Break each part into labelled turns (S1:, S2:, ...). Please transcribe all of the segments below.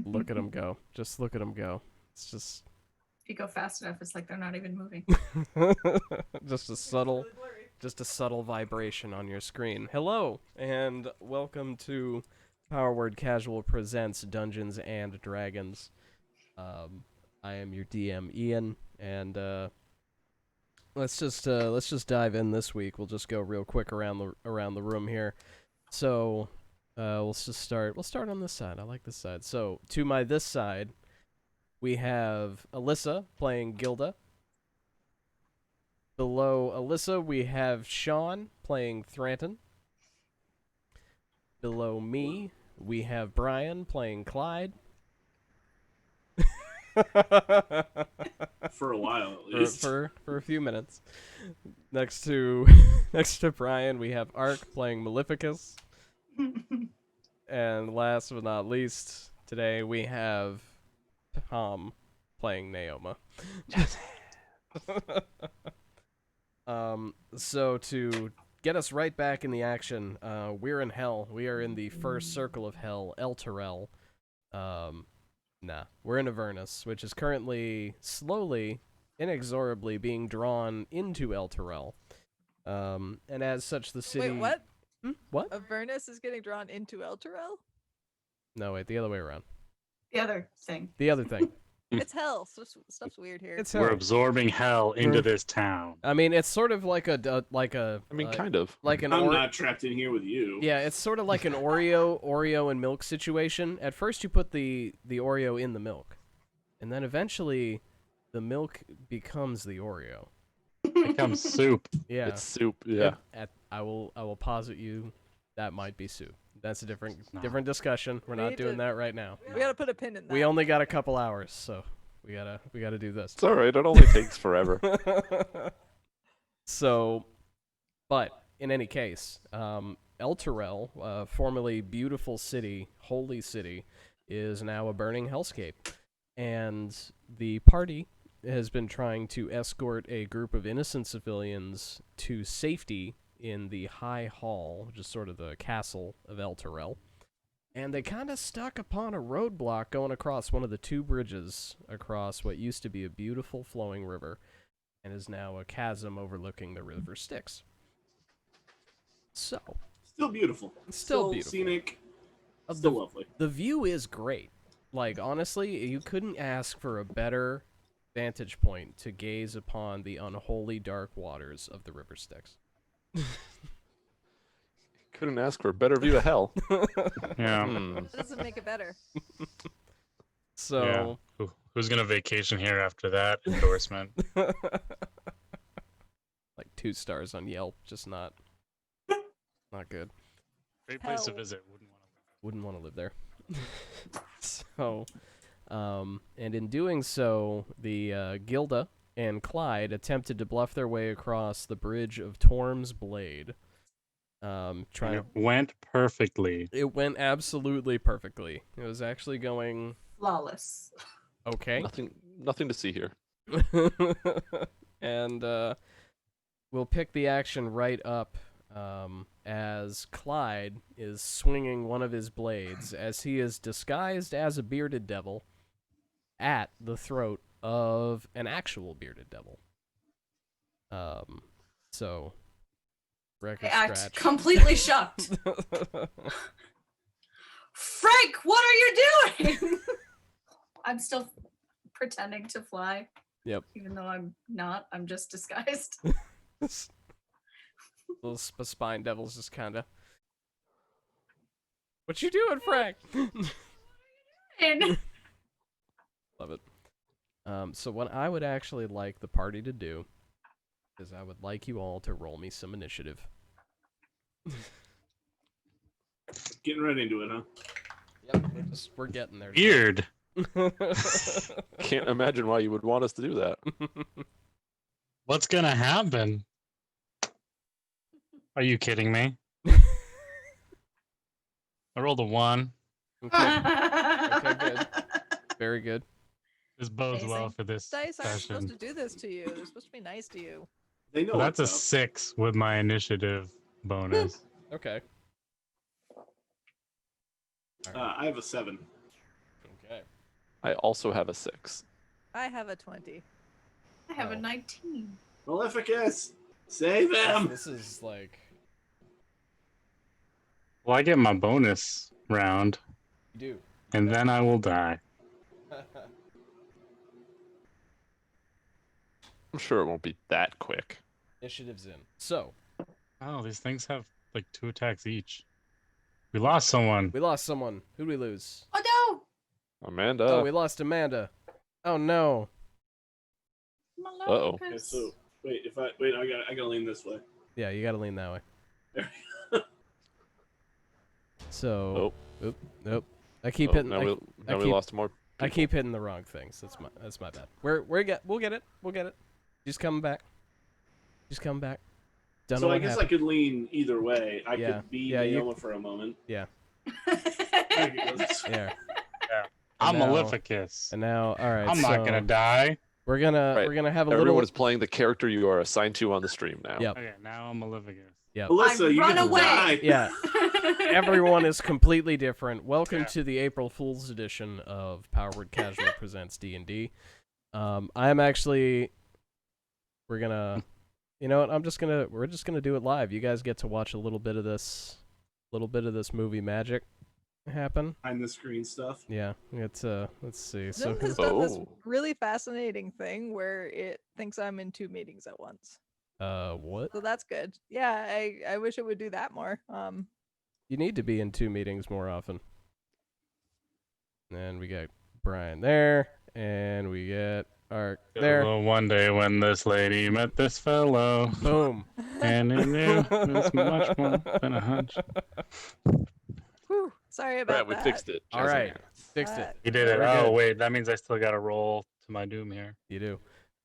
S1: Look at them go. Just look at them go. It's just
S2: If you go fast enough, it's like they're not even moving.
S1: just a subtle vibration on your screen. Hello and welcome to Power Word Casual presents Dungeons and Dragons. I am your DM Ian, and let's just dive in this week. We'll just go real quick around the room here. So we'll start on this side. I like this side. So to my this side, we have Alyssa playing Gilda. Below Alyssa, we have Sean playing Thranton. Below me, we have Brian playing Clyde.
S3: For a while, at least.
S1: For a few minutes. Next to Brian, we have Ark playing Maleficus. And last but not least, today we have Tom playing Naoma. So to get us right back in the action, we're in Hell. We are in the first circle of Hell, Elturel. We're in Avernus, which is currently slowly, inexorably being drawn into Elturel. And as such, the city...
S4: Wait, what?
S1: What?
S4: Avernus is getting drawn into Elturel?
S1: No, wait, the other way around.
S2: The other thing.
S1: The other thing.
S4: It's hell. Stuff's weird here.
S1: It's hell.
S5: We're absorbing hell into this town.
S1: I mean, it's sort of like
S6: kind of.
S1: like an
S3: I'm not trapped in here with you.
S1: Yeah, it's sort of like an Oreo and milk situation. At first, you put the Oreo in the milk, and then eventually, the milk becomes the Oreo.
S5: It becomes soup.
S1: Yeah,
S6: It's soup. Yeah.
S1: I will posit you that might be soup. That's a different discussion. We're
S4: We
S1: not
S4: need
S1: doing
S4: to-
S1: that right now.
S4: We gotta put a pin in that.
S1: We only got a couple hours, so we gotta do this.
S6: It's all right. It only takes forever.
S1: So, but in any case, Elturel, formerly beautiful city, holy city, is now a burning hellscape, and the party has been trying to escort a group of innocent civilians to safety in the High Hall, which is sort of the castle of Elturel. And they kind of stuck upon a roadblock going across one of the two bridges across what used to be a beautiful flowing river and is now a chasm overlooking the river Styx. So,
S3: Still beautiful.
S1: Still beautiful.
S3: Scenic.
S1: the,
S3: Still lovely.
S1: the view is great. Like, honestly, you couldn't ask for a better vantage point to gaze upon the unholy dark waters of the river Styx.
S6: Couldn't ask for a better view of hell.
S5: Yeah.
S4: That doesn't make it better.
S1: So,
S5: Yeah. Who's gonna vacation here after that endorsement?
S1: like 2 stars on Yelp, just not good.
S5: Great place to
S4: Hell.
S5: visit.
S1: Wouldn't want to live there. So, and in doing so, the Gilda and Clyde attempted to bluff their way across the bridge of Torm's Blade. Trying
S5: It went perfectly.
S1: It went absolutely perfectly. It was actually going
S2: Flawless.
S1: okay.
S6: Nothing to see here.
S1: And we'll pick the action right up as Clyde is swinging one of his blades as he is disguised as a bearded devil at the throat of an actual bearded devil. So record
S2: I act
S1: scratch.
S2: completely shocked. Frank, what are you doing? I'm still pretending to fly.
S1: Yep.
S2: Even though I'm not, I'm just disguised.
S1: Little spine devils just kind of. What you doing, Frank?
S2: And
S1: Love it. So what I would actually like the party to do is I would like you all to roll me some initiative.
S3: Getting right into it, huh?
S1: Yep, we're getting there.
S5: Weird.
S6: Can't imagine why you would want us to do that.
S5: What's gonna happen? Are you kidding me? I rolled a 1.
S1: Okay, good. Very good.
S5: This bodes well
S2: Amazing.
S5: for this
S4: Dice aren't supposed
S5: session.
S4: to do this to you. They're supposed to be nice to you.
S3: They know
S5: Well, that's a
S3: what's up.
S5: 6 with my initiative bonus.
S1: Okay.
S3: I have a 7.
S1: Okay.
S6: I also have a 6.
S4: I have a 20.
S2: I have a
S1: Oh.
S2: 19.
S3: Maleficus, save him!
S1: This is like
S5: Well, I get my bonus round,
S1: you do.
S5: and then I will die.
S6: I'm sure it won't be that quick.
S1: Initiative's in. So
S5: Oh, these things have like 2 attacks each. We lost someone.
S1: we lost someone. Who'd we lose?
S2: Oh
S6: Amanda.
S1: Oh, we lost Amanda. Oh no.
S2: no!
S6: Uh-oh.
S3: Okay,
S2: Maleficus.
S3: so wait, I gotta lean this way.
S1: Yeah, you gotta lean that way.
S3: There.
S1: So, nope. I keep
S6: Oh,
S1: hitting.
S6: now
S1: I,
S6: we,
S1: I
S6: now we
S1: keep-
S6: lost more.
S1: I
S6: people.
S1: keep hitting the wrong things. That's my bad. We'll get it. She's coming back. Don't
S3: So
S1: know
S3: I
S1: what
S3: guess
S1: happened.
S3: I could lean either way. I
S1: Yeah.
S3: could be
S1: Yeah, you-
S3: Naoma for a moment.
S1: Yeah.
S3: I could go this way.
S1: Yeah.
S5: I'm
S1: now-
S5: Maleficus.
S1: And now, all right.
S5: I'm not gonna die.
S1: We're gonna
S6: Right.
S1: have a
S6: Everyone
S1: little.
S6: is playing the character you are assigned to on the stream now.
S1: Yep.
S5: Okay, now I'm Maleficus.
S3: Alyssa, you
S2: run
S3: get to
S2: away.
S3: die.
S1: Yeah. Everyone is completely different. Welcome
S5: Yeah.
S1: to the April Fool's edition of Power Word Casual presents D&D. I'm actually. We're gonna. You know what? We're just gonna do it live. You guys get to watch a little bit of this movie magic happen.
S3: Behind the screen stuff.
S1: Yeah. Let's see. So
S4: Zoom has done this
S6: Oh.
S4: really fascinating thing where it thinks I'm in 2 meetings at once.
S1: what?
S4: So that's good. Yeah, I wish it would do that more.
S1: You need to be in 2 meetings more often. And we got Brian there, and we get Ark there.
S5: Well, one day when this lady met this fellow,
S1: Boom.
S5: and it knew it's much more than a hunch.
S4: Whew, sorry about
S6: Right, we
S4: that.
S6: fixed it.
S1: All right. Fixed
S4: Uh,
S1: it.
S5: You did it.
S1: We're
S5: Oh
S1: good.
S5: wait, that means I still got to roll to my doom here.
S1: You do.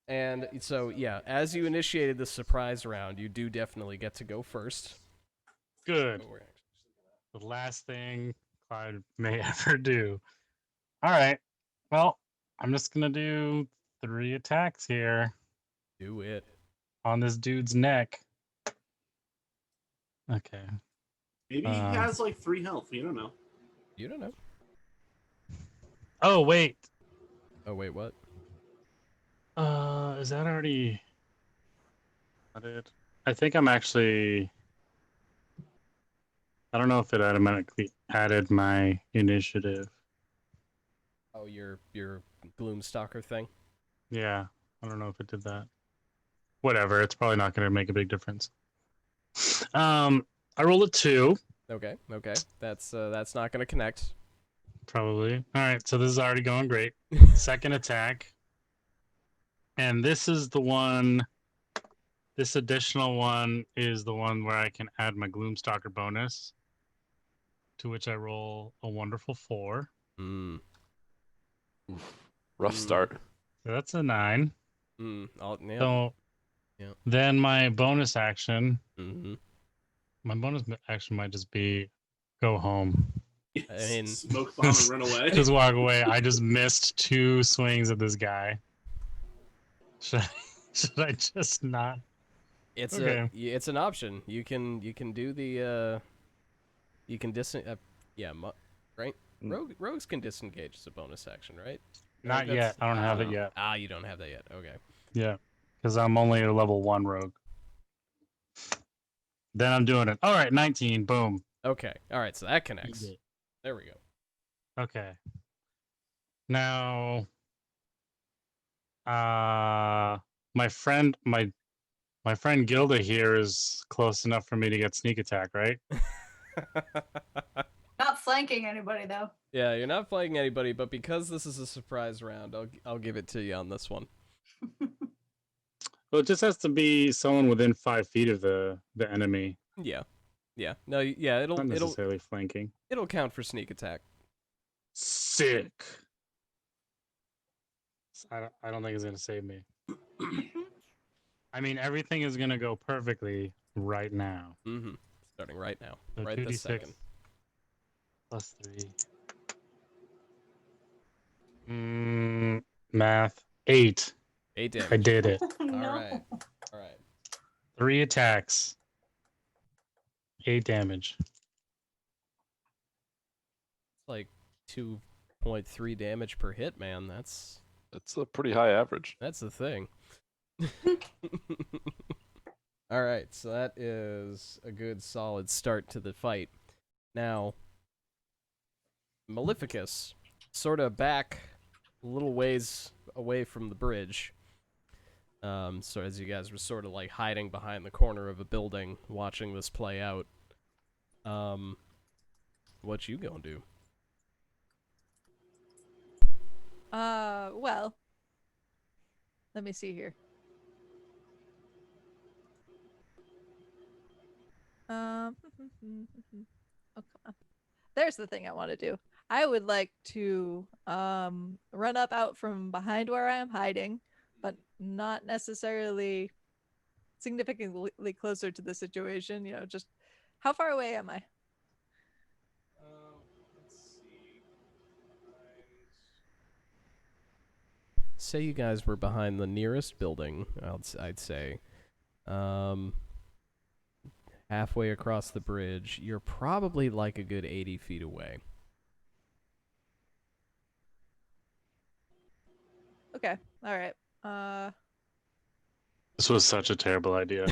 S1: And so, yeah, as you initiated the surprise round, you do definitely get to go first.
S5: Good. The last thing Clyde may ever do. All right. Well, I'm just gonna do 3 attacks here
S1: Do it.
S5: on this dude's neck. Okay.
S3: Maybe he has like 3 health. You don't know.
S1: You don't know.
S5: Oh wait.
S1: Oh, wait, what?
S5: Is that already added? I think I'm actually. I don't know if it automatically added my initiative.
S1: Oh, your Gloomstalker thing?
S5: Yeah, I don't know if it did that. Whatever, it's probably not going to make a big difference. I rolled a 2,
S1: Okay. That's not going to connect.
S5: probably. All right, so this is already going great. Second attack. And this is the one. This additional one is the one where I can add my Gloomstalker bonus, to which I roll a wonderful 4.
S1: Mm.
S6: Rough start.
S5: So that's a 9.
S1: Yeah.
S5: So
S1: Yeah.
S5: then my bonus action,
S1: Mm-hmm.
S5: my bonus action might just be go home.
S1: I mean-
S3: Smoke bomb and run away.
S5: Just walk away. I just missed 2 swings at this guy. Should I just not?
S1: It's
S5: Okay.
S1: it's an option. You can do the you can right? Rogues can disengage as a bonus action, right?
S5: Not
S1: That's-
S5: yet. I don't have it yet.
S1: Ah, you don't have that yet. Okay.
S5: Yeah, because I'm only a level 1 rogue. Then I'm doing it. All right, 19. Boom.
S1: Okay. All right. So that connects. There we go.
S5: Okay. Now, my friend Gilda here is close enough for me to get sneak attack, right?
S2: Not flanking anybody though.
S1: Yeah, you're not flanking anybody, but because this is a surprise round, I'll give it to you on this one.
S5: Well, it just has to be someone within 5 feet of the enemy,
S1: Yeah. Yeah. No. Yeah.
S5: not
S1: It'll
S5: necessarily flanking.
S1: count for sneak attack.
S5: Sick. I don't think it's gonna save me. I mean, everything is gonna go perfectly right now.
S1: Mm-hmm. Starting right now.
S5: So
S1: Right this
S5: 2d6
S1: second.
S5: plus 3. Math. 8.
S1: 8 damage.
S5: I did it.
S2: Oh, no.
S1: right. All right.
S5: 3 attacks. 8 damage.
S1: Like 2 6.3 damage per hit, man. That's
S6: It's a pretty high average.
S1: the thing. All right, so that is a good solid start to the fight. Now, Maleficus, sort of back a little ways away from the bridge. So as you guys were sort of like hiding behind the corner of a building, watching this play out, what you gonna do?
S4: Well, let me see here. Oh, come on. There's the thing I want to do. I would like to run up out from behind where I am hiding, but not necessarily significantly closer to the situation. You know, just how far away am I?
S1: Let's see. Say you guys were behind the nearest building, I'd say. Halfway across the bridge, you're probably like a good 80 feet away.
S4: Okay, all right.
S5: This was such a terrible idea.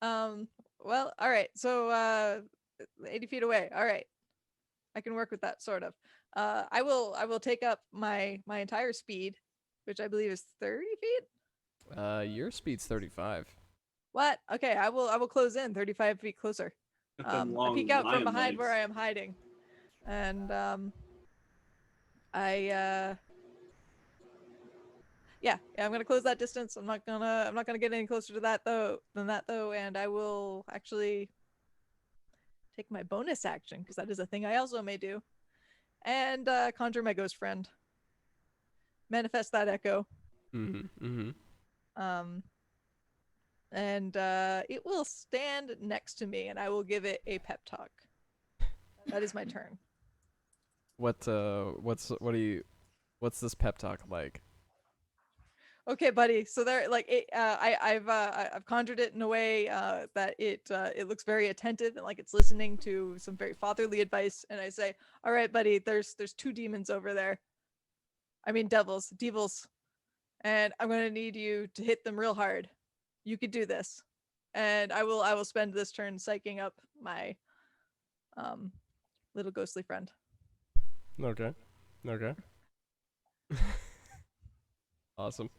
S4: Well, all right. So 80 feet away. All right. I can work with that sort of. I will take up my entire speed, which I believe is 30 feet.
S1: Your speed's 35.
S4: What? Okay, I will close in 35 feet closer.
S3: Got them
S4: I
S3: long
S4: peek out from
S3: lion
S4: behind where I
S3: legs.
S4: am hiding. And I yeah, I'm gonna close that distance. I'm not gonna get any closer to that though, and I will actually take my bonus action, because that is a thing I also may do. And conjure my ghost friend. Manifest that echo. And it will stand next to me, and I will give it a pep talk. That is my turn.
S1: What's this pep talk like?
S4: Okay, buddy. So there, like, I've conjured it in a way that it looks very attentive and like it's listening to some very fatherly advice. And I say, "All right, buddy. There's 2 demons over there. I mean, devils, and I'm gonna need you to hit them real hard. You could do this, and I will spend this turn psyching up my little ghostly friend."
S1: Okay. Awesome.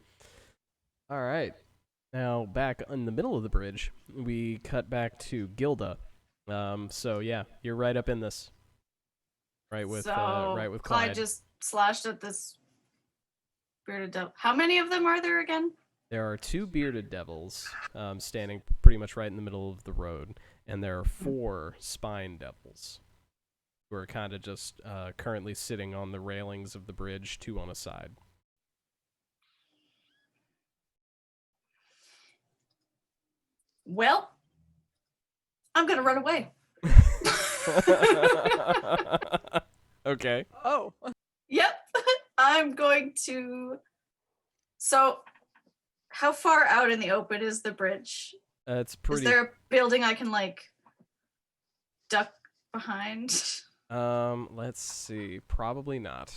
S1: All right. Now back in the middle of the bridge, we cut back to Gilda. So yeah, you're right up in this. Right with
S2: Clyde
S1: Clyde.
S2: just slashed at this bearded devil. How many of them are there again?
S1: There are 2 bearded devils standing pretty much right in the middle of the road, and there are 4 spine devils who are kind of just currently sitting on the railings of the bridge, 2 on a side.
S2: Well, I'm gonna run away.
S1: Okay.
S4: Oh,
S2: Yep. I'm going to. So, how far out in the open is the bridge?
S1: It's pretty.
S2: Is there a building I can like duck behind?
S1: Let's see. Probably not.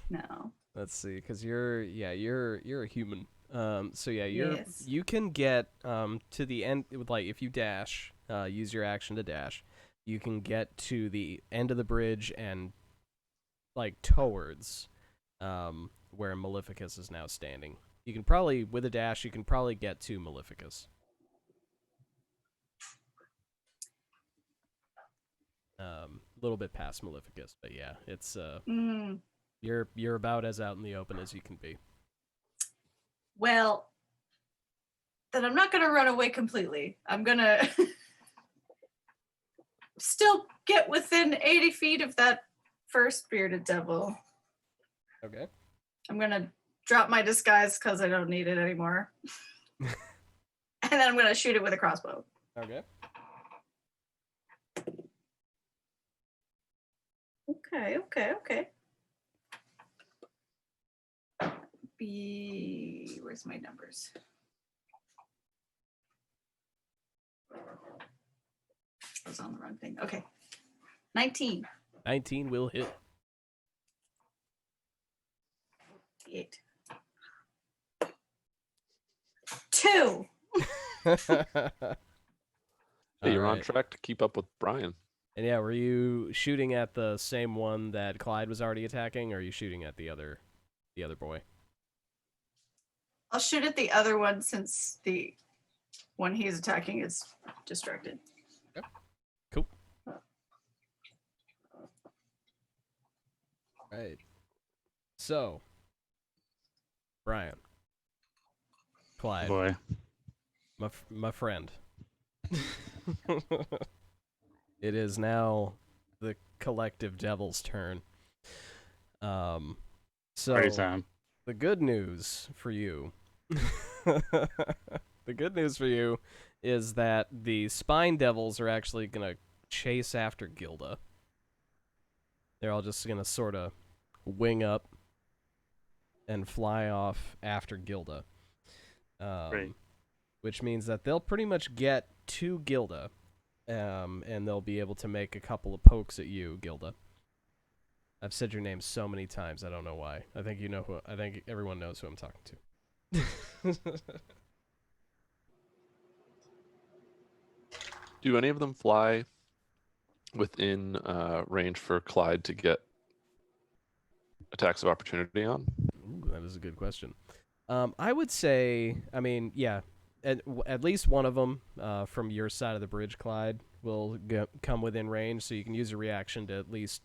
S2: No.
S1: Let's see, because you're a human. So yeah,
S2: Yes.
S1: you can get to the end with, like, if you dash, use your action to dash, you can get to the end of the bridge and like towards where Maleficus is now standing. You can probably, with a dash, you can probably get to Maleficus. A little bit past Maleficus, but yeah, it's you're about as out in the open as you can be.
S2: Well, then I'm not gonna run away completely. I'm gonna still get within 80 feet of that first bearded devil.
S1: Okay.
S2: I'm gonna drop my disguise because I don't need it anymore. And then I'm gonna shoot it with a crossbow.
S1: Okay.
S2: Okay. Where's my numbers? I was on the wrong thing. Okay. 19.
S1: 19 will hit.
S2: 8. 2.
S6: Hey, you're on
S1: Alright.
S6: track to keep up with Brian.
S1: And yeah, were you shooting at the same one that Clyde was already attacking, or are you shooting at the other boy?
S2: I'll shoot at the other one since the one he's attacking is distracted.
S1: Cool. Right. So, Brian, Clyde,
S5: Boy.
S1: my friend. It is now the collective devil's turn. So
S5: Party time.
S1: the good news for you, the good news for you is that the spine devils are actually gonna chase after Gilda. They're all just gonna sort of wing up and fly off after Gilda.
S5: Great.
S1: Which means that they'll pretty much get to Gilda, and they'll be able to make a couple of pokes at you, Gilda. I've said your name so many times, I don't know why. I think you know who. I think everyone knows who I'm talking to.
S6: Do any of them fly within range for Clyde to get attacks of opportunity on?
S1: Ooh, that is a good question. I would say, I mean, yeah, at least one of them from your side of the bridge, Clyde, will come within range, so you can use a reaction to at least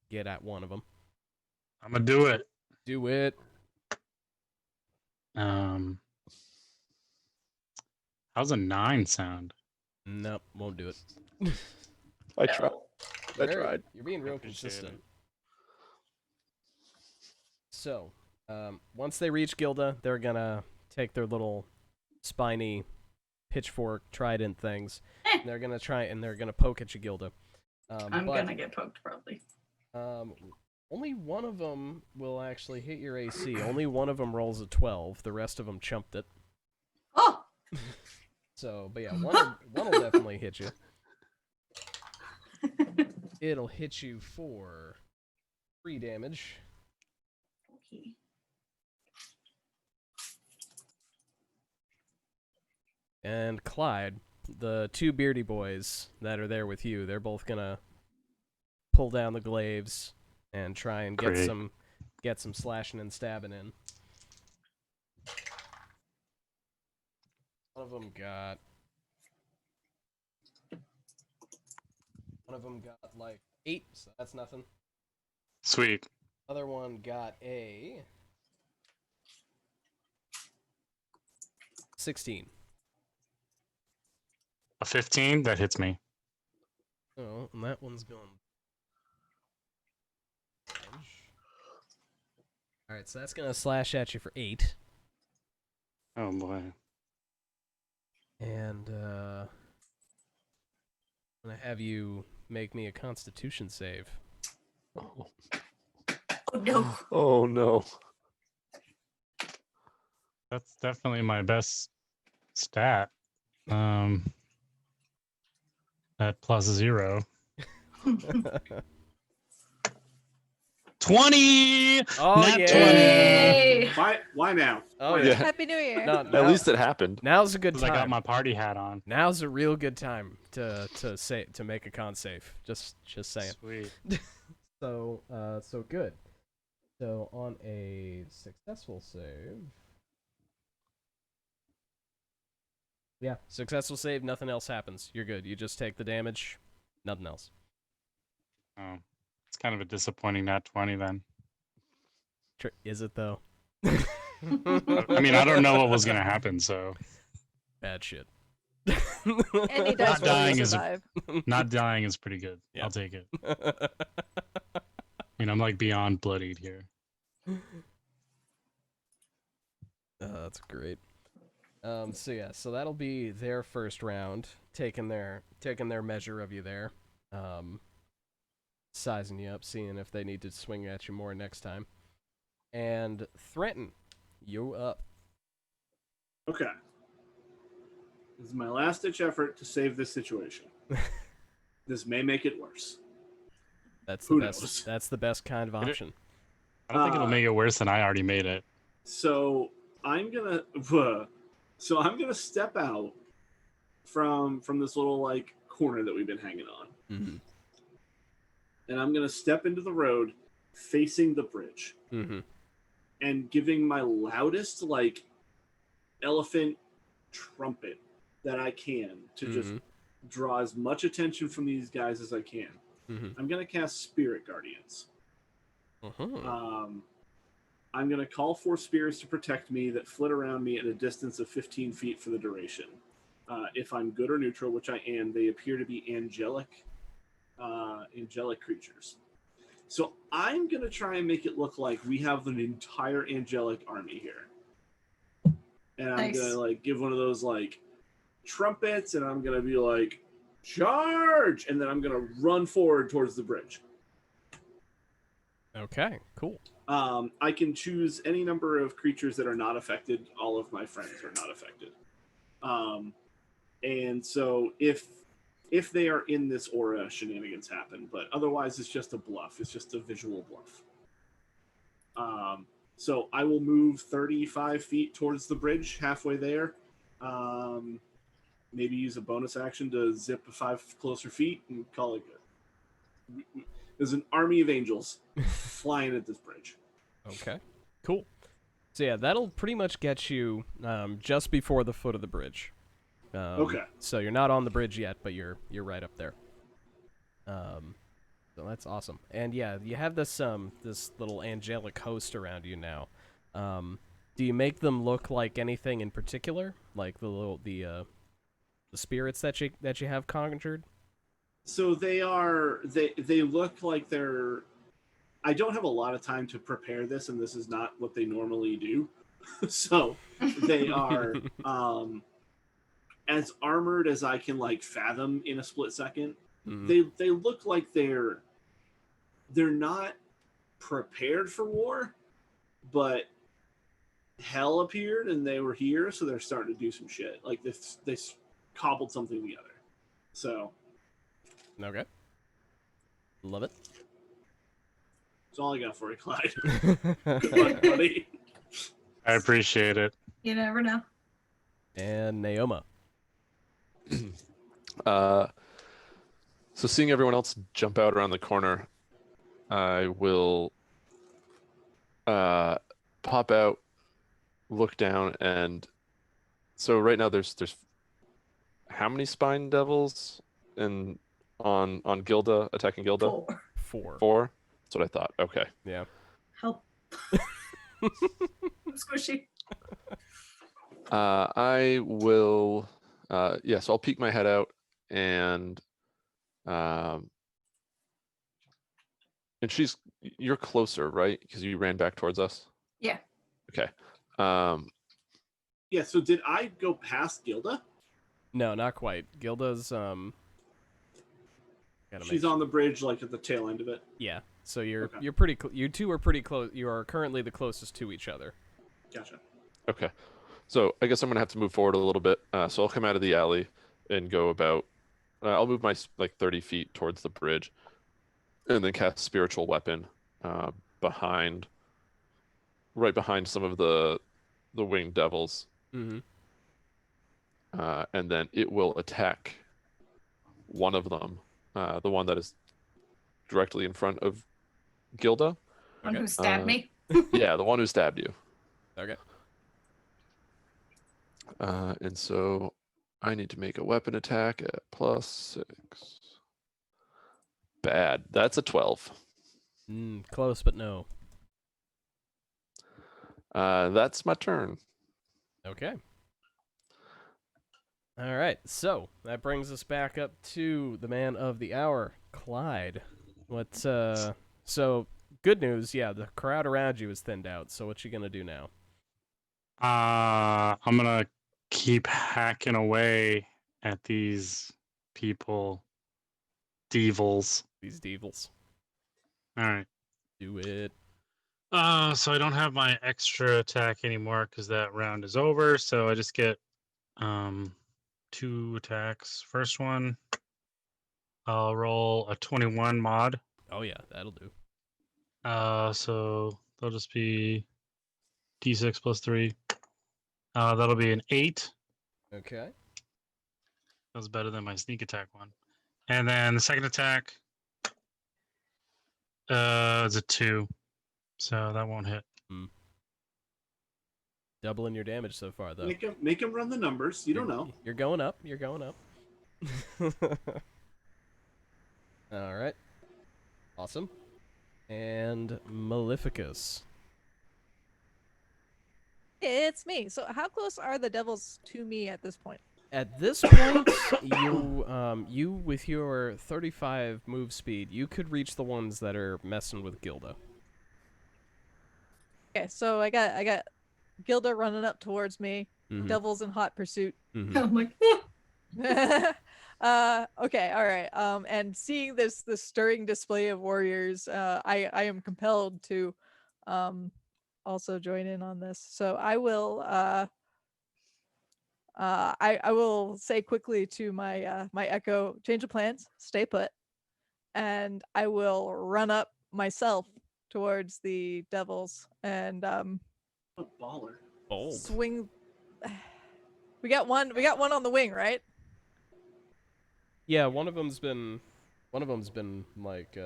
S1: get at one of them.
S5: I'm gonna do it.
S1: Do it.
S5: How's a 9 sound?
S1: Nope, won't do it.
S6: I tried. I
S1: You're-
S6: tried.
S1: You're being real
S5: Appreciate
S1: consistent.
S5: it.
S1: So, once they reach Gilda, they're gonna take their little spiny pitchfork trident things. And they're gonna poke at you, Gilda.
S2: I'm gonna get poked probably.
S1: Only one of them will actually hit your AC. Only one of them rolls a 12. The rest of them chumped it.
S2: Oh!
S1: So, but yeah, one will definitely hit you. It'll hit you for 3 damage.
S2: Okay.
S1: And Clyde, the 2 beardy boys that are there with you, they're both gonna pull down the glaives and try and get
S5: Great.
S1: some slashing and stabbing in. One of them got like 8, so that's nothing.
S5: Sweet.
S1: Other one got a 16.
S5: A 15? That hits me.
S1: Oh, and that one's going. Alright, so that's gonna slash at you for 8.
S5: Oh boy.
S1: And I'm gonna have you make me a constitution save.
S6: Oh.
S2: Oh no.
S6: Oh no.
S5: That's definitely my best stat. At +0. 20!
S1: Oh,
S5: Nat
S1: yeah.
S5: 20!
S2: Yay!
S3: Why now?
S1: Oh
S3: Why
S1: yeah.
S4: Happy New Year.
S1: No,
S6: At least it happened.
S1: now's a good
S5: Because I got
S1: time.
S5: my party hat on.
S1: Now's a real good time to make a con save. Just saying.
S5: Sweet.
S1: So good. So on a successful save. Yeah, successful save, nothing else happens. You're good. You just take the damage, nothing else.
S5: Oh, it's kind of a disappointing nat 20 then.
S1: Is it though?
S5: I mean, I don't know what was going to happen, so
S1: Bad shit.
S4: Any dice
S5: Not dying
S4: roll
S5: is a-
S4: survive.
S5: not dying is pretty good.
S1: Yeah.
S5: I'll take it. I mean, I'm like beyond bloodied here.
S1: That's great. So yeah, so that'll be their first round, taking their measure of you there, sizing you up, seeing if they need to swing at you more next time, and threaten you up.
S3: Okay. This is my last ditch effort to save this situation. This may make it worse.
S1: That's the
S3: Who
S1: best.
S3: knows?
S1: That's the best kind of
S5: Get it?
S1: option.
S5: I don't think it'll make it worse than I already made it.
S3: So I'm gonna step out from this little like corner that we've been hanging on,
S1: Mm-hmm.
S3: and I'm gonna step into the road facing the bridge
S1: Mm-hmm.
S3: and giving my loudest like elephant trumpet that I can to just draw as much attention from these guys as I can.
S1: Mm-hmm.
S3: I'm gonna cast Spirit Guardians.
S1: Uh-huh.
S3: I'm going to call 4 spirits to protect me that flit around me at a distance of 15 feet for the duration. If I'm good or neutral, which I am, they appear to be angelic creatures. So I'm going to try and make it look like we have an entire angelic army here. And I'm
S2: Nice.
S3: going to like give one of those like trumpets, and I'm going to be like, charge! And then I'm going to run forward towards the bridge.
S1: Okay, cool.
S3: I can choose any number of creatures that are not affected. All of my friends are not affected. And so if they are in this aura, shenanigans happen. But otherwise, it's just a bluff. It's just a visual bluff. So I will move 35 feet towards the bridge, halfway there. Maybe use a bonus action to zip 5 closer feet and call it good. There's an army of angels flying at this bridge.
S1: Okay, cool. So yeah, that'll pretty much get you just before the foot of the bridge.
S3: Okay.
S1: So you're not on the bridge yet, but you're right up there. So that's awesome. And yeah, you have this little angelic host around you now. Do you make them look like anything in particular, like the spirits that you have conjured?
S3: So they look like they're. I don't have a lot of time to prepare this, and this is not what they normally do. So they are as armored as I can like fathom in a split second.
S1: Mm-hmm.
S3: They look like they're not prepared for war, but hell appeared and they were here, so they're starting to do some shit. Like they cobbled something together. So.
S1: Okay. Love it.
S3: That's all I got for you, Clyde. Good luck, buddy.
S5: I appreciate it.
S2: You never know.
S1: And Naoma.
S6: So seeing everyone else jump out around the corner, I will pop out, look down, and so right now there's how many spine devils on Gilda, attacking Gilda?
S2: 4.
S6: 4? That's what I thought. Okay.
S1: Yeah.
S2: Help. I'm squishy.
S6: I will so I'll peek my head out and you're closer, right? Because you ran back towards us.
S2: Yeah.
S6: Okay.
S3: Yeah, so did I go past Gilda?
S1: No, not quite. Gilda's
S3: She's on the bridge, like at the tail end of it.
S1: Yeah. So you're
S3: Okay.
S1: pretty. You two are pretty close. You are currently the closest to each other.
S3: Gotcha.
S6: Okay. So I guess I'm gonna have to move forward a little bit. So I'll come out of the alley and go about. I'll move my 30 feet towards the bridge, and then cast spiritual weapon right behind some of the winged devils.
S1: Mm-hmm.
S6: And then it will attack one of them, the one that is directly in front of Gilda.
S2: One
S1: Okay.
S2: who stabbed me.
S6: Yeah, the one who stabbed you.
S1: Okay.
S6: And so I need to make a weapon attack at +6. Bad. That's a 12.
S1: Close, but no.
S6: That's my turn.
S1: Okay. All right. So that brings us back up to the man of the hour, Clyde. So good news. Yeah, the crowd around you is thinned out. So what you gonna do now?
S5: I'm gonna keep hacking away at these people, devils.
S1: These devils.
S5: All right.
S1: Do it.
S5: So I don't have my extra attack anymore because that round is over. So I just get 2 attacks. First one, I'll roll a 21 mod.
S1: Oh yeah, that'll do.
S5: So they'll just be d6 plus 3. That'll be an 8.
S1: Okay.
S5: That was better than my sneak attack one. And then the second attack is a 2. So that won't hit.
S1: Doubling your damage so far, though.
S3: Make him run the numbers. You don't know.
S1: You're going up. You're going up. All right. Awesome. And Maleficus.
S4: It's me. So how close are the devils to me at this point?
S1: At this point, you with your 35 move speed, you could reach the ones that are messing with Gilda.
S4: Okay, so I got Gilda running up towards me.
S1: Mhm.
S4: Devils in hot pursuit.
S1: Mhm.
S2: I'm like,
S4: Okay, all right. And seeing this stirring display of warriors, I am compelled to also join in on this. So I will I will say quickly to my my echo, change of plans, stay put, and I will run up myself towards the devils and
S3: A baller.
S1: Bold.
S4: swing. We got one on the wing, right?
S1: Yeah, one of them's been like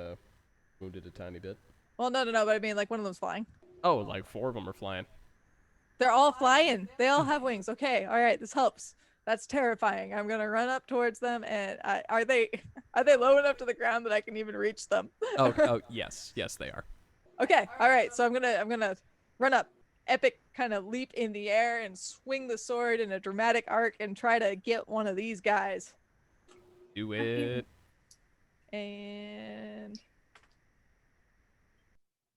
S1: wounded a tiny bit.
S4: Well, no, but I mean, like, one of them's flying.
S1: Oh, like 4 of them are flying.
S4: They're all flying. They all have wings. Okay, all right, this helps. That's terrifying. I'm gonna run up towards them, and are they low enough to the ground that I can even reach them?
S1: Oh, yes, they are.
S4: Okay, all right. So I'm gonna run up, epic kind of leap in the air, and swing the sword in a dramatic arc, and try to get one of these guys.
S1: Do it.
S4: And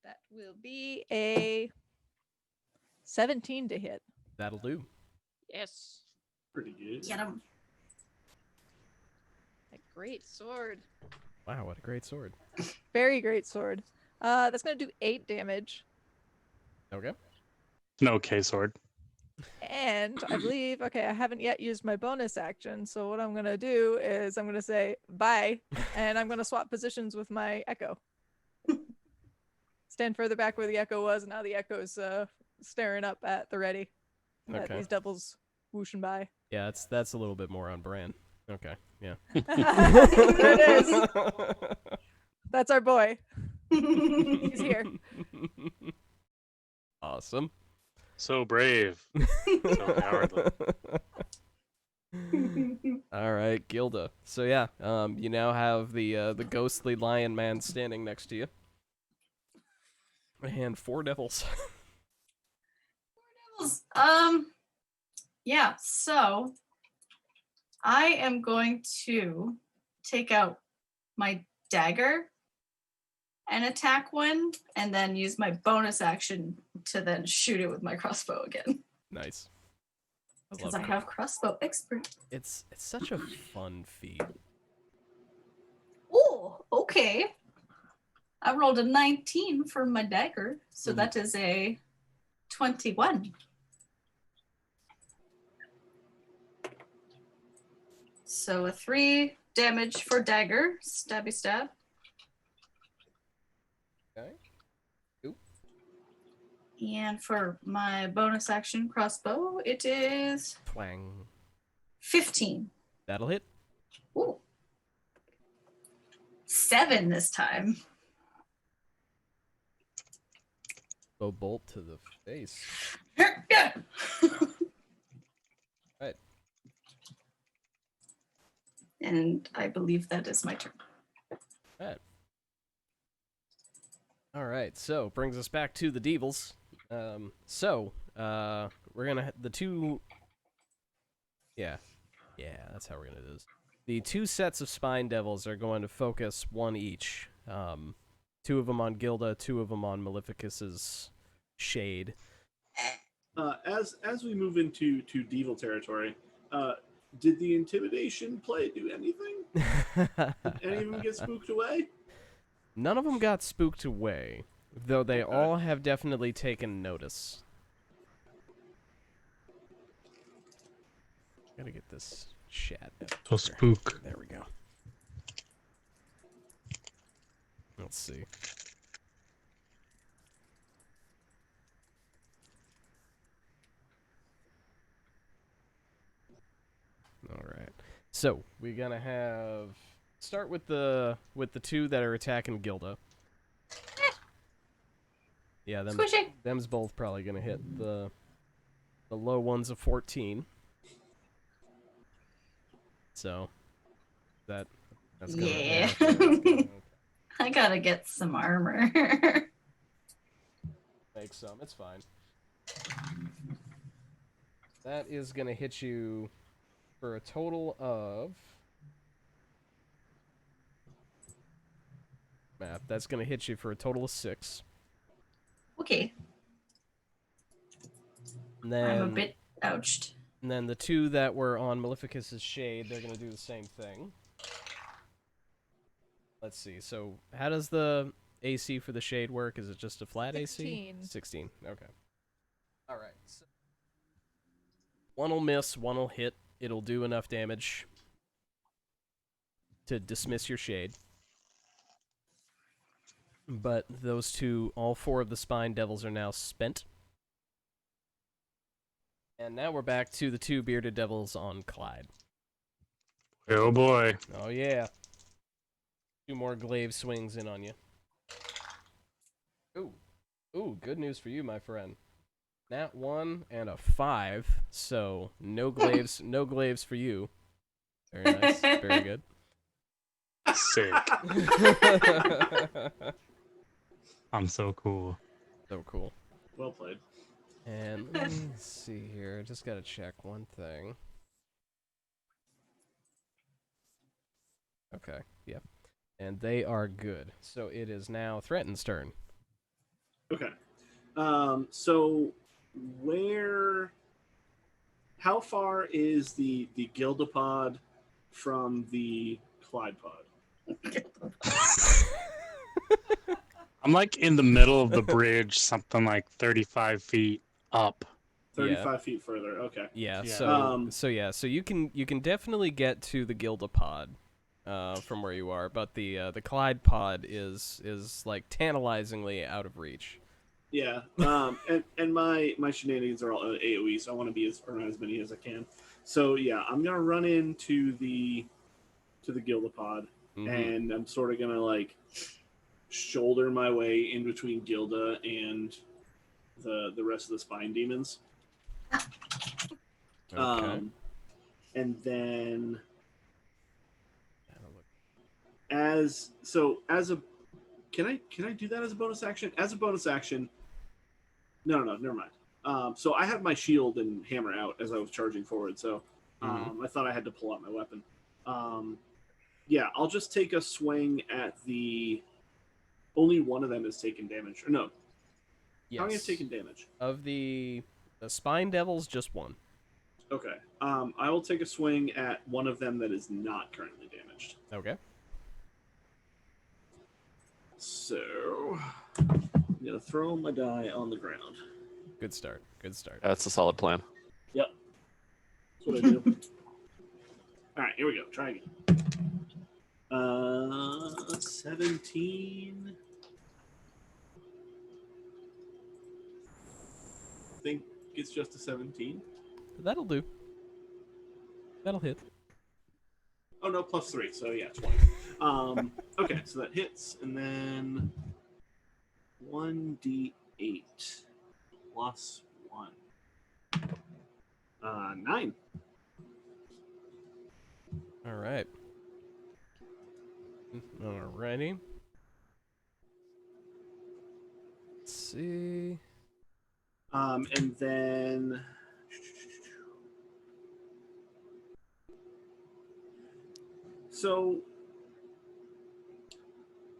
S4: that will be a 17 to hit.
S1: That'll do.
S4: Yes.
S3: Pretty good.
S2: get him.
S4: A great sword.
S1: Wow, what a great sword.
S4: Very great sword. That's gonna do 8 damage.
S1: Okay.
S5: An okay sword.
S4: And I believe, okay, I haven't yet used my bonus action, so what I'm gonna do is I'm gonna say bye, and I'm gonna swap positions with my echo. Stand further back where the echo was, and now the echo's staring up at the ready. At
S1: Okay.
S4: these devils whooshing by.
S1: Yeah, that's a little bit more on brand. Okay. Yeah.
S4: There it is. That's our boy. He's here.
S1: Awesome.
S5: So brave. So cowardly.
S1: All right, Gilda. So yeah, you now have the ghostly lion man standing next to you, and 4 devils.
S2: Yeah, so I am going to take out my dagger and attack one, and then use my bonus action to then shoot it with my crossbow again.
S1: Nice.
S2: Because
S1: love
S2: I
S1: it.
S2: have crossbow expert.
S1: It's such a fun feat.
S2: Oh, okay. I rolled a 19 for my dagger, so
S1: Mhm.
S2: that is a 21. So a 3 damage for dagger, stabby stab.
S1: Okay. Oop.
S2: And for my bonus action crossbow, it is
S1: Twang.
S2: 15.
S1: That'll hit.
S2: Ooh. 7 this time.
S1: Bow bolt to the face. Right.
S2: And I believe that is my turn.
S1: Right. All right. So brings us back to the devils. We're gonna the two. Yeah, that's how we're gonna do this. The 2 sets of spine devils are going to focus 1 each. 2 of them on Gilda, 2 of them on Maleficus's shade.
S3: As we move into devil territory, did the intimidation play do anything? Did any of them get spooked away?
S1: None of them got spooked away, though they
S3: Okay.
S1: all have definitely taken notice. Gotta get this chat.
S5: So spook.
S1: There we go. Let's see. All right. So we're gonna have start with the two that are attacking Gilda. Yeah,
S2: Squishy.
S1: them's both probably gonna hit the low ones of 14. So that's gonna
S2: Yeah.
S1: that's gonna
S2: I gotta get some armor.
S1: make some. It's fine. That is gonna hit you for a total of math. That's gonna hit you for a total of 6.
S2: Okay.
S1: And then
S2: I'm a bit ouched.
S1: And then the two that were on Maleficus's shade, they're gonna do the same thing. Let's see. So how does the AC for the shade work? Is it just a flat
S4: 16.
S1: AC? 16. Okay. All right. So one will miss, one will hit. It'll do enough damage to dismiss your shade. But those two, all 4 of the Spine Devils are now spent. And now we're back to the 2 Bearded Devils on Clyde.
S5: Oh boy.
S1: Oh yeah. 2 more glaive swings in on you. Ooh, good news for you, my friend. Nat 1 and a 5, so no glaives, no glaives for you. Very nice, very good.
S5: Sick. I'm so cool.
S1: So cool.
S3: Well played.
S1: And let me see here. Just gotta check one thing. Okay, yep. And they are good. So it is now Threaten's turn.
S3: Okay. So how far is the Gildapod from the Clyde pod?
S5: I'm like in the middle of the bridge, something like 35 feet up.
S3: 35 feet further. Okay.
S1: Yeah.
S5: Yeah.
S1: So you can definitely get to the Gildapod from where you are, but the Clyde pod is like tantalizingly out of reach.
S3: Yeah. And my shenanigans are all AoE, so I want to be around as many as I can. So yeah, I'm gonna run into the Gildapod, and I'm sort of gonna like shoulder my way in between Gilda and the rest of the spine demons.
S1: Okay.
S3: And then can I do that as a bonus action? As a bonus action, no, never mind. So I have my shield and hammer out as I was charging forward, so I thought I had to pull out my weapon. Yeah, I'll just take a swing at the. Only one of them is taking damage. Or no.
S1: Yes.
S3: How many have taken damage?
S1: Of the Spine Devils, just one.
S3: Okay. I will take a swing at one of them that is not currently damaged.
S1: Okay.
S3: So I'm gonna throw my die on the ground.
S1: Good start. Good start.
S6: That's a solid plan.
S3: Yep. That's what I do. All right, here we go. Try again. 17. I think it's just a 17.
S1: That'll do. That'll hit.
S3: Oh no, +3. So yeah, 20. Okay, so that hits, and then 1d8 plus 1. 9.
S1: All right. Alrighty. Let's see.
S3: And then so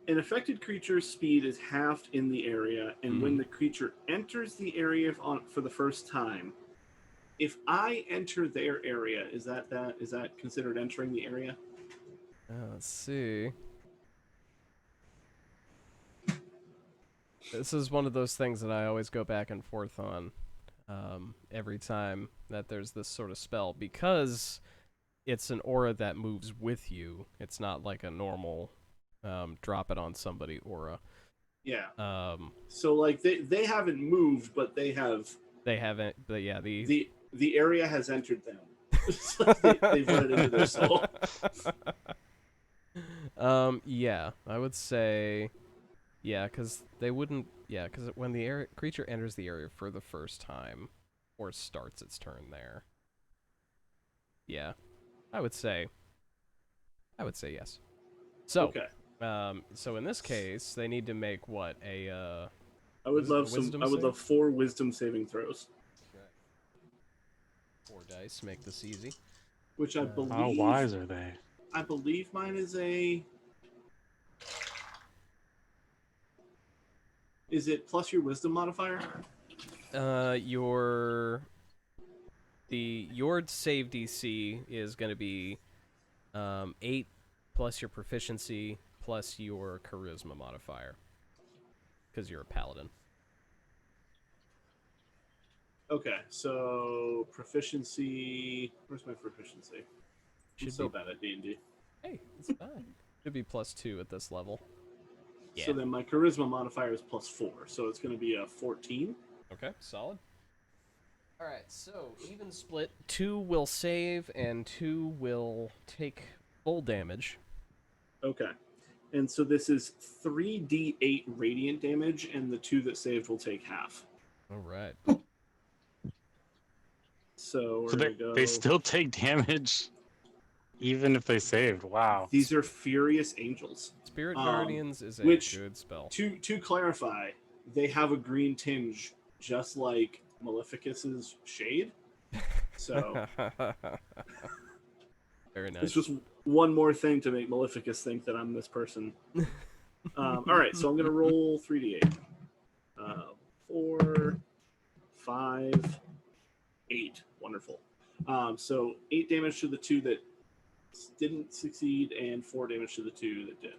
S3: an affected creature's speed is halved in the area, and when the creature enters the area for the first time, if I enter their area, is that considered entering the area?
S1: Let's see. This is one of those things that I always go back and forth on every time that there's this sort of spell, because it's an aura that moves with you. It's not like a normal drop it on somebody aura.
S3: Yeah.
S1: Um,
S3: So like they haven't moved, but they
S1: haven't, but yeah,
S3: the area has entered them. It's like they've let it into their soul.
S1: Yeah, I would say, yeah, because they wouldn't, yeah, because when the creature enters the area for the first time, or starts its turn there, yeah, I would say yes. So,
S3: Okay.
S1: so in this case, they need to make what
S3: I would love
S1: wisdom
S3: I would
S1: save?
S3: love 4 wisdom saving throws,
S1: Okay. 4 dice, make this easy.
S3: which I
S1: How
S3: believe
S5: How wise are they?
S3: I believe mine is a. Is it plus your wisdom modifier?
S1: Your save DC is going to be 8 plus your proficiency plus your charisma modifier, because you're a paladin.
S3: Okay, so proficiency. Where's my proficiency? I'm
S1: Should
S3: so
S1: be
S3: bad at D&D.
S1: Hey, it's fine. Should be +2 at this level. Yeah.
S3: So then my charisma modifier is +4, so it's going to be a 14.
S1: Okay, solid. All right, so even split. 2 will save, and 2 will take full damage.
S3: Okay, and so this is 3d8 radiant damage, and the 2 that saved will take half.
S1: All right.
S3: So we're
S5: So
S3: gonna go.
S5: they still take damage, even if they saved. Wow.
S3: These are furious angels.
S1: Spirit Guardians is a
S3: which-
S1: good spell.
S3: To clarify, they have a green tinge, just like Maleficus's shade. So
S1: Very nice.
S3: it's just one more thing to make Maleficus think that I'm this person. All right, so I'm gonna roll 3d8. 4, 5, 8. Wonderful. So 8 damage to the 2 that didn't succeed, and 4 damage to the 2 that did.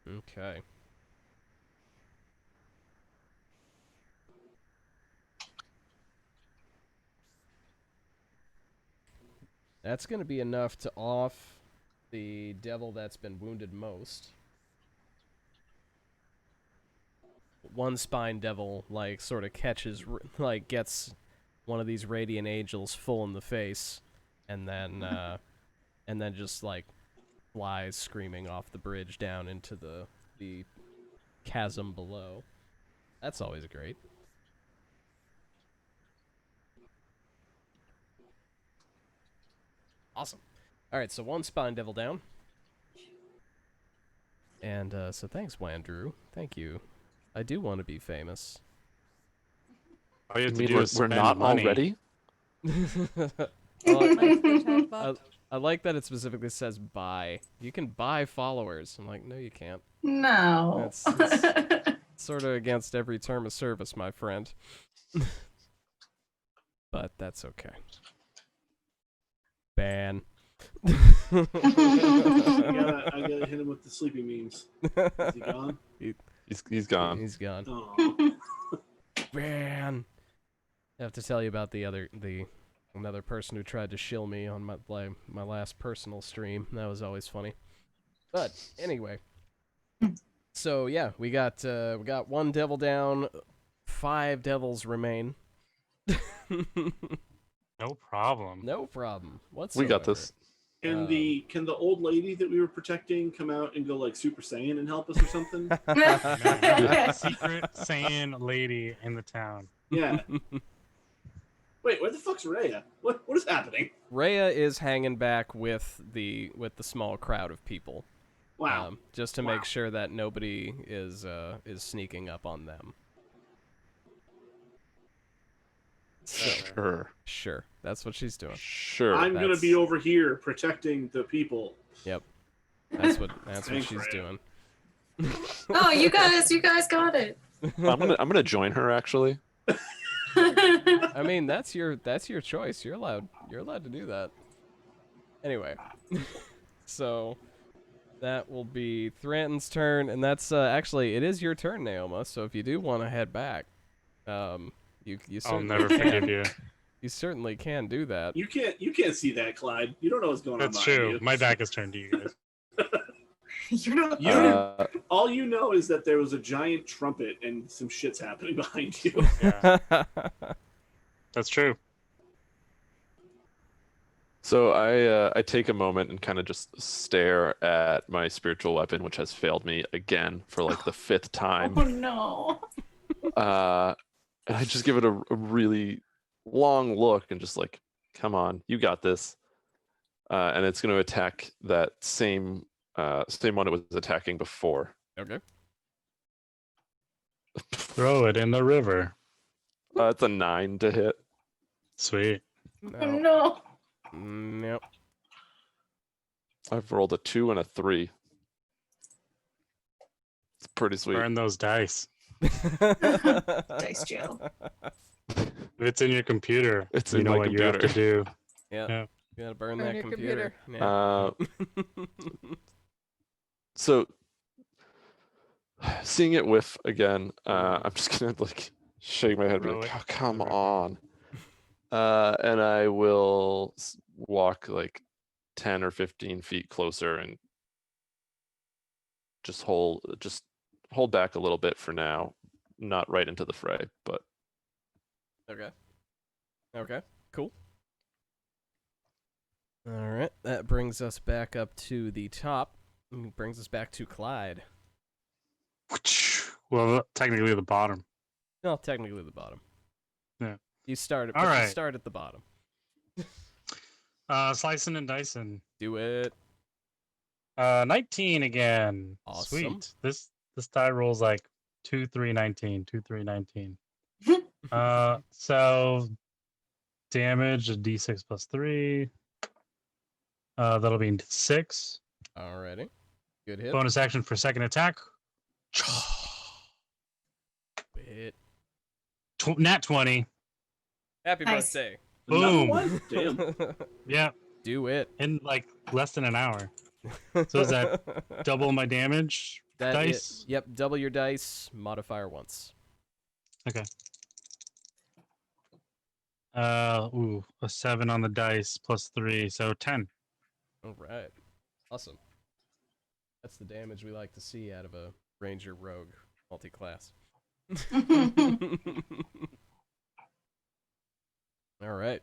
S1: Okay. That's going to be enough to off the devil that's been wounded most. One spine devil, like, sort of catches, like, gets one of these radiant angels full in the face, and then just, like, flies screaming off the bridge down into the chasm below. That's always great. Awesome. All right, so 1 spine devil down. And so thanks, Wandrew. Thank you. I do want to be famous.
S5: All you have to
S6: mean
S5: do is
S6: we're
S5: spend
S6: not
S5: money.
S6: already?
S1: Well, I like that it specifically says buy. You can buy followers. I'm like, no, you can't.
S2: No.
S1: That's sort of against every term of service, my friend. But that's okay. Ban.
S3: I gotta hit him with the sleepy memes. Is he gone?
S6: He's gone.
S1: He's gone.
S3: Oh.
S1: Man, I have to tell you about another person who tried to shill me on my last personal stream. That was always funny. But anyway, so yeah, we got 1 devil down, 5 devils remain.
S5: No problem.
S1: No problem.
S6: We got this.
S3: And can the old lady that we were protecting come out and go like Super Saiyan and help us or something?
S5: Secret Saiyan lady in the town.
S3: Yeah. Wait, where the fuck's Rhea? What is happening?
S1: Rhea is hanging back with the small crowd of people.
S3: Wow.
S1: Just to make sure that nobody is sneaking up on them. So, sure, that's what she's doing.
S6: Sure.
S3: I'm gonna be over here protecting the people.
S1: Yep, that's what
S3: Thanks,
S1: she's
S3: Rhea.
S1: doing.
S2: Oh, you guys got it.
S6: I'm gonna join her actually.
S1: I mean, that's your choice. You're allowed to do that. Anyway, so that will be Thranton's turn, and that's actually it is your turn, Naoma. So if you do want to head back, you
S5: I'll
S1: certainly
S5: never
S1: can.
S5: forgive you.
S1: You certainly can do that.
S3: You can't see that, Clyde. You don't know what's going on.
S5: That's
S3: behind
S5: true.
S3: you.
S5: My back is turned to you guys.
S2: You don't.
S3: You all you know is that there was a giant trumpet and some shit's happening behind you.
S5: Yeah, that's true.
S6: So I take a moment and kind of just stare at my spiritual weapon, which has failed me again for like the 5th time.
S2: Oh no.
S6: And I just give it a really long look and just like, come on, you got this. And it's going to attack that same one it was attacking before.
S1: Okay.
S5: Throw it in the river.
S6: It's a 9 to hit.
S5: Sweet.
S2: Oh no.
S1: Nope.
S6: I've rolled a 2 and a 3. It's pretty sweet.
S5: Burn those dice.
S2: Dice jail.
S5: If it's in your computer,
S6: It's
S5: you
S6: in
S5: know
S6: my
S5: what you have to
S6: computer.
S5: do.
S1: Yeah.
S5: Yeah.
S1: You gotta burn
S4: Burn
S1: that
S4: your
S1: computer.
S6: So seeing it whiff again, I'm just gonna like shake my head and be
S5: Throw
S6: like,
S5: it
S6: oh, come
S5: in the river.
S6: on. And I will walk like 10 or 15 feet closer and just hold back a little bit for now. Not right into the fray, but
S1: Okay. Okay. Cool. All right. That brings us back up to the top. And brings us back to Clyde.
S5: Well, technically the bottom.
S1: Well, technically the bottom.
S5: Yeah.
S1: You start
S5: All
S1: you
S5: right.
S1: start at the bottom.
S5: Slicing and dicing.
S1: Do it.
S5: 19 again.
S1: Awesome.
S5: Sweet. This die rolls like 2, 3, 19. 2, 3, 19. So damage a d6 plus 3. That'll be 6.
S1: Alrighty. Good hit.
S5: Bonus action for second attack.
S1: Hit.
S5: Nat 20.
S1: Happy
S2: Nice.
S1: birthday.
S5: Boom.
S3: Another one? Damn.
S5: Yeah,
S1: Do it.
S5: in like less than an hour. So is that double my damage
S1: That
S5: dice?
S1: Yep, double your dice, modifier once.
S5: Okay. A 7 on the dice plus 3, so 10.
S1: Alright. Awesome. That's the damage we like to see out of a ranger rogue multi-class. Alright.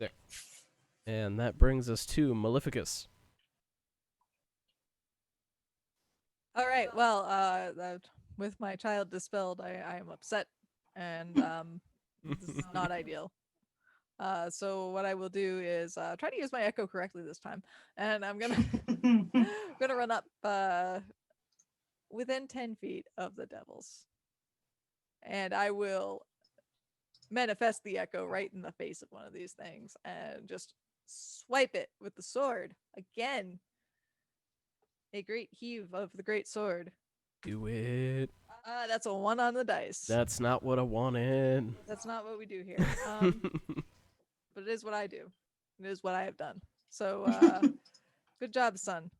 S1: There. And that brings us to Maleficus.
S4: All right. Well, with my child dispelled, I am upset, and this is not ideal. So what I will do is try to use my echo correctly this time, and I'm gonna gonna run up within 10 feet of the devils, and I will manifest the echo right in the face of one of these things, and just swipe it with the sword again. A great heave of the great sword.
S1: Do it.
S4: That's a 1 on the dice.
S1: That's not what I wanted.
S4: That's not what we do here. But it is what I do. It is what I have done. So, good job, son.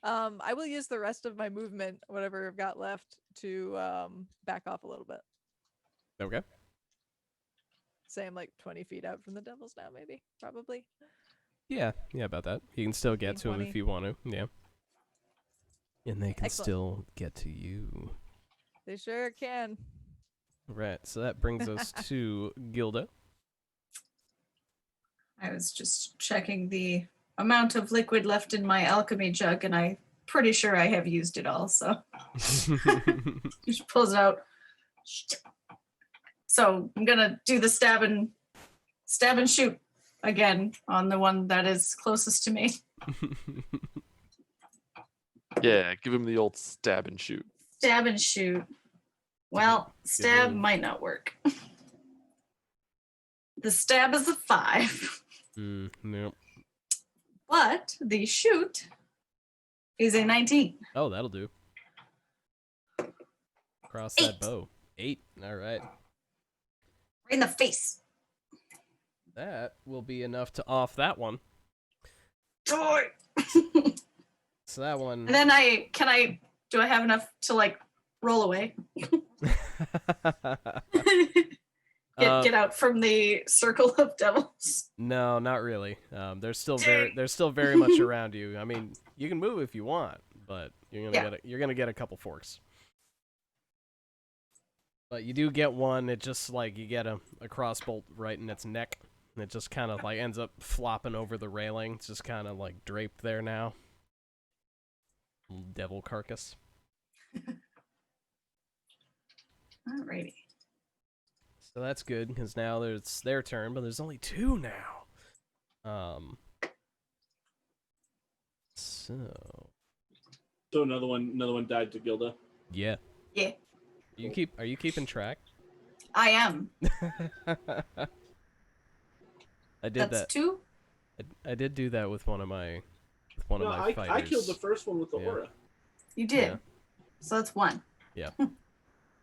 S4: I will use the rest of my movement, whatever I've got left, to back off a little bit.
S1: Okay.
S4: Say I'm like 20 feet out from the devils now, maybe. Probably.
S1: Yeah, about that. You can still get to him
S4: 20.
S1: if you want to. Yeah. And they can
S4: Excellent.
S1: still get to you.
S4: They sure can.
S1: Right, so that brings us to Gilda.
S2: I was just checking the amount of liquid left in my alchemy jug, and I'm pretty sure I have used it all. So she pulls it out. So I'm gonna do the stab and shoot again on the one that is closest to me.
S6: yeah, give him the old stab and shoot.
S2: Stab and shoot. Well, stab
S1: move.
S2: might not work. The stab is a 5.
S1: Nope.
S2: But the shoot is a 19.
S1: Oh, that'll do. Cross
S2: 8.
S1: that bow. 8. All right.
S2: Right in the face.
S1: That will be enough to off that one.
S2: Joy.
S1: So that one.
S2: And then do I have enough to like roll away? Get out from the circle of devils.
S1: No, not really. They're still
S2: Dang.
S1: very much around you. I mean, you can move if you want, but
S2: Yeah.
S1: you're gonna get a couple forks. But you do get one. It just like you get a crossbolt right in its neck, and it just kind of like ends up flopping over the railing. It's just kind of like draped there now. Little devil carcass.
S2: Alrighty.
S1: So that's good because now it's their turn, but there's only 2 now. So
S3: So another one died to Gilda.
S1: yeah,
S2: Yeah,
S1: are you keeping track?
S2: I am.
S1: I did
S2: That's
S1: that.
S2: 2.
S1: I did do that with one of my
S3: No,
S1: fighters.
S3: I killed the first one with the
S1: Yeah.
S3: aura.
S2: You did.
S1: Yeah.
S2: So that's 1.
S1: Yeah.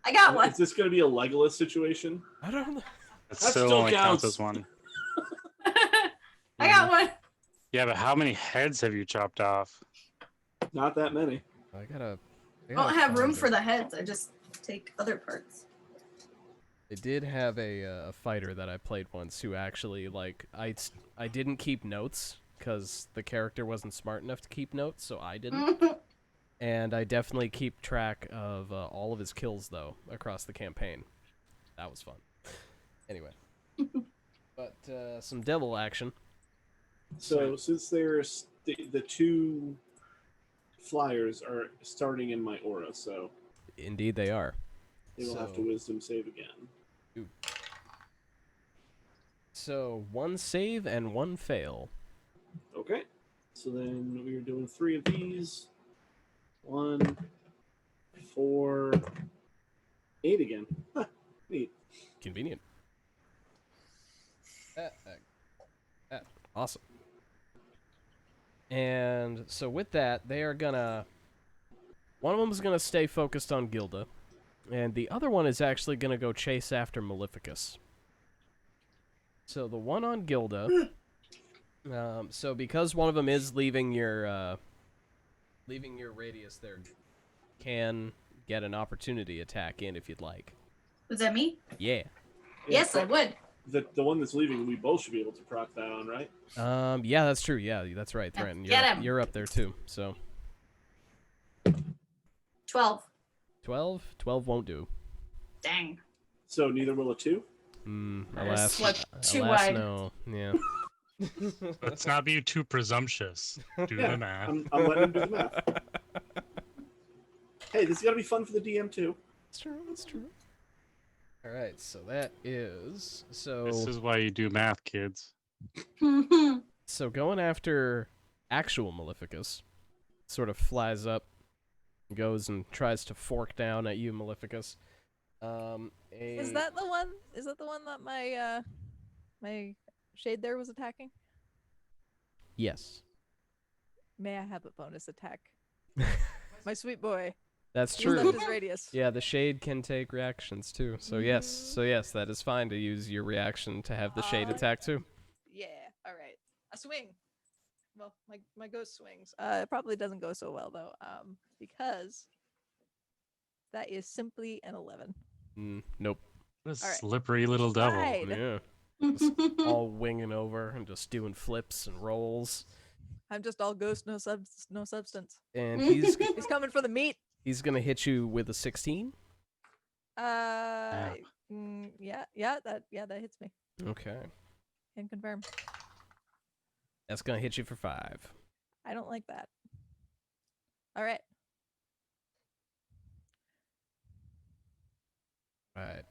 S2: I got one.
S3: Is this going to be a Legolas situation?
S1: I don't know.
S5: That
S3: That
S5: still
S3: still
S5: only counts
S3: counts.
S5: as one.
S2: I got one.
S5: Yeah, but how many heads have you chopped off?
S3: Not that many.
S1: I gotta.
S2: I don't have room for the heads. I just take other parts.
S1: I did have a fighter that I played once who actually like I didn't keep notes because the character wasn't smart enough to keep notes, so I didn't. And I definitely keep track of all of his kills though across the campaign. That was fun. Anyway, but some devil action.
S3: So since there's the 2 flyers are starting in my aura, so
S1: Indeed, they are.
S3: they will have to
S1: So-
S3: wisdom save again.
S1: So 1 save and 1 fail.
S3: Okay. So then we are doing 3 of these. 1, 4, 8 again. Huh, neat.
S1: Convenient. Awesome. And so with that, they are gonna. One of them is gonna stay focused on Gilda, and the other one is actually gonna go chase after Maleficus. So the one on Gilda. So because one of them is leaving your radius, there can get an opportunity attack in if you'd like.
S2: Was that me?
S1: Yeah.
S2: Yes, I would.
S3: The one that's leaving, we both should be able to proc that on, right?
S1: Yeah, that's true. Yeah, that's right,
S2: Yeah,
S1: Threnton.
S2: get him.
S1: You're up there too. So
S2: 12.
S1: 12? 12 won't do.
S2: Dang.
S3: So neither will a 2?
S1: Alas,
S2: swept too
S1: alas,
S2: wide.
S1: no. Yeah.
S5: Let's not be too presumptuous. Do
S3: Yeah,
S5: the math.
S3: I'm letting him do the math. Hey, this is got to be fun for the DM too.
S1: It's true. It's true. All right, so that is
S5: This is why you do math, kids.
S1: so going after actual Maleficus, sort of flies up, goes and tries to fork down at you, Maleficus.
S4: Is that the one? Is that the one that my my shade there was attacking?
S1: Yes.
S4: May I have a bonus attack? My sweet boy.
S1: That's
S4: He's
S1: true.
S4: left his radius.
S1: Yeah, the shade can take reactions too. So yes, that is fine to use your reaction to have the shade attack too.
S4: Yeah. All right. A swing. Well, my ghost swings. It probably doesn't go so well though. Because that is simply an 11.
S1: Nope.
S5: What a
S4: All right.
S5: slippery little devil.
S4: Clyde.
S1: Yeah. Just all winging over and just doing flips and rolls.
S4: I'm just all ghost, no substance.
S1: And he's
S4: He's coming for the meat.
S1: he's gonna hit you with a 16.
S4: Yeah, that hits me.
S1: Okay.
S4: Can confirm.
S1: That's gonna hit you for 5.
S4: I don't like that. All right.
S1: Right.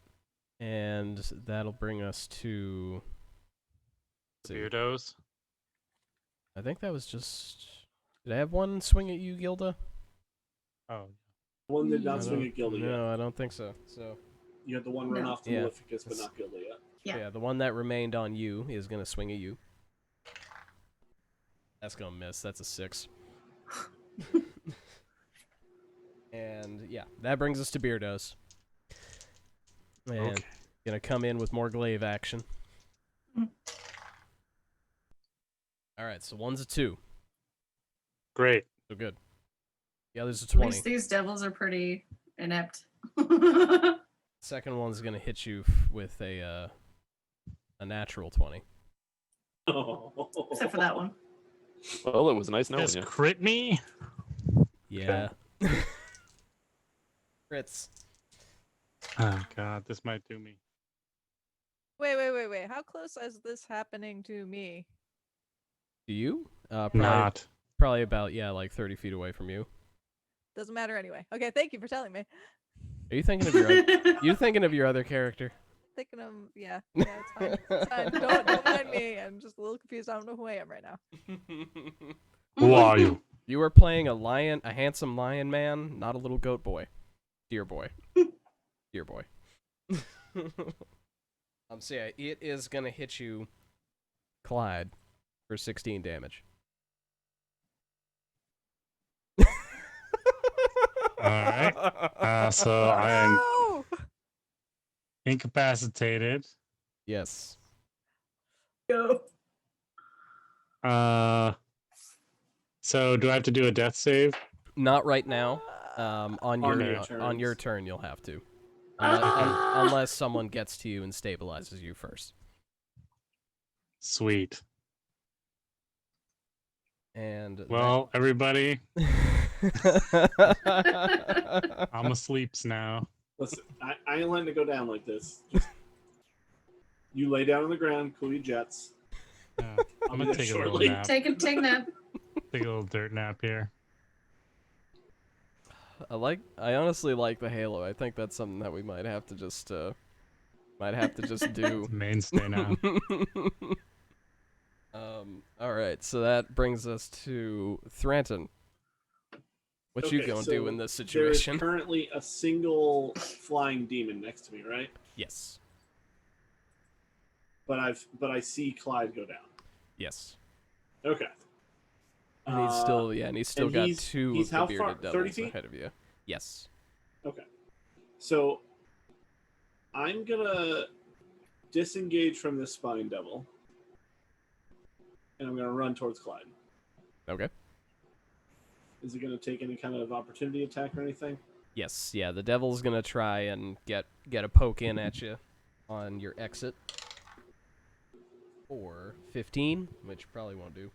S1: And that'll bring us to. let's see.
S5: Beardos.
S1: I think that was just. Did I have one swing at you, Gilda?
S5: Oh,
S3: One did
S1: I
S3: not swing
S1: don't-
S3: at Gilda yet.
S1: No, I don't think so. So
S3: You had the one run
S2: No.
S3: off to
S1: Yeah.
S3: Maleficus, but
S1: That's-
S3: not Gilda yet.
S2: Yeah.
S1: the one that remained on you is gonna swing at you. That's gonna miss. That's a 6. And yeah, that brings us to Beardos. And
S5: okay.
S1: gonna come in with more glaive action.
S2: Mm.
S1: All right, so one's a 2,
S5: Great.
S1: so good. The other's a
S2: At
S1: 20.
S2: least these devils are pretty inept.
S1: Second one's gonna hit you with a natural 20.
S2: Except for that one.
S6: Well, it was nice knowing
S5: Just
S6: you.
S5: crit me.
S1: Yeah. Crits.
S5: Oh god, this might do me.
S4: Wait. How close is this happening to me?
S1: Do you?
S5: Not.
S1: Probably about like 30 feet away from you.
S4: Doesn't matter anyway. Okay, thank you for telling me.
S1: Are you thinking of your you thinking of your other character?
S4: Thinking of it's fine. It's fine. Don't mind me. I'm just a little confused. I don't know who I am right now.
S5: Who are you?
S1: You were playing a handsome lion man, not a little goat boy. Dear boy. Dear boy. So yeah, it is gonna hit you, Clyde, for 16 damage.
S5: Alright. So I am
S4: No!
S5: incapacitated.
S1: Yes.
S2: Go.
S5: So do I have to do a death save?
S1: Not right now. On
S3: On
S1: your
S3: your
S1: on your
S3: turns.
S1: turn, you'll have to,
S2: Ah!
S1: unless someone gets to you and stabilizes you first.
S5: Sweet.
S1: And
S5: Well, everybody, I'm asleep now.
S3: Listen, I ain't letting it go down like this. Just, you lay down on the ground, cool your jets.
S5: Yeah,
S3: I'll
S5: I'm
S3: be
S5: gonna
S3: there
S5: take a little
S3: shortly.
S5: nap.
S2: Take a nap.
S5: Take a little dirt nap here.
S1: I honestly like the Halo. I think that's something that we might have to just do.
S5: It's a mainstay now.
S1: All right, so that brings us to Thranton. What you
S3: Okay,
S1: gonna
S3: so
S1: do in this
S3: There is
S1: situation?
S3: currently a single flying demon next to me, right?
S1: Yes.
S3: But I see Clyde go down.
S1: Yes.
S3: Okay.
S1: And he's still
S3: and
S1: got
S3: he's-
S1: two
S3: he's
S1: of the
S3: how
S1: bearded
S3: far? 30
S1: devils
S3: feet?
S1: ahead of you. Yes.
S3: Okay. So I'm gonna disengage from this spine devil. And I'm gonna run towards Clyde.
S1: Okay.
S3: Is it gonna take any kind of opportunity attack or anything?
S1: Yes. Yeah. The devil's gonna try and get a poke in at you on your exit. Or 15, which probably won't do.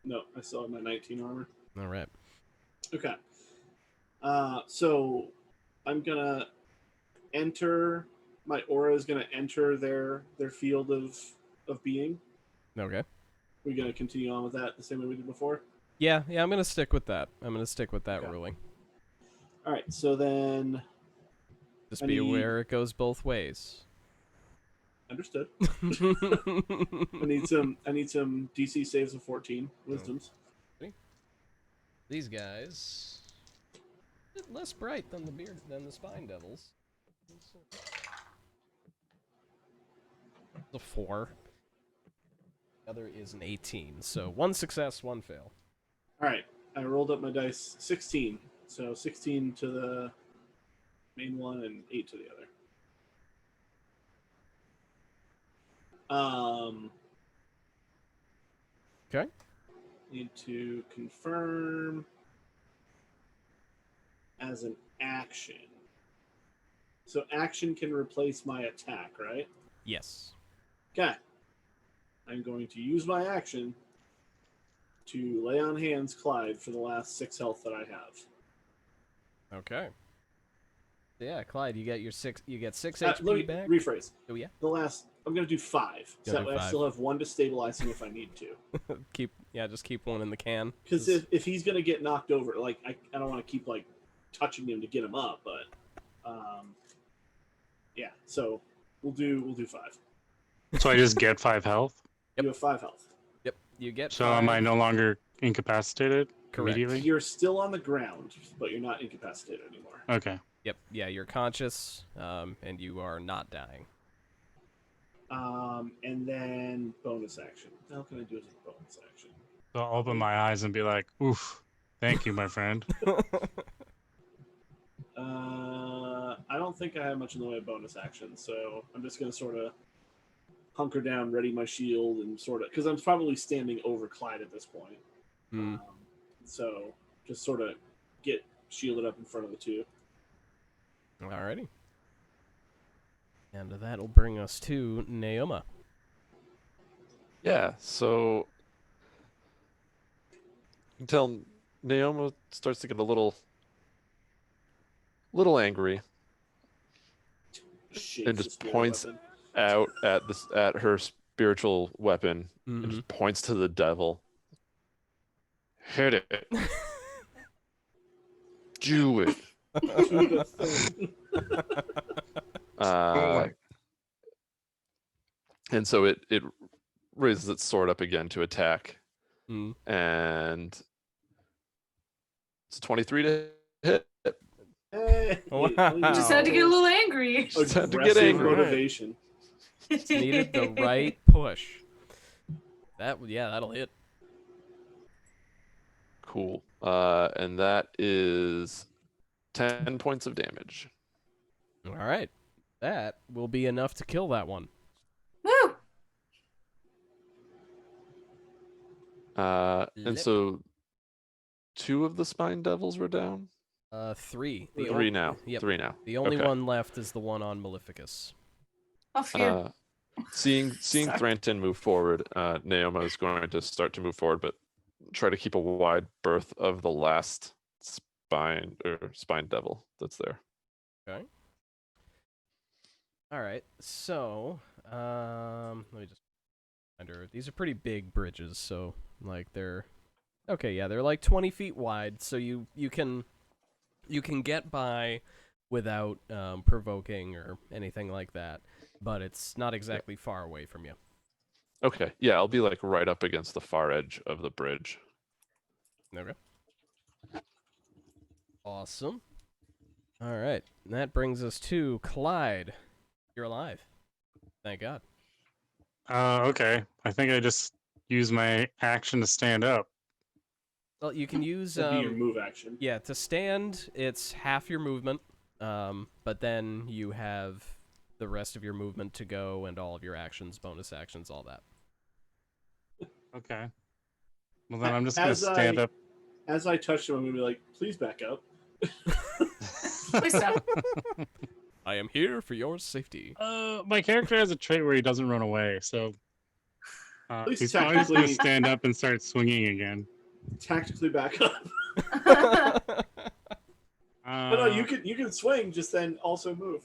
S3: No, I still have my 19 armor.
S1: All right.
S3: Okay. So I'm gonna enter. My aura is gonna enter their field of being.
S1: Okay.
S3: We're gonna continue on with that the same way we did before.
S1: Yeah. I'm gonna stick with that.
S3: Okay.
S1: ruling.
S3: All right. So then,
S1: Just
S3: I
S1: be
S3: need-
S1: aware it goes both ways.
S3: understood. I need some DC saves of 14 wisdoms.
S1: These guys a bit less bright than the spine devils. The 4. The other is an 18. So 1 success, 1 fail.
S3: All right. I rolled up my dice. 16. So 16 to the main one and 8 to the other.
S1: Okay.
S3: Need to confirm as an action. So action can replace my attack, right?
S1: Yes.
S3: Okay. I'm going to use my action to lay on hands Clyde for the last 6 health that I have.
S1: Okay. Yeah, Clyde, you get 6
S3: Let
S1: HP
S3: me
S1: back.
S3: rephrase.
S1: Oh yeah.
S3: I'm going to do 5. So
S1: Gonna
S3: that
S1: do
S3: way I
S1: 5.
S3: still have 1 to stabilize him if I need to.
S1: Just keep one in the can.
S3: Because if he's going to get knocked over, like I don't want to keep like touching him to get him up, but yeah. So we'll do 5.
S5: So I just get 5 health.
S1: Yep.
S3: You have 5 health.
S1: Yep, you get
S5: So
S1: 5.
S5: am I no longer incapacitated
S1: Correct.
S5: immediately?
S3: You're still on the ground, but you're not incapacitated anymore.
S5: Okay.
S1: Yep, yeah, you're conscious, and you are not dying.
S3: And then bonus action. What the hell can I do as a bonus action?
S5: So I'll open my eyes and be like, oof, thank you, my friend.
S3: I don't think I have much in the way of bonus action, so I'm just going to sort of hunker down, ready my shield, and sort of... Because I'm probably standing over Clyde at this point.
S1: Hmm.
S3: So just sort of get shielded up in front of the two.
S1: Alrighty. And that'll bring us to Naoma.
S6: Yeah, so you can tell Naoma starts to get a little angry
S3: Shakes
S6: and
S3: the
S6: just
S3: spirit
S6: points
S3: weapon.
S6: out at her spiritual weapon and
S1: Mhm.
S6: just points to the devil. Hit it. Do it.
S3: Do the thing.
S6: And so it raises its sword up again to attack,
S1: Mm.
S6: and it's 23 to hit.
S3: Hey,
S1: Wow.
S2: Just had to get a little angry.
S6: Just had to get
S3: aggressive
S6: angry.
S3: motivation.
S1: It's needed the right push. That'll hit.
S6: Cool. And that is 10 points of damage.
S1: All right. That will be enough to kill that one.
S2: Woo!
S6: And
S1: Lip.
S6: so 2 of the spine devils were down.
S1: 3.
S6: Three now.
S1: Yep.
S6: 3 now.
S1: The only
S6: Okay.
S1: one left is the one on Maleficus.
S2: Oh, fear.
S6: Seeing
S2: Sorry.
S6: Thranton move forward, Naoma is going to start to move forward, but try to keep a wide berth of the last spine devil that's there.
S1: Okay. All right. So, let me just under. These are pretty big bridges, so like they're okay. Yeah, they're like 20 feet wide, so you can get by without provoking or anything like that. But it's not exactly far away from you.
S6: Okay, yeah, I'll be like right up against the far edge of the bridge.
S1: Okay. Awesome. All right. And that brings us to Clyde. You're alive. Thank God.
S5: Okay. I think I just used my action to stand up.
S1: Well, you can use
S3: That'd be your move action.
S1: yeah, to stand, it's half your movement. But then you have the rest of your movement to go and all of your actions, bonus actions, all that.
S5: Okay. Well, then I'm just going to stand up.
S3: As I touch him, I'm going to be like, please back up.
S2: Please stop.
S1: I am here for your safety.
S5: My character has a trait where he doesn't run away, so
S3: Please
S5: he's probably just going to
S3: technically-
S5: stand up and start swinging again.
S3: Tactically back up. No, you can swing, just then also move.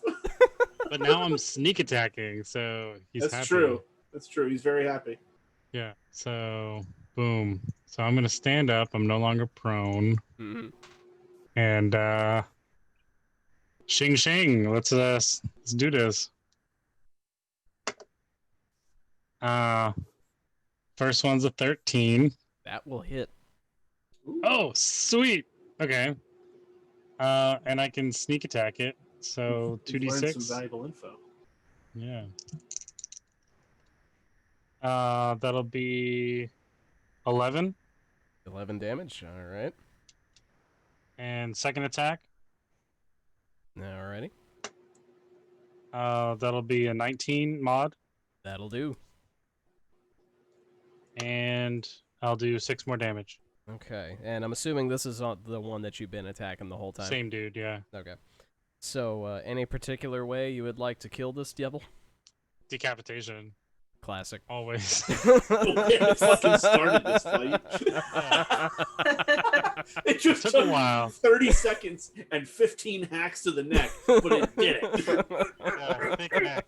S5: But now I'm sneak attacking, so he's
S3: That's
S5: happy.
S3: true. That's true. He's very happy.
S5: Yeah, so boom. So I'm going to stand up. I'm no longer prone.
S1: Mhm.
S5: And shing shing. Let's do this. First one's a 13.
S1: That will hit.
S3: Ooh.
S5: Oh, sweet. Okay. And I can sneak attack it. So
S3: You've learned
S5: 2d6.
S3: some valuable info.
S5: Yeah. That'll be 11.
S1: 11 damage. All right.
S5: And second attack,
S1: Alrighty.
S5: that'll be a 19 mod.
S1: That'll do.
S5: And I'll do 6 more damage.
S1: Okay. And I'm assuming this is the one that you've been attacking the whole time.
S5: Same dude, yeah.
S1: Okay. So, any particular way you would like to kill this devil?
S5: Decapitation,
S1: Classic.
S5: always.
S3: It fucking started this fight. It just
S5: Took a while.
S3: 30 seconds and 15 hacks to the neck, but it did it.
S5: Yeah, thick neck.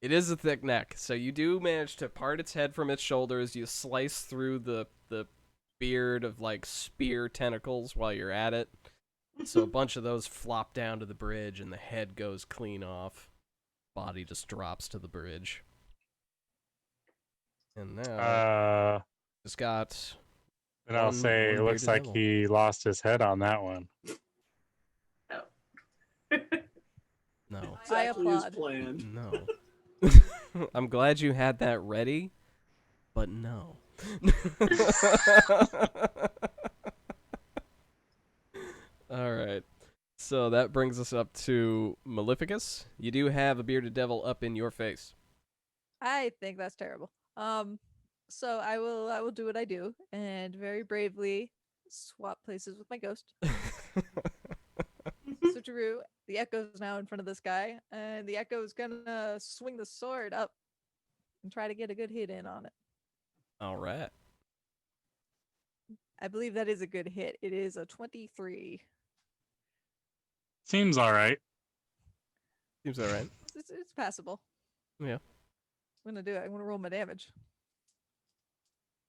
S1: It is a thick neck, so you do manage to part its head from its shoulders. You slice through the beard of like spear tentacles while you're at it. So a bunch of those flop down to the bridge, and the head goes clean off. Body just drops to the bridge. And now just got.
S5: And I'll
S1: one
S5: say it looks
S1: bearded
S5: like
S1: devil.
S5: he lost his head on that one.
S1: No.
S4: I
S3: Exactly as
S4: applaud.
S3: planned.
S1: No. I'm glad you had that ready, but no. All right. So that brings us up to Maleficus. You do have a bearded devil up in your face.
S4: I think that's terrible. So I will do what I do and very bravely swap places with my ghost. Switcheroo. the Echo's now in front of this guy, and the Echo's gonna swing the sword up and try to get a good hit in on it.
S1: All right.
S4: I believe that is a good hit. It is a 23.
S5: Seems all right.
S1: Seems all right.
S4: It's passable.
S1: Yeah.
S4: I'm gonna do it. I'm gonna roll my damage.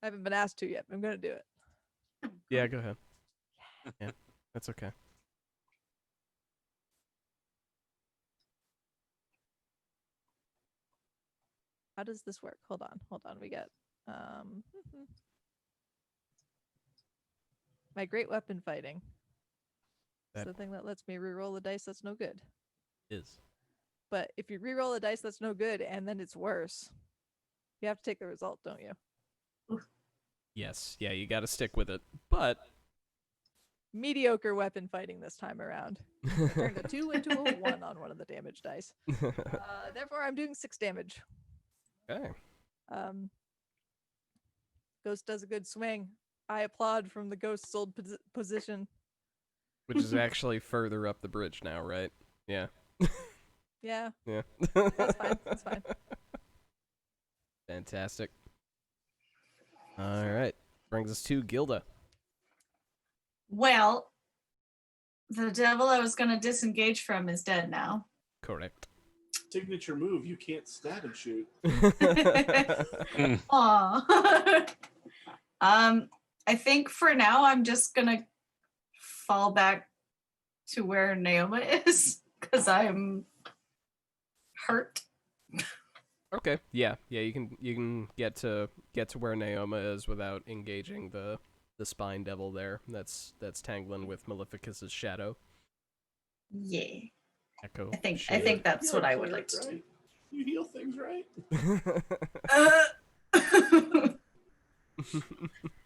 S4: I haven't been asked to yet, but I'm gonna do it.
S1: Yeah, go ahead. Yeah, that's okay.
S4: How does this work? Hold on. We got my great weapon fighting. It's
S1: That
S4: the thing that lets me reroll the dice that's no good.
S1: is.
S4: But if you reroll a dice that's no good and then it's worse, you have to take the result, don't you?
S1: Yes. Yeah, you got to stick with it. But
S4: Mediocre weapon fighting this time around. I turned a 2 into a 1 on one of the damage dice. Therefore, I'm doing 6 damage.
S1: okay.
S4: Ghost does a good swing. I applaud from the ghost's old position.
S1: Which is actually further up the bridge now, right? Yeah.
S4: Yeah,
S1: Yeah.
S4: that's fine. That's fine.
S1: Fantastic. All right. Brings us to Gilda.
S2: Well, the devil I was going to disengage from is dead now.
S1: Correct.
S3: Signature move, you can't stab and shoot.
S2: Aw. I think for now I'm just going to fall back to where Naoma is because I'm hurt.
S1: Okay. Yeah. Yeah. You can get to where Naoma is without engaging the spine devil there. That's tangling with Maleficus's shadow.
S2: Yeah.
S1: Echo.
S2: I think
S1: shade.
S2: that's
S3: You're
S2: what
S3: a
S2: I would like
S3: cleric,
S2: to do.
S3: right? You heal things, right?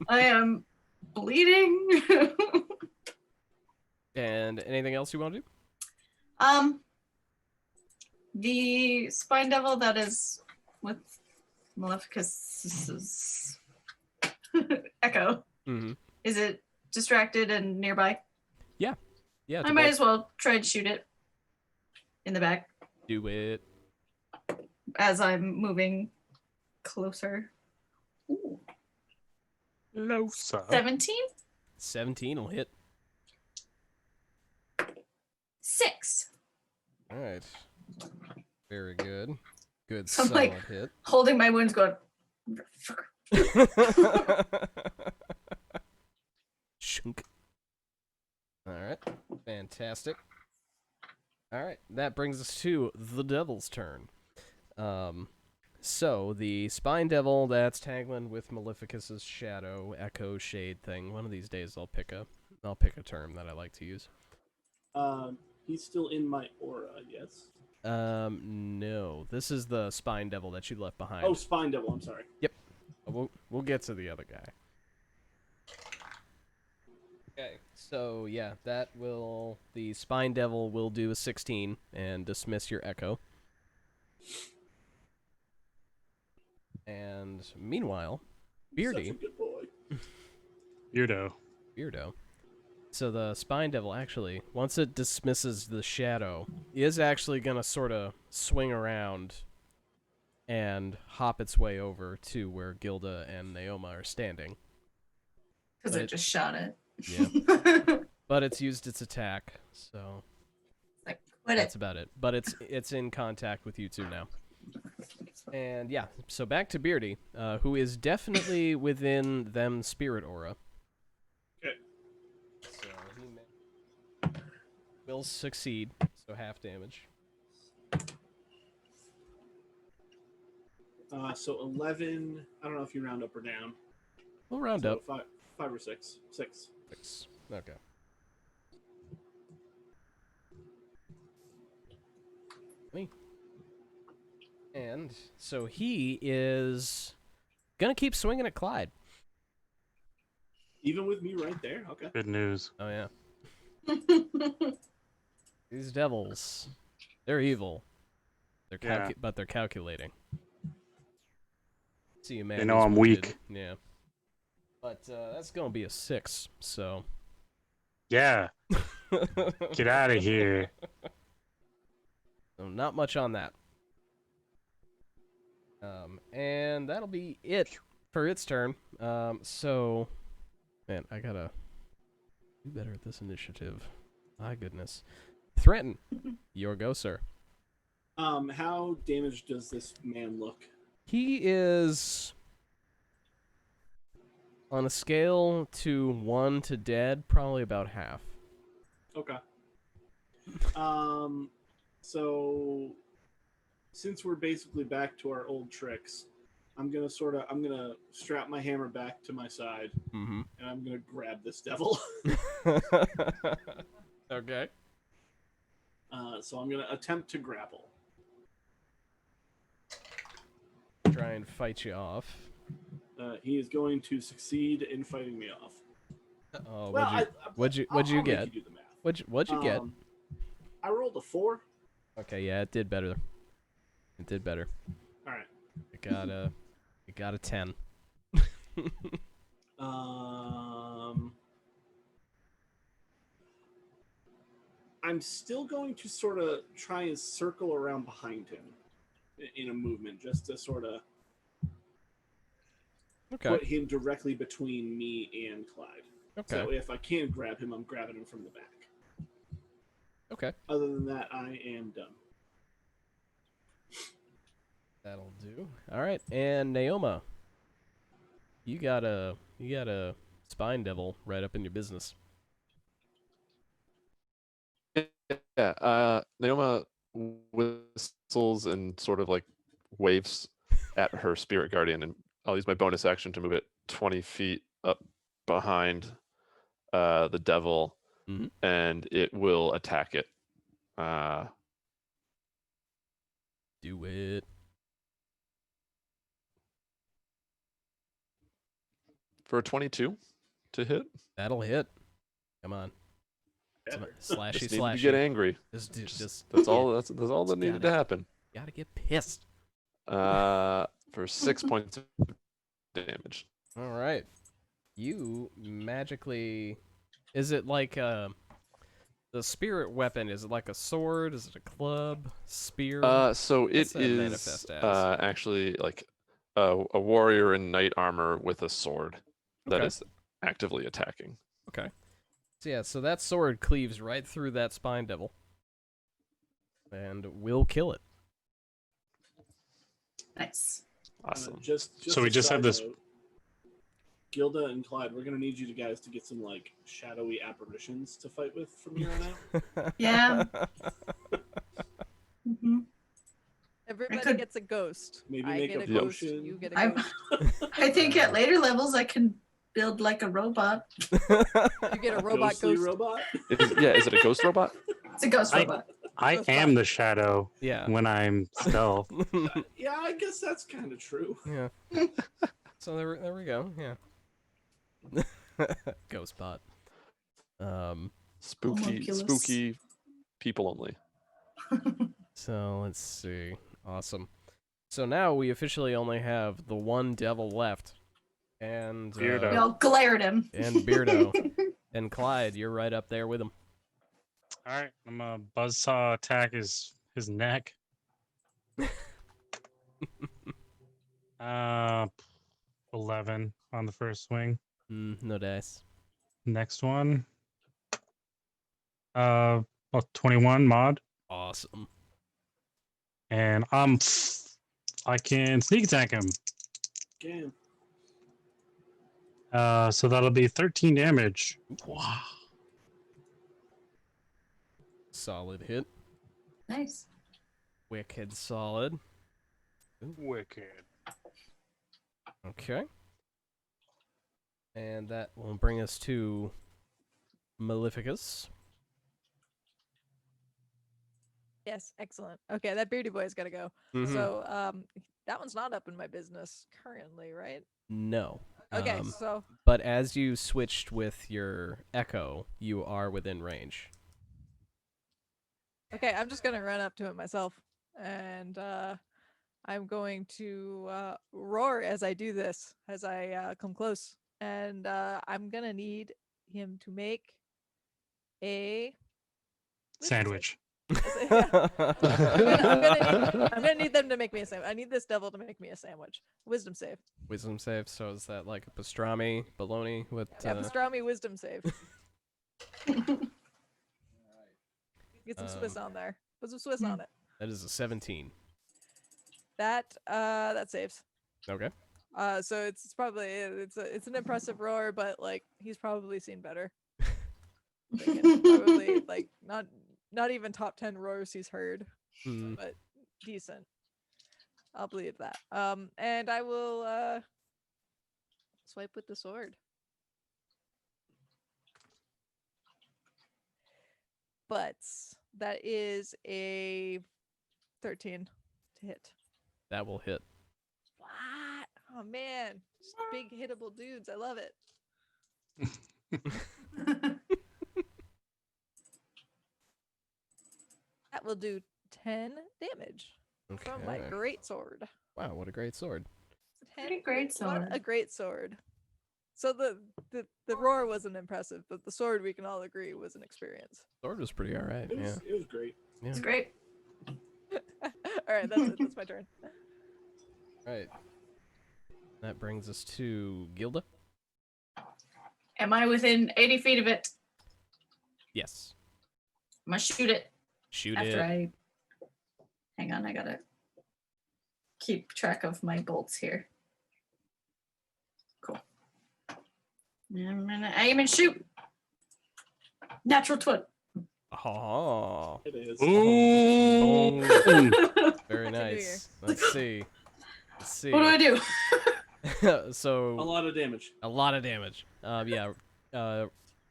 S2: I am bleeding.
S1: And anything else you want to do?
S2: The spine devil that is with Maleficus's Echo.
S1: Mm-hmm.
S2: Is it distracted and nearby?
S1: Yeah.
S2: I might as well try and shoot it in the back
S1: do it.
S2: as I'm moving closer. Ooh,
S5: So,
S2: 17?
S1: 17 will hit.
S2: 6.
S1: All right. Very good. Good
S2: I'm
S1: solid
S2: like-
S1: hit.
S2: Holding my wounds going.
S1: Shunk. All right. Fantastic. All right. That brings us to the devil's turn. So the spine devil that's tangling with Maleficus's shadow echo shade thing. One of these days I'll pick a term that I like to use.
S3: He's still in my aura, yes.
S1: No. This is the spine devil that you left behind.
S3: Oh, spine devil. I'm sorry.
S1: We'll get to the other guy. Okay, so yeah, the spine devil will do a 16 and dismiss your echo. And meanwhile, Beardy,
S3: Such a good boy.
S5: Beardo.
S1: So the spine devil actually, once it dismisses the shadow, is actually gonna sort of swing around and hop its way over to where Gilda and Naoma are standing.
S2: Because I just shot it.
S1: Yeah. But it's used its attack, so
S2: Like, quit it.
S1: that's about it. But it's in contact with you two now. And yeah, so back to Beardy, who is definitely within them spirit aura.
S3: Okay.
S1: So he will succeed, so half damage.
S3: So 11. I don't know if you round up or down.
S1: We'll round
S3: So
S1: up.
S3: five or six. 6.
S1: 6. Okay. Me. And so he is gonna keep swinging at Clyde.
S3: Even with me right there. Okay.
S5: Good news.
S1: Oh yeah. These devils, they're evil. They're
S5: Yeah.
S1: but they're calculating. See you, man.
S5: They know
S1: who's
S5: I'm
S1: wounded.
S5: weak.
S1: Yeah. But that's gonna be a 6. So.
S5: Yeah. Get out of here.
S1: So not much on that. And that'll be it for its turn. So, man, I gotta do better at this initiative. My goodness. Threaten. Your go, sir.
S3: How damaged does this man look?
S1: He is on a scale to 1 to dead, probably about half.
S3: Okay. So since we're basically back to our old tricks, I'm gonna strap my hammer back to my side,
S1: Mm-hmm.
S3: and I'm gonna grab this devil.
S1: Okay.
S3: So I'm gonna attempt to grapple.
S1: Try and fight you off.
S3: He is going to succeed in fighting me off.
S1: Oh,
S3: Well,
S1: what'd you
S3: I'll
S1: get?
S3: make you do the math.
S1: What'd you get?
S3: I rolled a 4.
S1: Okay, yeah, it did better. It did better.
S3: All right.
S1: It got a 10.
S3: I'm still going to sort of try and circle around behind him in a movement, just to sort of put him directly between me and Clyde.
S1: Okay.
S3: So if I can grab him, I'm grabbing him from the back.
S1: Okay.
S3: Other than that, I am done.
S1: That'll do. All right, and Naoma, you got a spine devil right up in your business.
S6: Yeah, Naoma whistles and sort of like waves at her spirit guardian, and I'll use my bonus action to move it 20 feet up behind the devil, and it will attack it.
S1: Do it.
S6: For a 22 to hit.
S1: That'll hit. Come on.
S3: Yeah.
S1: Slashy,
S6: Just need
S1: slashy.
S6: to get angry.
S1: Just
S6: That's all. That's all that
S1: just
S6: needed
S1: gotta-
S6: to happen.
S1: Gotta get pissed.
S6: For 6 points of damage.
S1: All right. You magically. Is it like the spirit weapon? Is it like a sword? Is it a club? Spear?
S6: So
S1: What's
S6: it
S1: that
S6: is
S1: manifest as?
S6: actually like a warrior in knight armor with a sword that
S1: Okay.
S6: is actively attacking.
S1: Okay. So yeah, so that sword cleaves right through that spine devil. And will kill it.
S2: Nice.
S6: Awesome.
S5: So we
S3: a
S5: just have
S3: side
S5: this-
S3: note, Gilda and Clyde, we're gonna need you guys to get some like shadowy apparitions to fight with from here on out.
S2: Yeah. hmm
S4: Everybody
S2: could-
S4: gets a ghost.
S3: Maybe
S4: I
S3: make
S4: get
S3: a
S4: a ghost.
S3: potion.
S4: You get a
S2: I,
S4: ghost.
S2: I think at later levels I can build like a robot.
S4: You get a robot
S3: Ghostly
S4: ghost.
S3: robot.
S6: Is it a ghost robot?
S2: It's a ghost
S5: I-
S2: robot.
S5: I
S4: Ghost
S5: am
S4: bot.
S5: the shadow
S1: Yeah.
S5: when I'm stealth.
S3: Yeah, I guess that's kind of true.
S1: Yeah. So there we go. Yeah. Ghost bot.
S2: Homunculus.
S6: Spooky people only.
S1: So let's see. Awesome. So now we officially only have the one devil left, and
S5: Beardo.
S2: We all glare at him.
S1: and Beardo and Clyde. You're right up there with him.
S5: All right, I'm gonna buzzsaw attack his neck. 11 on the first swing.
S1: No dice.
S5: Next one. 21 mod,
S1: Awesome.
S5: and I can sneak attack him.
S3: Again.
S5: So that'll be 13 damage.
S6: Wow.
S1: Solid hit.
S2: Nice.
S1: Wicked solid.
S5: Wicked.
S1: Okay. And that will bring us to Maleficus.
S4: Yes, excellent. Okay, that beardy boy's got to go.
S1: Mhm.
S4: So that one's not up in my business currently, right?
S1: No.
S4: Okay, so
S1: But as you switched with your echo, you are within range.
S4: okay, I'm just gonna run up to him myself, and I'm going to roar as I do this, as I come close, and I'm gonna need him to make a wisdom save.
S5: Sandwich.
S4: Yeah. I'm gonna need them to make me a sandwich. I need this devil to make me a sandwich. Wisdom save.
S1: Wisdom save. So is that like a pastrami, bologna with?
S4: Yeah, pastrami wisdom save. Get some Swiss on there. Put some Swiss on it.
S1: That is a 17.
S4: That saves.
S1: Okay.
S4: So it's probably it's an impressive roar, but like he's probably seen better. Probably like not even top 10 roars he's heard, but decent. I'll believe that. And I will swipe with the sword. But that is a 13 to hit.
S1: That will hit.
S4: What? Oh man, just big hittable dudes. I love it. That will do 10 damage from my
S1: Okay.
S4: great sword.
S1: Wow, what a great sword.
S4: 10
S2: Pretty great
S4: What
S2: sword.
S4: a great sword. So the roar wasn't impressive, but the sword we can all agree was an experience.
S1: Sword was pretty alright.
S3: It
S1: Yeah.
S3: was, it was great.
S2: It's great.
S4: All right, that's it. That's my turn.
S1: Right. That brings us to Gilda.
S2: Am I within 80 feet of it?
S1: Yes.
S2: I'm gonna shoot it
S1: Shoot
S2: after
S1: it.
S2: Hang on, I gotta keep track of my bolts here. Cool. I'm gonna aim and shoot. Natural 20.
S1: Oh.
S3: It is.
S5: Ooh.
S1: Very
S4: Happy New Year.
S1: nice. Let's see. Let's see.
S2: What do I do?
S1: So
S3: A lot of damage.
S1: a lot of damage. Yeah.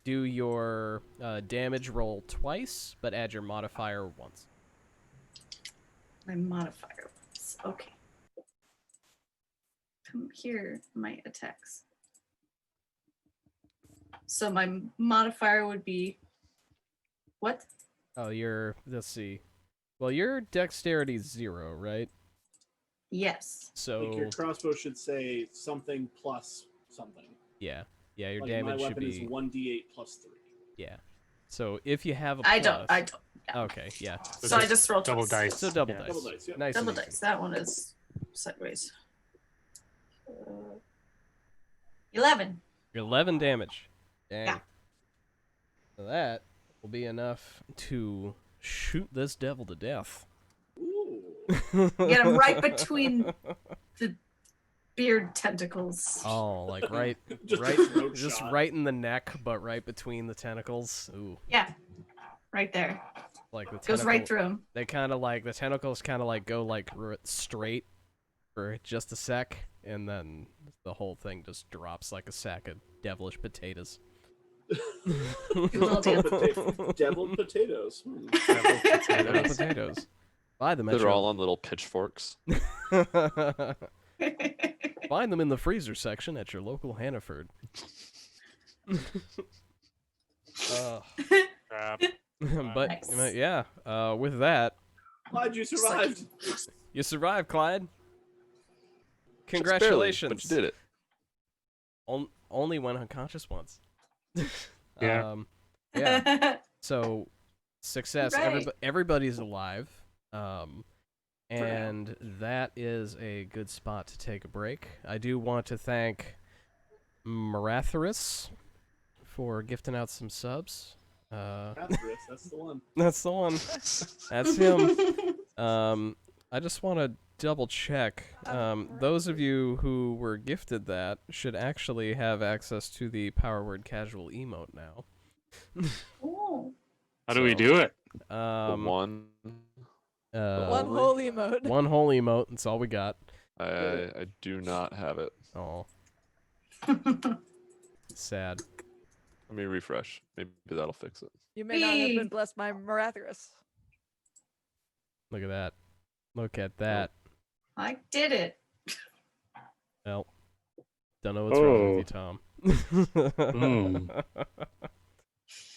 S1: Do your damage roll twice, but add your modifier once.
S2: My modifier ones. Okay. Come here, my attacks. So my modifier would be what?
S1: Oh, let's see. Well, your dexterity is 0, right?
S2: Yes.
S1: So
S3: Like your crossbow should say something plus something.
S1: yeah, your
S3: Like
S1: damage
S3: my
S1: should
S3: weapon is
S1: be
S3: 1d8 plus 3.
S1: yeah. So if you have a
S2: I
S1: plus,
S2: don't.
S1: Okay, yeah.
S2: So I just rolled
S5: double
S2: twice.
S5: dice.
S1: So double
S5: Yeah.
S1: dice.
S3: Double dice, yeah.
S1: Nice
S2: Double
S1: and easy.
S2: dice. That one is sideways. 11.
S1: 11 damage. Dang.
S2: Yeah.
S1: So that will be enough to shoot this devil to death.
S3: Ooh.
S2: Get him right between the beard tentacles.
S1: Oh, like right,
S3: Just a
S1: right,
S3: throat
S1: just
S3: shot.
S1: right in the neck, but right between the tentacles. Ooh,
S2: Yeah. Right there.
S1: like the
S2: Goes right
S1: tentacle-
S2: through him.
S1: They kind of like the tentacles kind of like go like straight for just a sec, and then the whole thing just drops like a sack of devilish potatoes.
S2: Little dance.
S3: Deviled potatoes.
S1: Devilish potatoes. Buy them at
S6: They're all on little pitchforks.
S1: Find them in the freezer section at your local Hannaford.
S5: Crap.
S1: But
S2: Nice.
S1: yeah, with that,
S3: Glad you survived.
S1: you survived, Clyde.
S6: Just barely,
S1: Congratulations.
S6: but you did it.
S1: Only went unconscious once.
S5: Yeah.
S1: Yeah. So success.
S2: Hooray.
S1: Everybody's alive. And that is a good spot to take a break. I do want to thank Marathorus for gifting out some subs.
S3: That's the one.
S1: That's the one. That's him. I just want to double check. Those of you who were gifted that should actually have access to the Power Word Casual emote now.
S2: Oh.
S5: How do we do it?
S6: The one.
S4: One whole emote.
S1: One whole emote. That's all we got.
S6: I do not have it.
S1: Oh, sad.
S6: Let me refresh. Maybe that'll fix it.
S4: You may not have
S2: Whee!
S4: been blessed by Marathorus.
S1: Look at that. Look at that.
S2: I did it.
S1: Well, don't know what's wrong with you, Tom.
S5: Mm.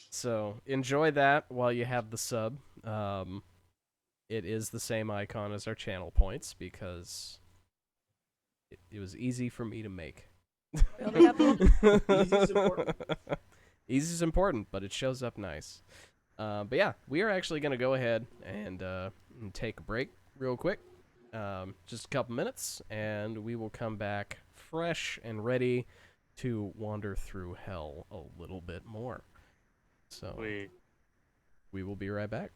S1: So enjoy that while you have the sub. It is the same icon as our channel points because it was easy for me to make.
S4: We only have one.
S3: Easy's important.
S1: Easy's important, but it shows up nice. But yeah, we are actually going to go ahead and take a break real quick. Just a couple minutes, and we will come back fresh and ready to wander through hell a little bit more. So we will be right back.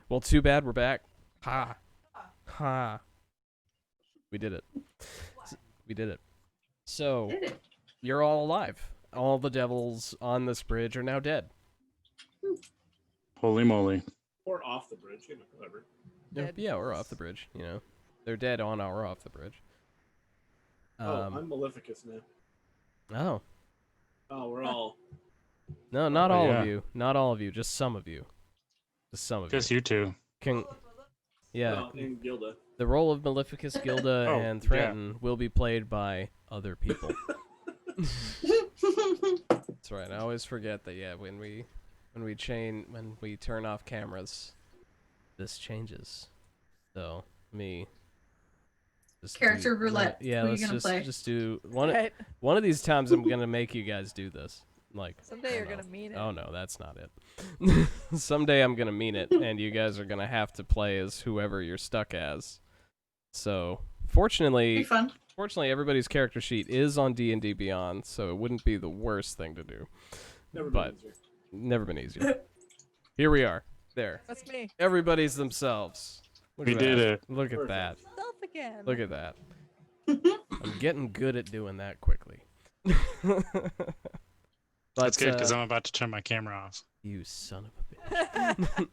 S1: Well, too bad we're back. Ha. Ha. We did it. We did it. So,
S2: Did it.
S1: you're all alive. All the devils on this bridge are now dead.
S5: Holy moly.
S3: Or off the bridge, you know, whatever.
S4: Dead
S1: Yeah, we're
S4: devils.
S1: off the bridge, you know. They're dead on or off the bridge.
S3: I'm Maleficus now.
S1: Oh.
S3: Oh, we're all.
S1: No, not
S5: Oh,
S1: all
S5: yeah.
S1: of you. Not all of you. Just some of you. Just some of
S5: Just
S1: you.
S5: you two.
S1: Yeah.
S3: Well, and Gilda.
S1: The role of Maleficus, Gilda,
S5: Oh,
S1: and
S5: yeah.
S1: Threnton will be played by other people. That's right. I always forget that. Yeah, when we turn off cameras, this changes. So me. Just
S2: Character roulette.
S1: Yeah,
S2: Who are you
S1: let's
S2: gonna play?
S1: just do one.
S4: Right.
S1: One of these times, I'm gonna make you guys do this. Like
S4: Someday
S1: oh
S4: you're
S1: no.
S4: gonna mean it.
S1: Oh no, that's not it. Someday I'm gonna mean it, and you guys are gonna have to play as whoever you're stuck as. So,
S2: Be
S1: fortunately,
S2: fun.
S1: everybody's character sheet is on D&D Beyond, so it wouldn't be the worst thing to do.
S3: Never
S1: But-
S3: been easier.
S1: Never been easier. Here we are. There.
S4: That's me.
S1: Everybody's themselves. Look
S5: We
S1: at
S5: did
S1: that.
S5: it.
S1: Look at
S3: Perfect.
S1: that.
S4: Self again.
S1: Look at that. I'm getting good at doing that quickly.
S5: That's
S1: But
S5: good because I'm about to turn my camera off.
S1: you son of a bitch.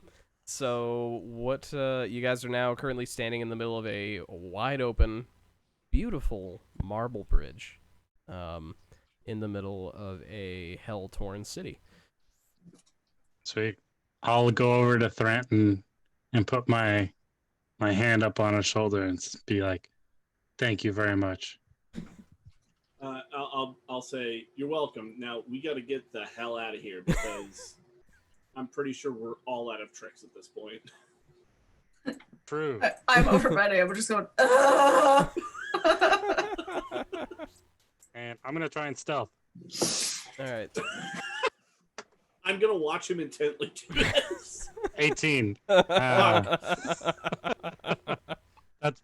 S1: So what? You guys are now currently standing in the middle of a wide open, beautiful marble bridge, in the middle of a hell-torn city.
S5: Sweet. I'll go over to Threnton and put my hand up on his shoulder and be like, "Thank you very much."
S3: I'll say you're welcome. Now we got to get the hell out of here because I'm pretty sure we're all out of tricks at this point.
S5: True.
S2: I'm overready. I'm just going. "Ugh."
S5: And I'm gonna try and stealth.
S1: All right.
S3: I'm gonna watch him intently do this.
S5: 18. That's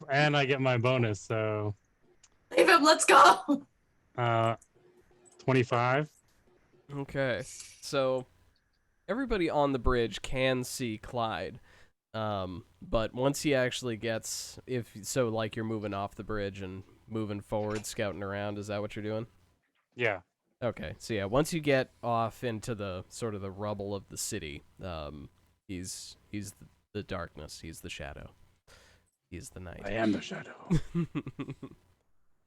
S5: and I get my bonus, so
S2: Leave him. Let's go.
S5: 25.
S1: Okay, so everybody on the bridge can see Clyde, but once he actually gets, like you're moving off the bridge and moving forward, scouting around, is that what you're doing?
S5: Yeah.
S1: Okay, so yeah, once you get off into the sort of the rubble of the city, he's the darkness, he's the shadow, he's the night.
S5: I am the shadow.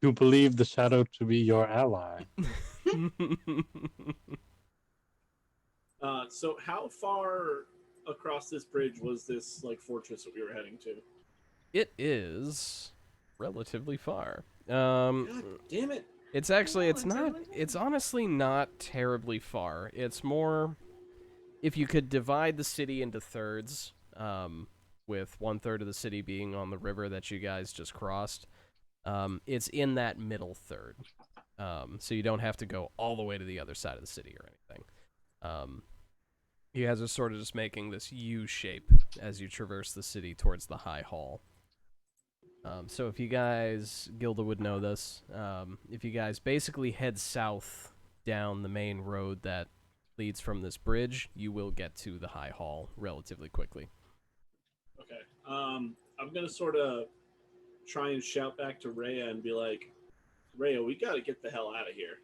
S5: You believe the shadow to be your ally.
S3: So how far across this bridge was this like fortress that we were heading to?
S1: It is relatively far.
S3: God damn it!
S1: It's actually,
S2: No,
S1: it's not, it's honestly not terribly far. It's more, if you could divide the city into thirds, with 1/3 of the city being on the river that you guys just crossed, it's in that middle third. So you don't have to go all the way to the other side of the city or anything. You guys are sort of just making this U shape as you traverse the city towards the High Hall. So if you guys, Gilda would know this, if you guys basically head south down the main road that leads from this bridge, you will get to the High Hall relatively quickly.
S3: Okay. I'm gonna sort of try and shout back to Rhea and be like, Rhea, we gotta get the hell out of here.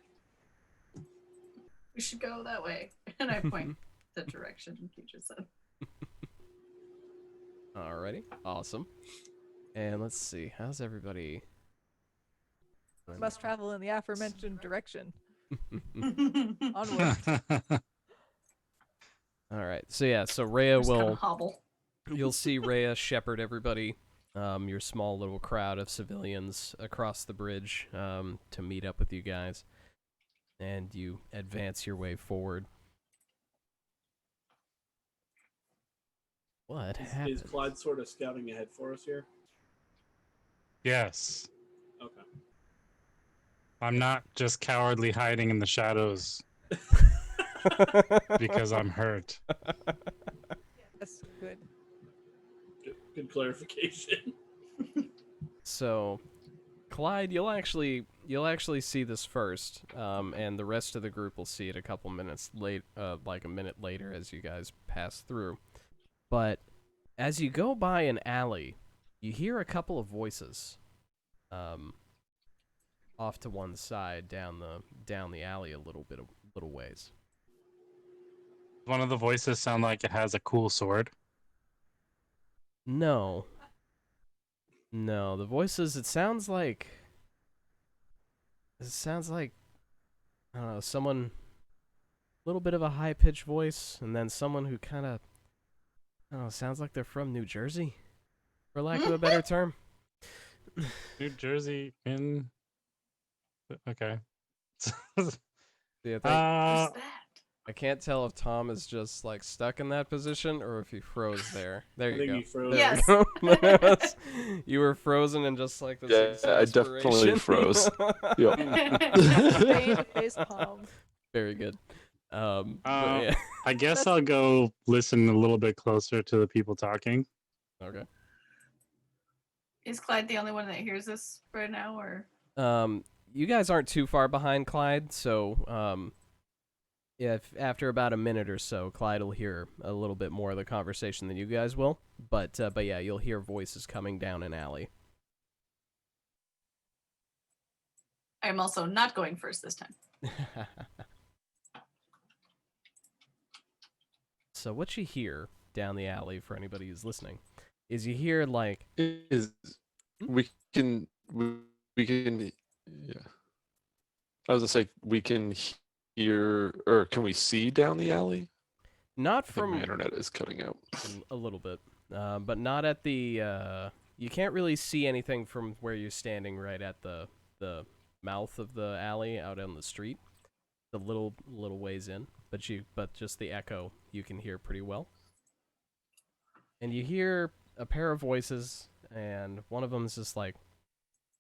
S2: We should go that way. And I point the direction you just said.
S1: Alrighty, awesome. And let's see, how's everybody?
S4: Must travel in the aforementioned direction. Onward.
S1: Alright, so yeah, so Rhea
S2: Just kind
S1: will...
S2: of hobble.
S1: You'll see Rhea shepherd everybody, your small little crowd of civilians, across the bridge to meet up with you guys. And you advance your way forward. What happened?
S3: Is Clyde sort of scouting ahead for us here?
S5: Yes.
S3: Okay.
S5: I'm not just cowardly hiding in the shadows because I'm hurt.
S4: That's good.
S3: Good clarification.
S1: So, Clyde, you'll actually, you'll actually see this first, and the rest of the group will see it a couple minutes late, like a minute later as you guys pass through. But as you go by an alley, you hear a couple of voices, off to one side down the alley a little ways.
S5: One of the voices sound like it has a cool sword.
S1: No, the voices. It sounds like I don't know, someone, a little bit of a high-pitched voice, and then someone who kind of, I don't know, sounds like they're from New Jersey, for lack of a better term.
S5: New Jersey in. Okay.
S1: Yeah,
S2: What's that?
S1: I can't tell if Tom is just like stuck in that position or if he froze there. There
S3: I
S1: you
S3: think
S1: go.
S3: he froze.
S1: There
S2: Yes.
S1: we go. You were frozen in just like this.
S6: Yeah, I definitely
S1: exasperation.
S6: froze. Yep.
S4: Pain face palm.
S1: Very good. But
S5: Uh,
S1: yeah.
S5: I guess I'll go listen a little bit closer to the people talking.
S1: Okay.
S2: Is Clyde the only one that hears this right now, or?
S1: You guys aren't too far behind Clyde, so if after about a minute or so, Clyde will hear a little bit more of the conversation than you guys will. But yeah, you'll hear voices coming down an alley.
S2: I'm also not going first this time.
S1: So what you hear down the alley, for anybody who's listening, is you hear like
S6: Is we can yeah. I was gonna say we can hear, or can we see down the alley?
S1: not
S6: I think my
S1: from
S6: internet is cutting out.
S1: a little bit, but not at the. You can't really see anything from where you're standing right at the mouth of the alley out on the street. The little ways in, but just the echo you can hear pretty well. And you hear a pair of voices, and one of them's just like,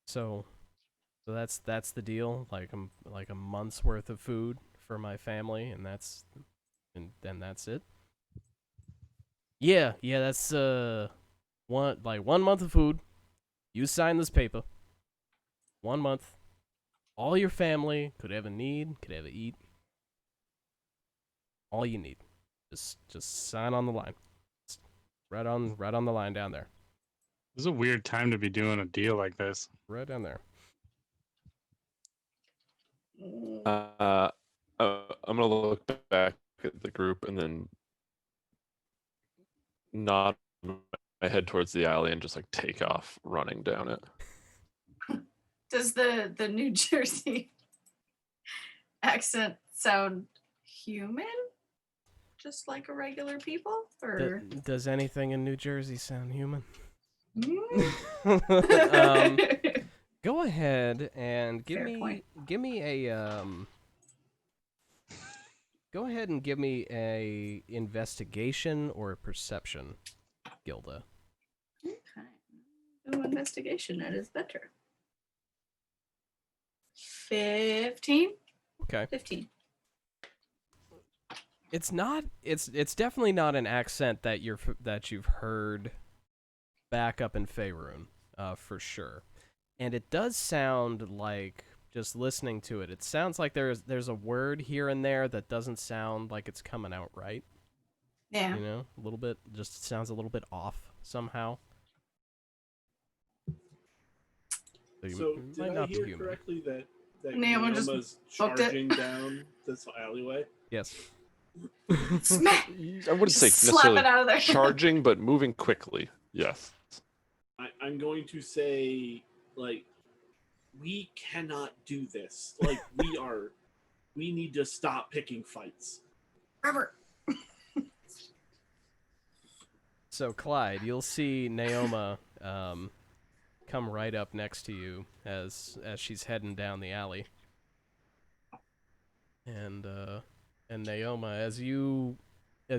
S1: so that's the deal, like a month's worth of food for my family, and then that's it. Yeah, that's 1 month of food. You sign this paper. 1 month. All your family could ever need, could ever eat. All you need. Just sign on the line. It's right on the line down there.
S5: This is a weird time to be doing a deal like this.
S1: Right down there.
S6: I'm gonna look back at the group and then nod my head towards the alley and just like take off running down it.
S2: Does the New Jersey accent sound human? Just like a regular people? Or
S1: Does anything in New Jersey sound human? Go ahead and give
S2: Fair
S1: me
S2: point.
S1: Go ahead and give me a investigation or a perception, Gilda.
S2: Okay. Oh, investigation, that is better. 15?
S1: Okay.
S2: 15.
S1: It's not. It's definitely not an accent that you've heard back up in Faerun, for sure. And it does sound like, just listening to it, it sounds like there's a word here and there that doesn't sound like it's coming out right.
S2: Yeah.
S1: You know, a little bit. Just sounds a little bit off somehow.
S3: So did
S1: might
S3: I
S1: not be
S3: hear
S1: human.
S3: correctly that
S2: Naomi just
S3: Naoma's
S2: booked it.
S3: charging down this alleyway?
S1: Yes.
S2: Smack!
S6: I wouldn't say
S2: Just slap
S6: necessarily
S2: it out of there.
S6: charging, but moving quickly. Yes.
S3: I'm going to say, like, we cannot do this. Like, we need to stop picking fights.
S2: Robert.
S1: So Clyde, you'll see Naoma come right up next to you as she's heading down the alley. And Naoma, as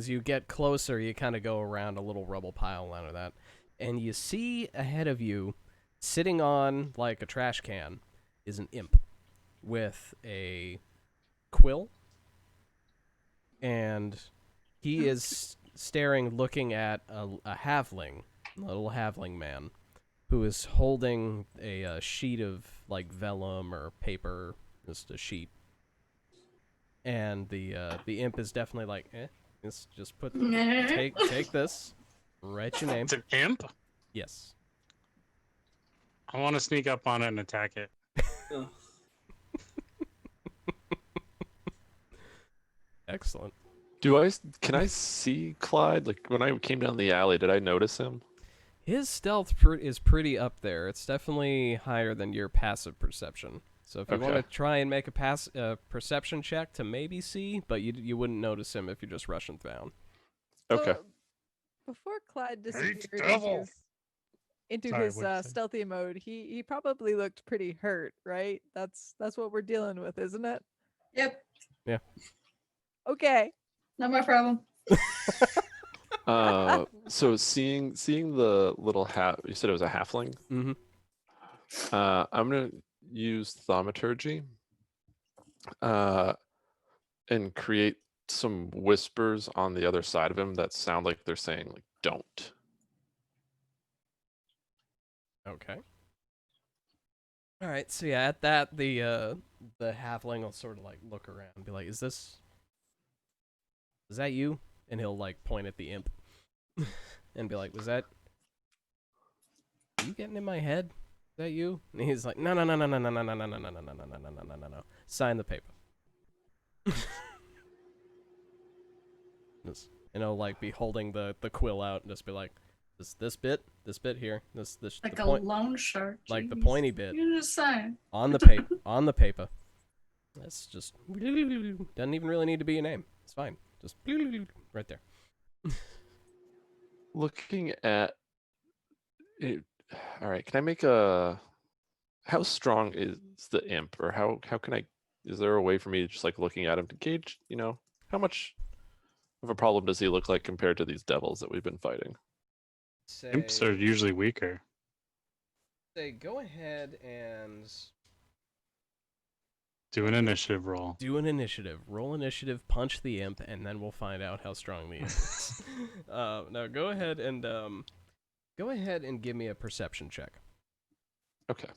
S1: you get closer, you kind of go around a little rubble pile under that, and you see ahead of you, sitting on like a trash can, is an imp with a quill, and he is staring, looking at a halfling, a little halfling man, who is holding a sheet of like vellum or paper, just a sheet. And the imp is definitely like, just take this, write your name.
S5: It's an imp.
S1: Yes.
S5: I want to sneak up on it and attack it.
S3: Ugh.
S1: Excellent.
S6: Can I see Clyde? Like when I came down the alley, did I notice him?
S1: His stealth is pretty up there. It's definitely higher than your passive perception. So if you want to
S6: Okay.
S1: try and make a perception check to maybe see, but you wouldn't notice him if you're just rushing down.
S6: Okay.
S4: So, before Clyde disappeared
S5: devil.
S4: into
S5: Sorry,
S4: his
S5: what'd you say?
S4: stealthy mode, he probably looked pretty hurt, right? That's what we're dealing with, isn't it?
S2: Yep.
S4: Okay.
S2: Not my problem.
S6: So seeing the little hat, you said it was a halfling.
S1: Mm-hmm.
S6: I'm gonna use thaumaturgy, and create some whispers on the other side of him that sound like they're saying like "don't."
S1: Okay. All right. So yeah, at that the halfling will sort of like look around and be like, "Is that you?" And he'll like point at the imp and be like, "Was that you getting in my head? Is that you?" And he's like, "No, no, no, no, no, no, no, no, no, no, no, no, no, no, no, no, no, no, no. Sign the paper." And he'll like be holding the quill out and just be like, this bit here, this
S2: Like
S1: the
S2: a
S1: point,
S2: loan shark.
S1: like the
S2: jeez.
S1: pointy bit
S2: You just sign.
S1: on the paper. That's just doesn't even really need to be your name. It's fine. Just right there.
S6: Looking at it, all right. Can I make a? How strong is the imp, or how can I? Is there a way for me to just like looking at him to gauge? How much of a problem does he look like compared to these devils that we've been fighting?
S5: Imps are usually weaker.
S1: Go ahead and
S5: Do an initiative roll.
S1: do an initiative. Roll initiative, punch the imp, and then we'll find out how strong the imp is. Now go ahead and give me a perception check.
S6: Okay.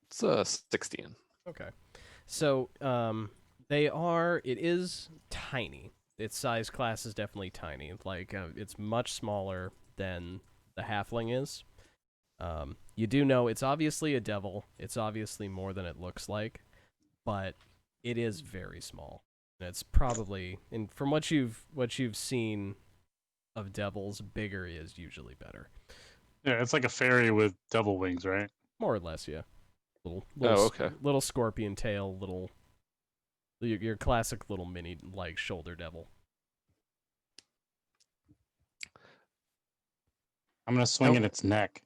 S6: It's 16.
S1: Okay. So, it is tiny. Its size class is definitely tiny. Like, it's much smaller than the halfling is. You do know it's obviously a devil. It's obviously more than it looks like, but it is very small. And it's probably, and from what you've seen of devils, bigger is usually better.
S5: Yeah, it's like a fairy with double wings, right?
S1: More or less, yeah. Little
S6: okay.
S1: little scorpion tail, your classic little mini like shoulder devil.
S5: I'm gonna swing at its neck.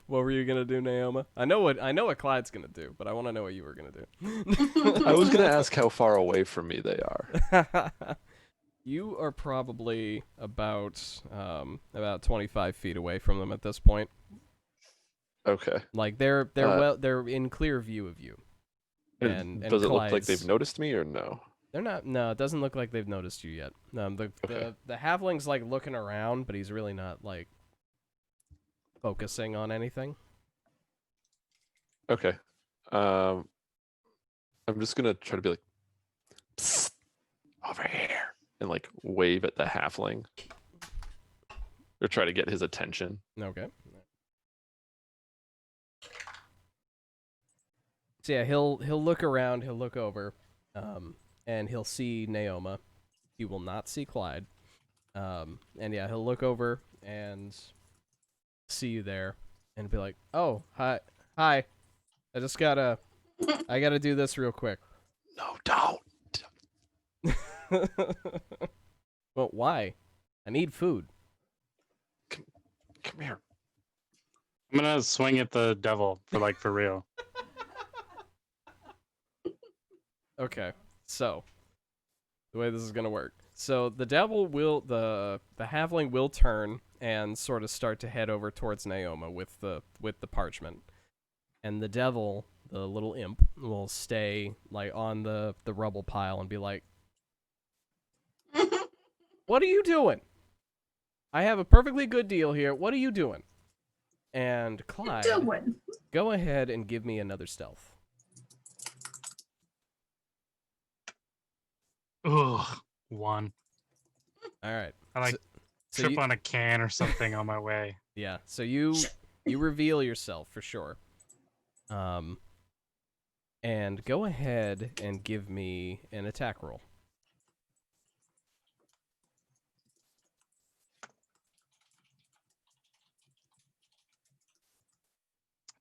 S1: What were you gonna do, Naoma? I know what Clyde's gonna do, but I want to know what you were gonna do.
S6: I was gonna ask how far away from me they are.
S1: You are probably about 25 feet away from them at this point.
S6: Okay.
S1: Like they're in clear view of you. And
S6: does it look like
S1: Clyde's-
S6: they've noticed me or no?
S1: They're not. No, it doesn't look like they've noticed you yet.
S6: Okay.
S1: The halfling's like looking around, but he's really not like focusing on anything.
S6: Okay. I'm just gonna try to be like, "Psst, over here," and like wave at the halfling, or try to get his attention.
S1: Okay. So yeah, he'll look around, he'll look over, and he'll see Naoma. He will not see Clyde. And yeah, he'll look over and see you there, and be like, "Oh, hi. I gotta do this real quick."
S6: No, don't.
S1: Well, why? I need food.
S6: Come here.
S5: I'm gonna swing at the devil for real.
S1: Okay, so the way this is gonna work. So the devil will the halfling will turn and sort of start to head over towards Naoma with the parchment, and the devil, the little imp, will stay like on the rubble pile and be like, What are you doing? I have a perfectly good deal here. What are you doing? And Clyde,
S2: Doing.
S1: go ahead and give me another stealth.
S5: Ugh, 1.
S1: All right.
S5: I like
S1: So
S5: trip
S1: you,
S5: on a can or something on my way.
S1: yeah. So you reveal yourself for sure. And go ahead and give me an attack roll.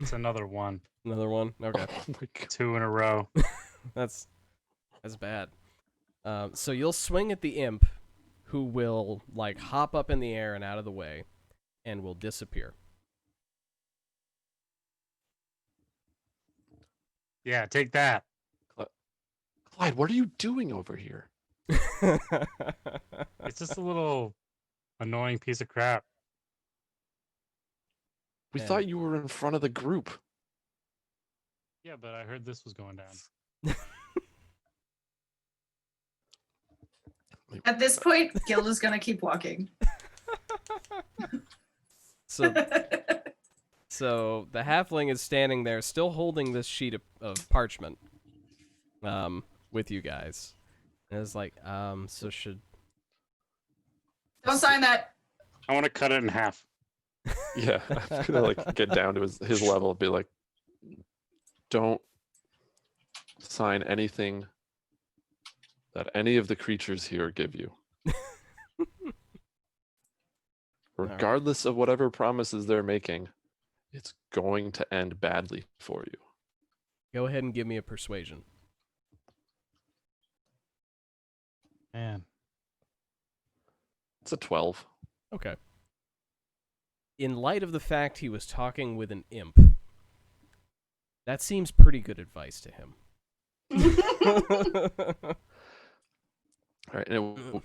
S5: It's another 1.
S1: Another one. Okay.
S6: Oh my God.
S5: 2 in a row.
S1: That's bad. So you'll swing at the imp, who will like hop up in the air and out of the way, and will disappear.
S5: Yeah, take that.
S6: Clyde, what are you doing over here?
S5: It's just a little annoying piece of crap.
S6: We
S1: And-
S6: thought you were in front of the group.
S5: Yeah, but I heard this was going down.
S2: At this point, Gilda's gonna keep walking.
S1: so the halfling is standing there, still holding this sheet of parchment, with you guys, and it's like, so should
S2: Don't sign that.
S5: I want to cut it in half.
S6: Yeah, I'm gonna like get down to his level and be like, don't sign anything that any of the creatures here give you.
S1: right.
S6: Regardless of whatever promises they're making, it's going to end badly for you.
S1: go ahead and give me a persuasion.
S5: Man.
S6: It's a 12.
S1: Okay. In light of the fact he was talking with an imp, that seems pretty good advice to him.
S6: All right, and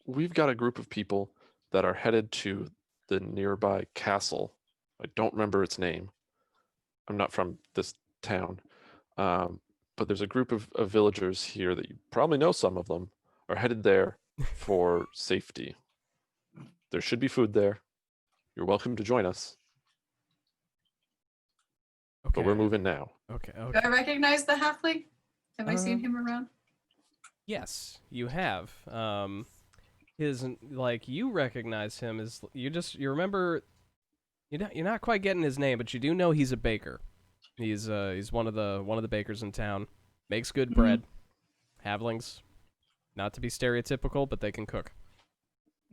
S6: we've got a group of people that are headed to the nearby castle. I don't remember its name. I'm not from this town, but there's a group of villagers here that you probably know. Some of them are headed there for safety. There should be food there. You're welcome to join us,
S1: Okay.
S6: but we're moving now.
S1: Okay.
S2: Do
S1: Okay.
S2: I recognize the halfling? Have I seen
S1: Um,
S2: him around?
S1: Yes, you have. His like you recognize him as you remember. You're not quite getting his name, but you do know he's a baker. He's one of the bakers in town. Makes good bread. Halflings, not to be stereotypical, but they can cook.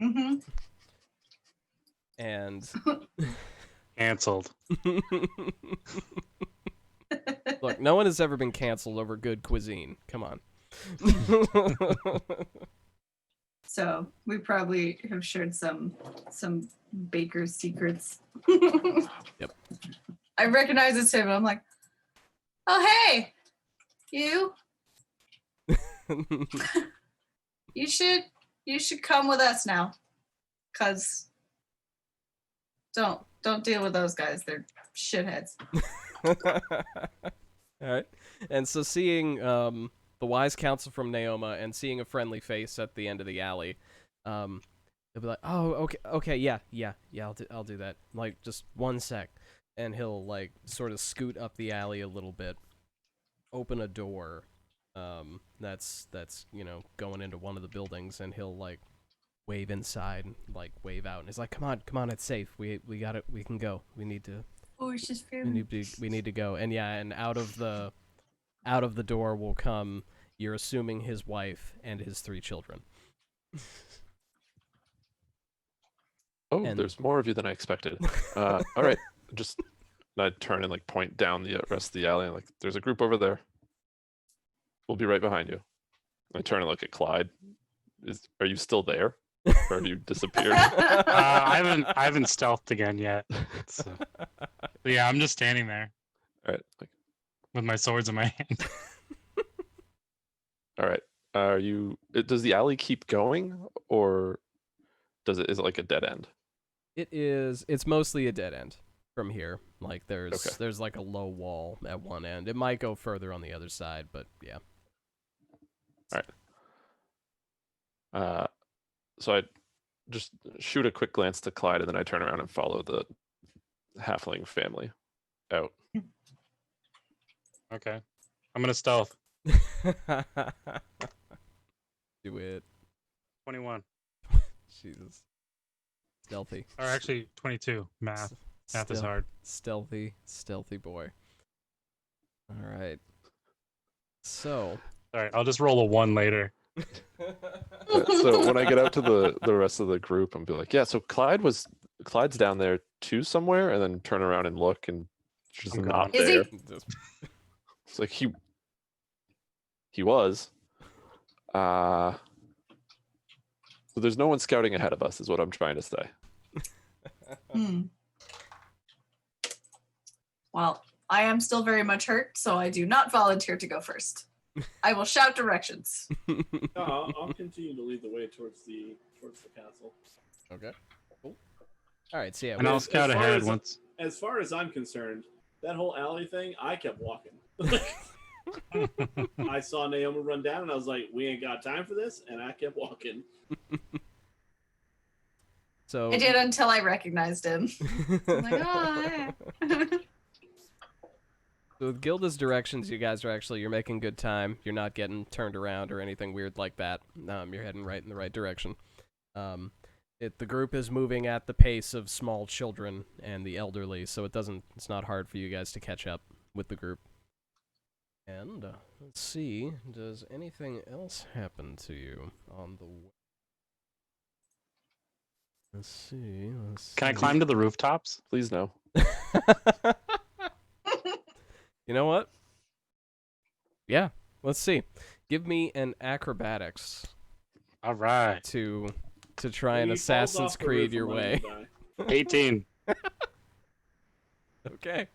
S2: Mm-hmm.
S1: And
S5: Cancelled.
S1: look, no one has ever been canceled over good cuisine. Come on.
S2: So we probably have shared some baker's secrets.
S1: Yep.
S2: I recognize it's him. And I'm like, oh hey, you. You should come with us now, cause don't deal with those guys. They're shitheads.
S1: All right. And so seeing the wise counsel from Naoma and seeing a friendly face at the end of the alley, they'll be like, "Oh, okay, yeah, I'll do that. Like, just one sec." And he'll like sort of scoot up the alley a little bit, open a door, that's going into one of the buildings, and he'll like wave inside and like wave out, and he's like, "Come on, it's safe. We got it. We can go. We need to."
S2: Oh, it's just
S1: We need to go. And yeah, and out of the door will come, you're assuming, his wife and his 3 children.
S6: Oh,
S1: And-
S6: there's more of you than I expected. All right, just I'd turn and like point down the rest of the alley, and like, there's a group over there. We'll be right behind you. I turn and look at Clyde. Are you still there, or have you disappeared?
S5: I haven't stealthed again yet. So. But yeah, I'm just standing there
S6: All right, like,
S5: with my swords in my hand.
S6: all right. Are you? Does the alley keep going, or is it like a dead end?
S1: It's mostly a dead end from here. Like there's
S6: Okay.
S1: like a low wall at one end. It might go further on the other side, but yeah.
S6: Uh, so I just shoot a quick glance to Clyde, and then I turn around and follow the halfling family out.
S5: Okay. I'm gonna stealth.
S1: Do it.
S5: 21.
S1: Jesus. Stealthy.
S5: Or actually 22. Math. Math is
S1: Stealth-
S5: hard.
S1: Stealthy boy. All right. So.
S5: Alright, I'll just roll a 1 later.
S6: So when I get out to the rest of the group, I'm be like, yeah. So Clyde's down there too somewhere, and then turn around and look, and she's
S5: I'm
S6: not
S5: gone.
S2: Is he?
S6: there. It's like he was. So there's no one scouting ahead of us, is what I'm trying to say.
S2: Hmm. Well, I am still very much hurt, so I do not volunteer to go first. I will shout directions.
S3: No, I'll continue to lead the way towards the castle.
S1: Okay. Cool. All right. So yeah.
S5: And I'll
S3: as
S5: scout
S3: far
S5: ahead
S3: as-
S5: once.
S3: As far as I'm concerned, that whole alley thing, I kept walking. I saw Naomi run down, and I was like, "We ain't got time for this," and I kept walking.
S1: So.
S2: I did until I recognized him. I'm like, oh, yeah.
S1: So with Gilda's directions, you guys you're making good time. You're not getting turned around or anything weird like that. You're heading right in the right direction. The group is moving at the pace of small children and the elderly, so it's not hard for you guys to catch up with the group. And let's see, does anything else happen to you on the way? Let's see.
S5: Can I climb to the rooftops?
S6: Please no.
S1: You know what? Yeah, let's see. Give me an acrobatics
S5: Alright.
S1: to try and
S3: He falls
S1: Assassin's
S3: off the
S1: Creed
S3: roof
S1: your
S3: and
S1: way.
S3: let him die.
S5: 18.
S1: Okay.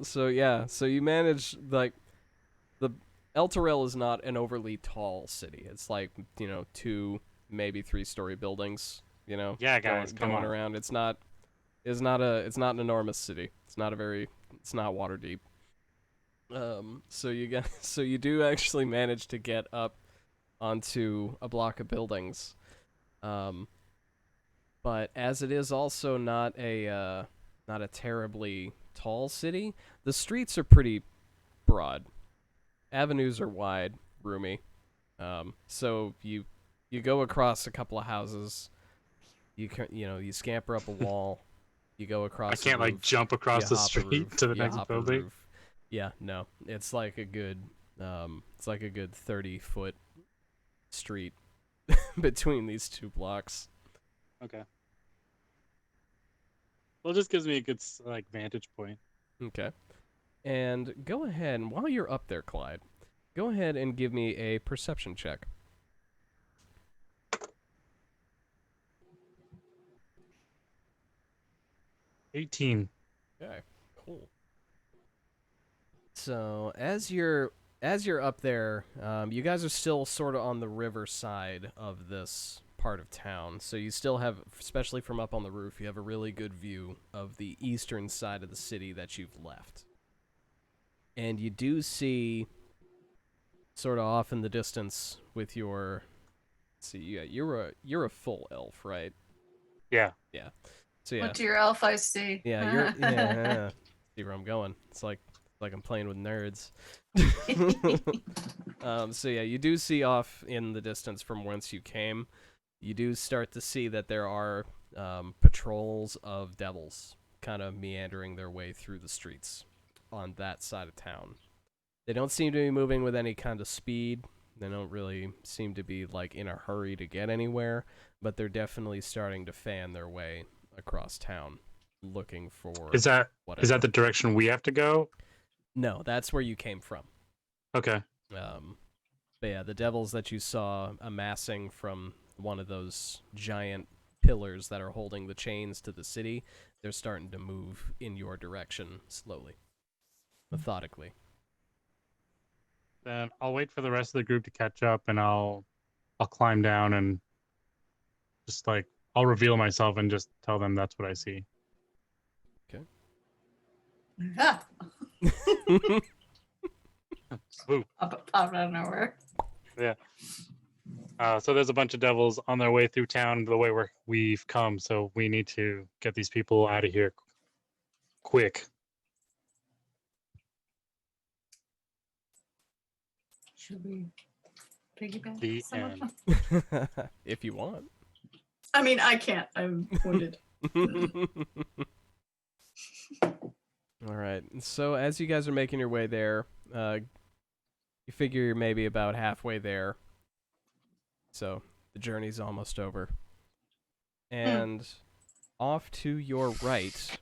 S1: So you manage, like, the El Terrell is not an overly tall city. It's like, 2, maybe 3-story buildings,
S5: Yeah, guys, come
S1: going
S5: on.
S1: around. It's not an enormous city. It's not water deep. So you do actually manage to get up onto a block of buildings. But as it is also not a terribly tall city, the streets are pretty broad. Avenues are wide, roomy. So you go across a couple of houses. You scamper up a wall. You go across.
S5: I can't
S1: a
S5: like
S1: roof,
S5: jump across
S1: you
S5: the
S1: hop a
S5: street
S1: roof,
S5: to the
S1: you
S5: next
S1: hop a
S5: building.
S1: roof. Yeah, no, it's like a good 30-foot street between these two blocks.
S5: Okay. Well, it just gives me a good vantage point.
S1: Okay. And go ahead, and while you're up there, Clyde, go ahead and give me a perception check.
S5: 18.
S1: Okay, cool. So as you're up there, you guys are still sort of on the river side of this part of town. So you still have, especially from up on the roof, you have a really good view of the eastern side of the city that you've left. And you do see, sort of off in the distance with your, you're a full elf, right?
S5: Yeah.
S1: Yeah. So yeah.
S2: What do your elf eyes see?
S1: Yeah, yeah. See where I'm going. It's like I'm playing with nerds. So yeah, you do see off in the distance from whence you came, you do start to see that there are patrols of devils kind of meandering their way through the streets on that side of town. They don't seem to be moving with any kind of speed. They don't really seem to be like in a hurry to get anywhere, but they're definitely starting to fan their way across town looking for
S5: Is that
S1: whatever.
S5: the direction we have to go?
S1: No, that's where you came from.
S5: Okay.
S1: But yeah, the devils that you saw amassing from one of those giant pillars that are holding the chains to the city, they're starting to move in your direction slowly, methodically.
S5: Then I'll wait for the rest of the group to catch up, and I'll climb down and just I'll reveal myself and just tell them that's what I see.
S2: Ah,
S5: Woo.
S2: pop out of nowhere.
S5: Yeah. So there's a bunch of devils on their way through town the way we've come, so we need to get these people out of here quick.
S2: Should we piggyback
S5: The
S2: some of
S5: end.
S2: them?
S1: If you want.
S2: I mean, I can't. I'm wounded.
S1: All right. So as you guys are making your way there, you figure you're maybe about halfway there. So the journey's almost over. And off to your right,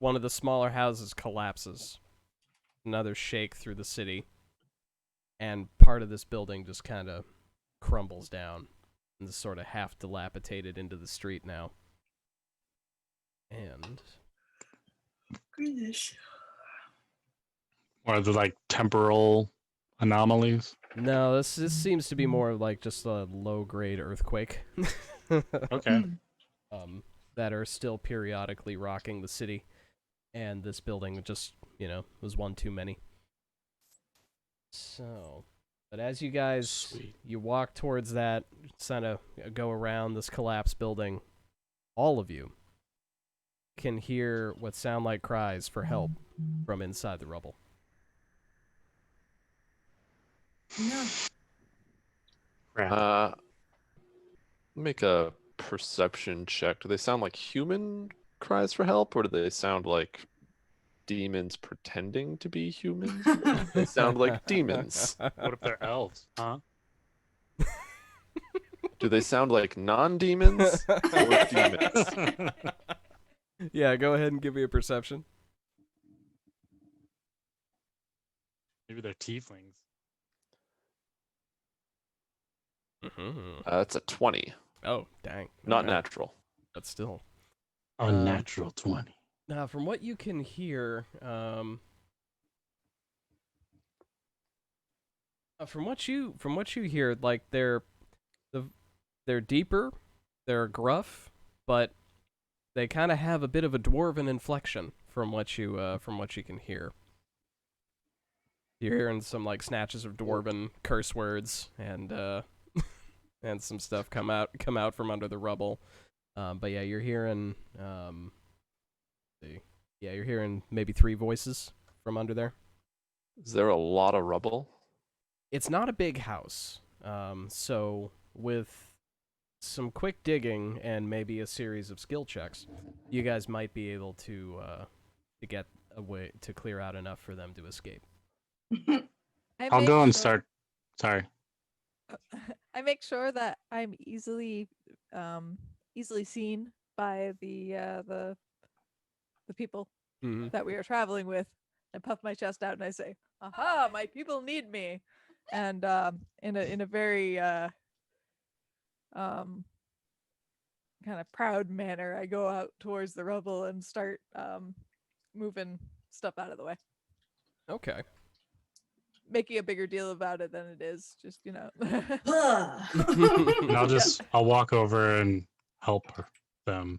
S1: one of the smaller houses collapses. Another shake through the city. And part of this building just kind of crumbles down and is sort of half dilapidated into the street now. And
S2: Goodness.
S5: Or the like temporal anomalies.
S1: no, this seems to be more like just a low-grade earthquake.
S5: Okay.
S1: That are still periodically rocking the city, and this building just, was one too many. So, but as you guys,
S5: Sweet.
S1: you walk towards that, kind of go around this collapsed building, all of you can hear what sound like cries for help from inside the rubble.
S2: No.
S5: Crap.
S6: Make a perception check. Do they sound like human cries for help, or do they sound like demons pretending to be humans? They sound like demons.
S5: What if they're elves? Huh?
S6: Do they sound like non-demons or demons?
S1: Yeah, go ahead and give me a perception.
S5: Maybe they're tieflings.
S6: It's a 20.
S1: Oh, dang.
S6: Not
S1: Okay.
S6: natural.
S1: But still.
S5: Unnatural 20.
S1: Now, from what you can hear, from what you hear, like they're deeper, they're gruff, but they kind of have a bit of a dwarven inflection from what you can hear. You're hearing some like snatches of dwarven curse words and and some stuff come out from under the rubble. But yeah, you're hearing you're hearing maybe 3 voices from under there.
S6: Is there a lot of rubble?
S1: It's not a big house. So with some quick digging and maybe a series of skill checks, you guys might be able to get a way to clear out enough for them to escape.
S5: I'll
S4: make
S5: go and
S4: sure-
S5: start. Sorry.
S4: I make sure that I'm easily seen by the people
S1: Mm-hmm.
S4: that we are traveling with. I puff my chest out and I say, "Aha! My people need me!" And in a very kind of proud manner, I go out towards the rubble and start moving stuff out of the way,
S1: Okay.
S4: making a bigger deal about it than it is. Just
S5: And I'll walk over and help them.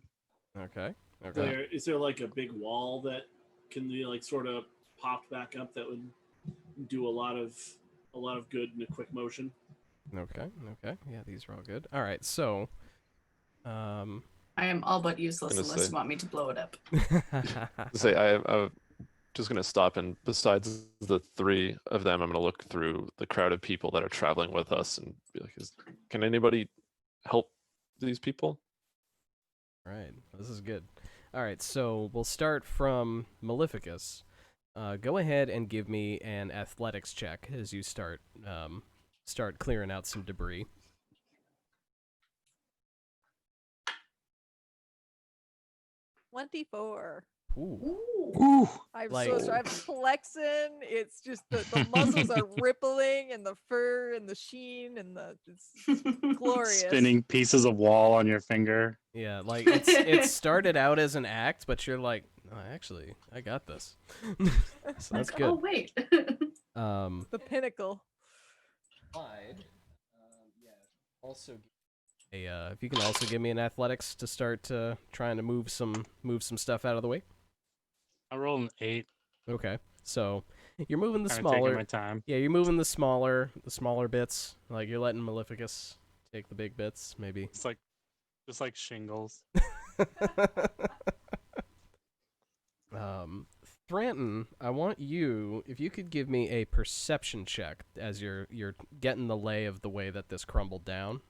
S1: Okay. Okay.
S3: Is there like a big wall that can be like sort of popped back up that would do a lot of good in a quick motion?
S1: Okay. Yeah, these are all good. All right. So,
S2: I am all but useless
S6: Gonna
S2: unless
S6: say.
S2: you want me to blow it up.
S6: Say I'm just gonna stop, and besides the 3 of them, I'm gonna look through the crowd of people that are traveling with us and be like, can anybody help these people?
S1: Right. This is good. All right. So we'll start from Maleficus. Go ahead and give me an athletics check as you start clearing out some debris.
S4: 24.
S1: Ooh.
S5: Ooh.
S4: I'm
S1: Like-
S4: so sorry. I'm flexing. It's just the muscles are rippling, and the fur and the sheen and it's glorious.
S5: Spinning pieces of wall on your finger.
S1: Yeah, like it started out as an act, but you're like, no, actually, I got this. So that's
S2: Like,
S1: good.
S2: oh wait.
S4: The pinnacle.
S1: Clyde, yeah. Also, if you can also give me an athletics to start trying to move some stuff out of the way.
S5: I rolled an 8.
S1: Okay, so You're moving the
S5: Kind of taking
S1: smaller.
S5: my time.
S1: Yeah, you're moving the smaller bits. Like you're letting Maleficus take the big bits, maybe.
S5: It's like just like shingles.
S1: Thranton, I want you, if you could give me a perception check as you're getting the lay of the way that this crumbled down.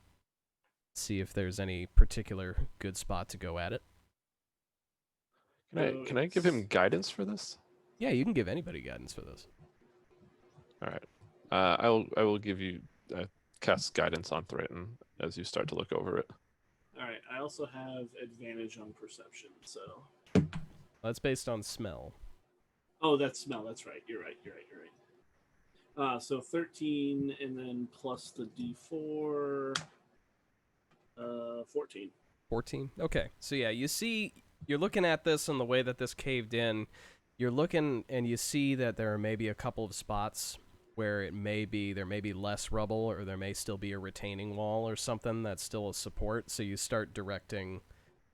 S1: See if there's any particular good spot to go at it.
S6: Can I give him guidance for this?
S1: Yeah, you can give anybody guidance for this.
S6: All right. I will give you cast guidance on Threaten as you start to look over it.
S3: All right. I also have advantage on perception. So.
S1: That's based on smell.
S3: Oh, that's smell. That's right. You're right. So 13, and then plus the D4. 14.
S1: 14? Okay. So yeah, you're looking at this and the way that this caved in. You're looking and you see that there are maybe a couple of spots where there may be less rubble, or there may still be a retaining wall or something that's still a support. So you start directing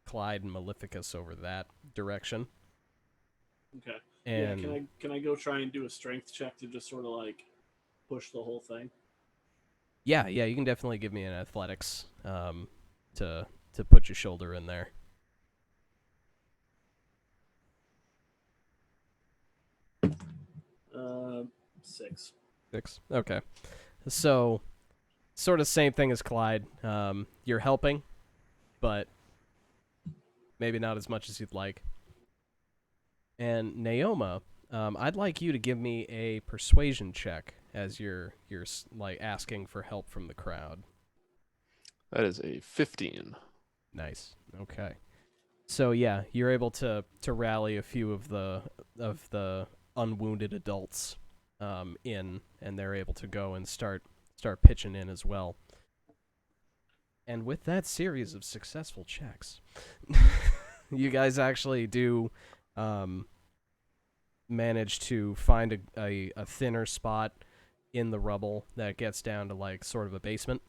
S1: Clyde and Maleficus over that direction.
S3: Okay.
S1: And
S3: yeah, can I go try and do a strength check to just sort of like push the whole thing?
S1: yeah, you can definitely give me an athletics to put your shoulder in there.
S3: Uh, 6.
S1: 6. Okay. So, sort of same thing as Clyde. You're helping, but maybe not as much as you'd like. And Naoma, I'd like you to give me a persuasion check as you're like asking for help from the crowd.
S6: That is a 15.
S1: Nice. Okay. So yeah, you're able to rally a few of the unwounded adults in, and they're able to go and start pitching in as well. And with that series of successful checks, you guys actually do manage to find a thinner spot in the rubble that gets down to like sort of a basement,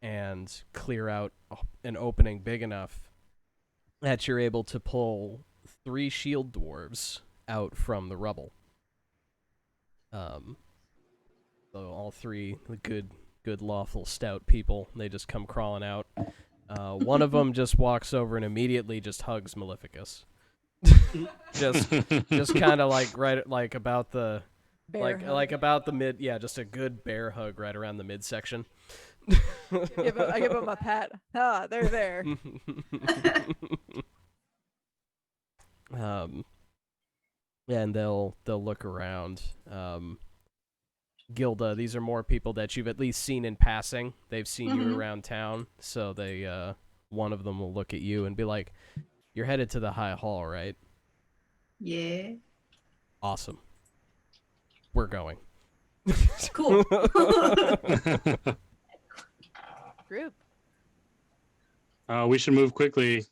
S1: and clear out an opening big enough that you're able to pull 3 shield dwarves out from the rubble. So all 3 good lawful stout people, they just come crawling out. One of them just walks over and immediately just hugs Maleficus. just kind of like right like about the
S4: Bear hug.
S1: like about the mid, yeah, just a good bear hug right around the midsection.
S4: I give him a pat. Ah, they're there.
S1: And they'll look around. Gilda, these are more people that you've at least seen in passing. They've seen you around town, so they one of them will look at you and be like, "You're headed to the High Hall, right?"
S2: Yeah.
S1: Awesome. We're going.
S2: Cool.
S4: Group.
S5: We should move quickly.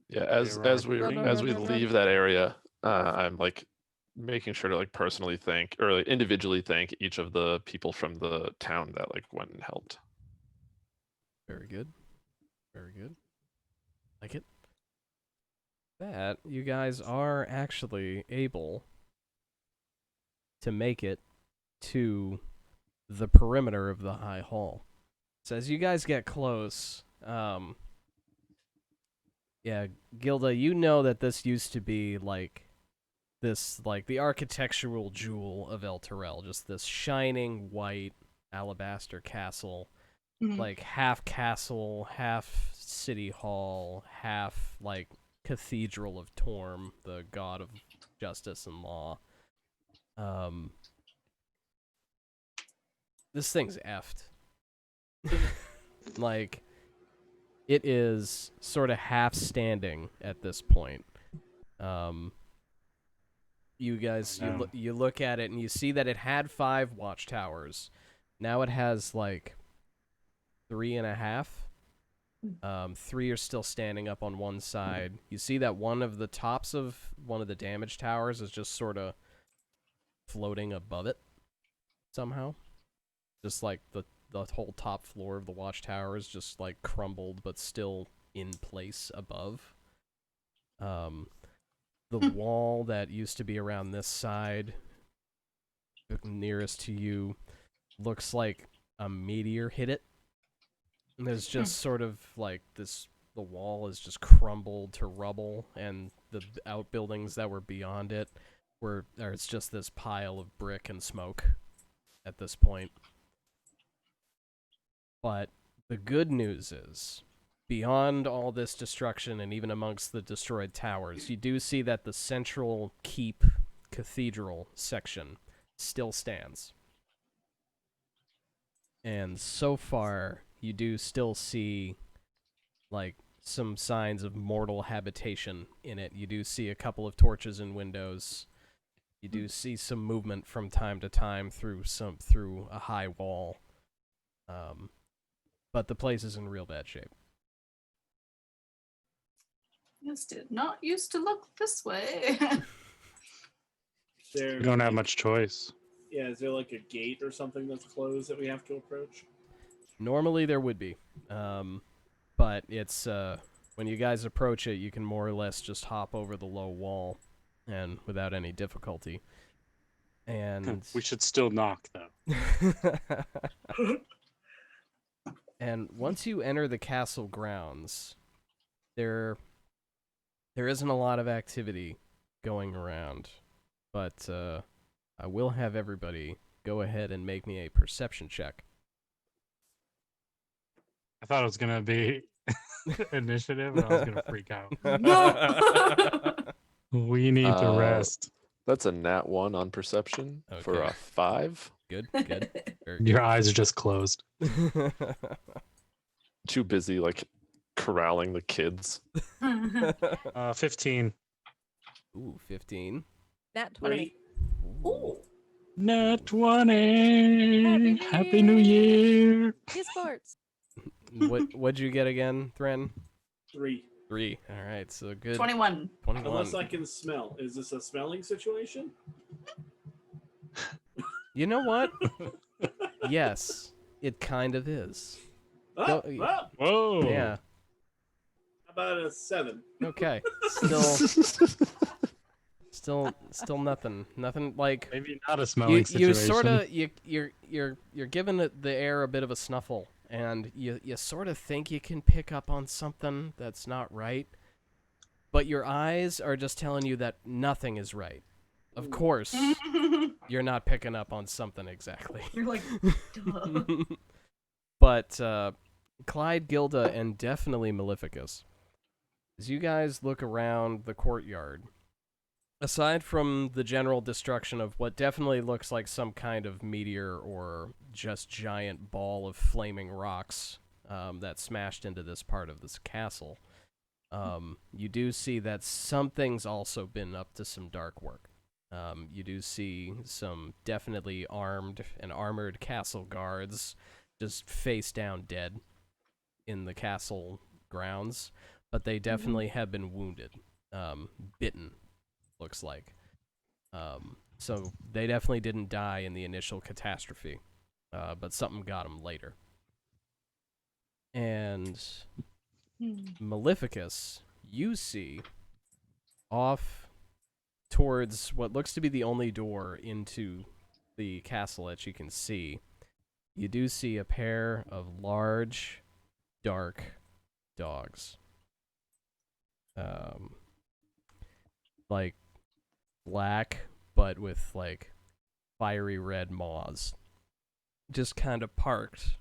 S6: Yeah, as we leave that area, I'm like making sure to like personally thank or like individually thank each of the people from the town that like went and helped.
S1: Very good. Very good. Like it. That you guys are actually able to make it to the perimeter of the High Hall. So as you guys get close, yeah, Gilda, you know that this used to be like this, like the architectural jewel of El Terrell, just this shining white alabaster castle, like half castle, half city hall, half like cathedral of Torm, the god of justice and law. This thing's effed. Like, it is sort of half standing at this point. You guys, you look at it and you see that it had 5 watchtowers. Now it has like 3.5. 3 are still standing up on one side. You see that one of the tops of one of the damaged towers is just sort of floating above it somehow. Just like the whole top floor of the watchtower is just like crumbled but still in place above. the wall that used to be around this side, nearest to you, looks like a meteor hit it. And there's just sort of like this, the wall is just crumbled to rubble, and the outbuildings that were beyond it it's just this pile of brick and smoke at this point. But the good news is, beyond all this destruction and even amongst the destroyed towers, you do see that the central keep cathedral section still stands. And so far, you do still see, like, some signs of mortal habitation in it. You do see a couple of torches in windows. You do see some movement from time to time through a high wall. But the place is in real bad shape.
S2: This did not used to look this way.
S3: There,
S5: We don't have much choice.
S3: Yeah, is there like a gate or something that's closed that we have to approach?
S1: Normally there would be, but it's when you guys approach it, you can more or less just hop over the low wall, and without any difficulty. And
S5: We should still knock, though.
S1: and once you enter the castle grounds, there isn't a lot of activity going around, but I will have everybody go ahead and make me a perception check.
S5: I thought it was going to be initiative, and I was going to freak out.
S2: No.
S5: We need to rest.
S6: That's a nat 1 on perception for
S1: Okay.
S6: a 5.
S1: Good. Very
S5: Your eyes are just closed.
S1: good.
S6: Too busy like corralling the kids.
S5: 15.
S1: Ooh, 15.
S4: Nat 20.
S2: Ooh.
S5: Nat 20. Happy New Year.
S4: Esports.
S1: What'd you get again, Thren?
S3: 3.
S1: 3. All right, so good.
S2: 21.
S1: 21.
S3: Unless I can smell. Is this a smelling situation?
S1: You know what? Yes, it kind of is.
S3: Oh,
S1: No,
S3: well,
S5: Whoa.
S1: Yeah.
S3: how about a 7?
S1: Okay. Still nothing. Nothing like
S5: Maybe not a smelling
S1: you
S5: situation.
S1: sort of you're giving the air a bit of a snuffle, and you sort of think you can pick up on something that's not right, but your eyes are just telling you that nothing is right. Of course, you're not picking up on something exactly.
S2: You're like, duh.
S1: But Clyde, Gilda, and definitely Maleficus, as you guys look around the courtyard, aside from the general destruction of what definitely looks like some kind of meteor or just giant ball of flaming rocks that smashed into this part of this castle, you do see that something's also been up to some dark work. You do see some definitely armed and armored castle guards just face down dead in the castle grounds, but they definitely have been wounded, bitten, looks like. So they definitely didn't die in the initial catastrophe, but something got them later. And Maleficus, you see off towards what looks to be the only door into the castle that you can see, you do see a pair of large, dark dogs. Like black, but with like fiery red maws. Just kind of parked,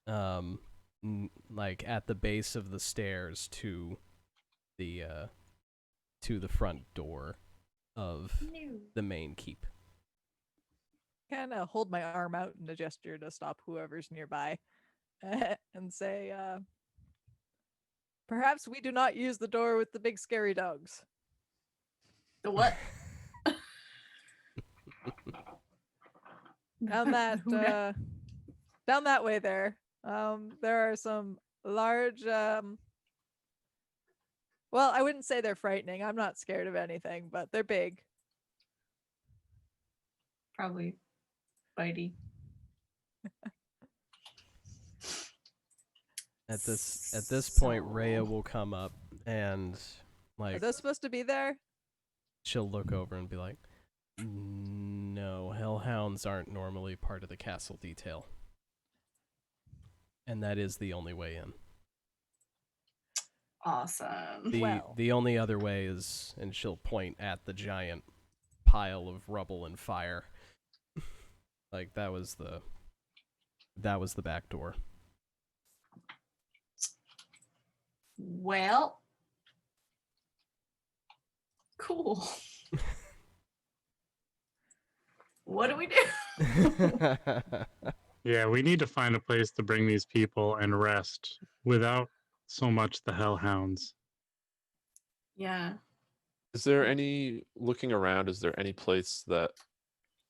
S1: like at the base of the stairs to the front door of the main keep.
S4: Kind of hold my arm out in a gesture to stop whoever's nearby and say, perhaps we do not use the door with the big scary dogs.
S2: The what?
S4: Down that down that way there. There are some large well, I wouldn't say they're frightening. I'm not scared of anything, but they're big.
S2: Probably bitey.
S1: At this point, Rhea will come up and
S4: Are
S1: like
S4: those supposed to be there?
S1: she'll look over and be like, "No, hellhounds aren't normally part of the castle detail, and that is the only way in.
S2: Awesome.
S1: The only other way is," and she'll point at the giant pile of rubble and fire. Like that was the back door.
S2: Well, cool. What do we do?
S5: Yeah, we need to find a place to bring these people and rest without so much the hellhounds.
S2: Yeah.
S6: Is there any, looking around, is there any place that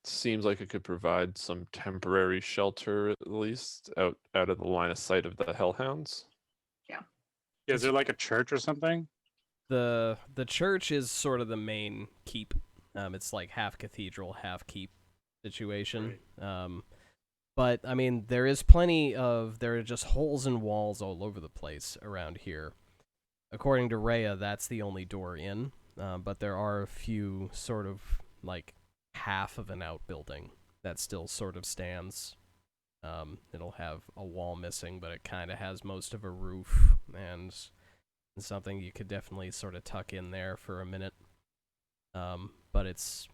S6: seems like it could provide some temporary shelter, at least out of the line of sight of the hellhounds?
S5: Yeah, is there like a church or something?
S1: The church is sort of the main keep. It's like half cathedral, half keep situation. But I mean, there are just holes in walls all over the place around here. According to Rhea, that's the only door in. But there are a few sort of like half of an outbuilding that still sort of stands. It'll have a wall missing, but it kind of has most of a roof and something you could definitely sort of tuck in there for a minute. But it's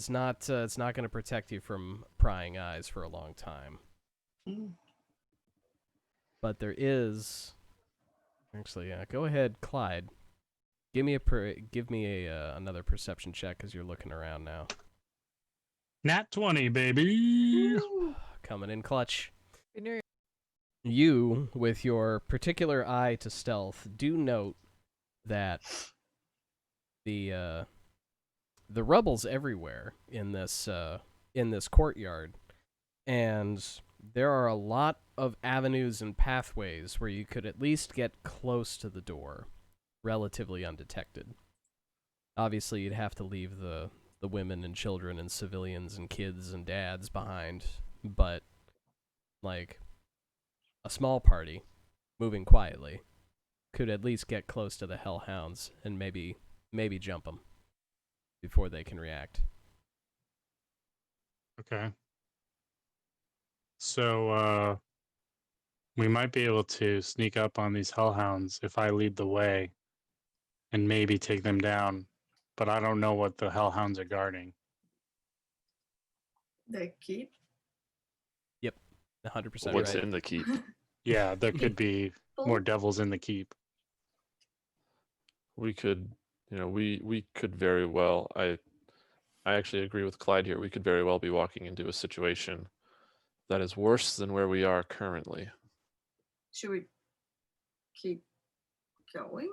S1: not going to protect you from prying eyes for a long time. But there is actually, go ahead, Clyde. Give me another perception check because you're looking around now.
S5: Nat 20, baby.
S1: Coming in clutch.
S4: Good news.
S1: You, with your particular eye to stealth, do note that the rubble's everywhere in this courtyard, and there are a lot of avenues and pathways where you could at least get close to the door, relatively undetected. Obviously, you'd have to leave the women and children and civilians and kids and dads behind, but like a small party moving quietly could at least get close to the hellhounds and maybe jump them before they can react.
S5: Okay. So we might be able to sneak up on these hellhounds if I lead the way and maybe take them down, but I don't know what the hellhounds are guarding.
S2: The keep?
S1: 100%
S6: What's
S1: right.
S6: in the keep?
S5: Yeah, there could be more devils in the keep.
S6: We could, we could very well. I actually agree with Clyde here. We could very well be walking into a situation that is worse than where we are currently.
S2: Should we keep going?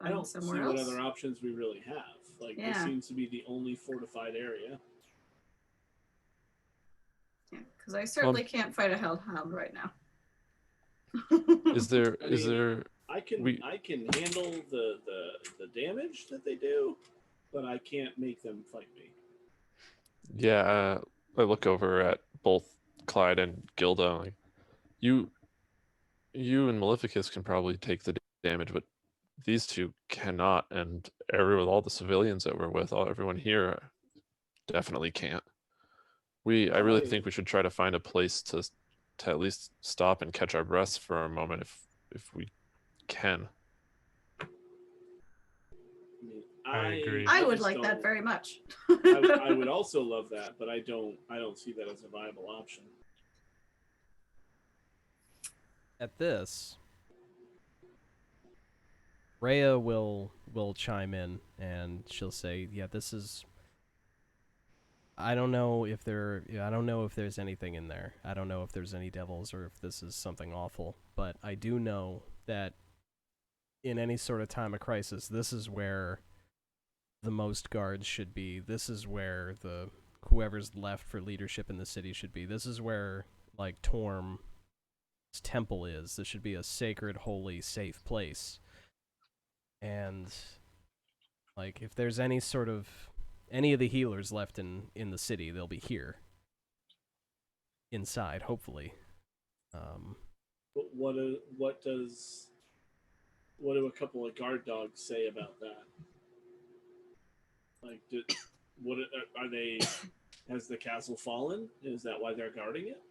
S3: I don't see
S2: somewhere
S3: what
S2: else?
S3: other options we really have. Like, this
S2: Yeah.
S3: seems to be the only fortified area.
S2: Yeah, because I certainly can't fight a hellhound right now.
S6: Is there?
S3: I
S6: Is
S3: mean,
S6: there?
S3: I can handle the damage that they do, but I can't make them fight me.
S6: Yeah, I look over at both Clyde and Gilda. Like, you and Maleficus can probably take the damage, but these two cannot. And all the civilians that we're with, everyone here, definitely can't. I really think we should try to find a place to at least stop and catch our breaths for a moment, if we can.
S5: I agree.
S2: I would like that very much.
S3: I would also love that, but I don't see that as a viable option.
S1: At this, Rhea will chime in and she'll say, "Yeah, this is. I don't know if there's anything in there. I don't know if there's any devils or if this is something awful. But I do know that in any sort of time of crisis, this is where the most guards should be. This is where whoever's left for leadership in the city should be. This is where like Torm's temple is. This should be a sacred, holy, safe place. And like if there's any of the healers left in the city, they'll be here. Inside, hopefully.
S3: But what does what do a couple of guard dogs say about that? Like, what are they? Has the castle fallen? Is that why they're guarding it?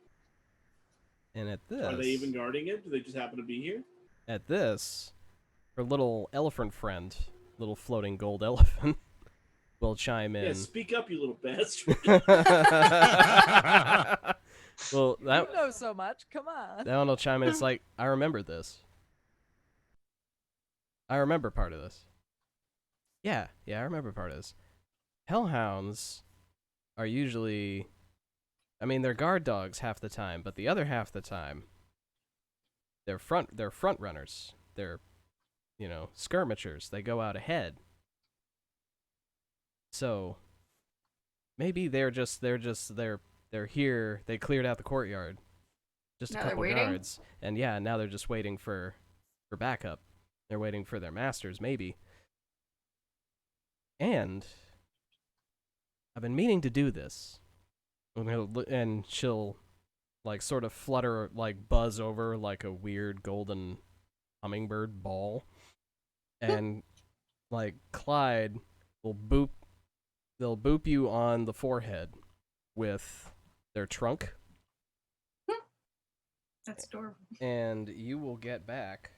S1: And at this,
S3: Are they even guarding it? Do they just happen to be here?
S1: At this, her little elephant friend, little floating gold elephant, will chime in.
S3: Yeah, speak up, you little bastard.
S1: Well, that
S4: You know so much. Come on.
S1: that one will chime in. It's like, I remember this. I remember part of this. Yeah, I remember part of this. Hellhounds are usually, I mean, they're guard dogs half the time, but the other half the time, they're front runners. They're, skirmishers. They go out ahead. So maybe they're here. They cleared out the courtyard, just
S2: Now
S1: a
S2: they're
S1: couple
S2: waiting?
S1: guards, and now they're just waiting for backup. They're waiting for their masters, maybe. And I've been meaning to do this, and she'll like sort of flutter, like buzz over like a weird golden hummingbird ball, and like Clyde will boop. They'll boop you on the forehead with their trunk,
S2: That's adorable.
S1: and you will get back.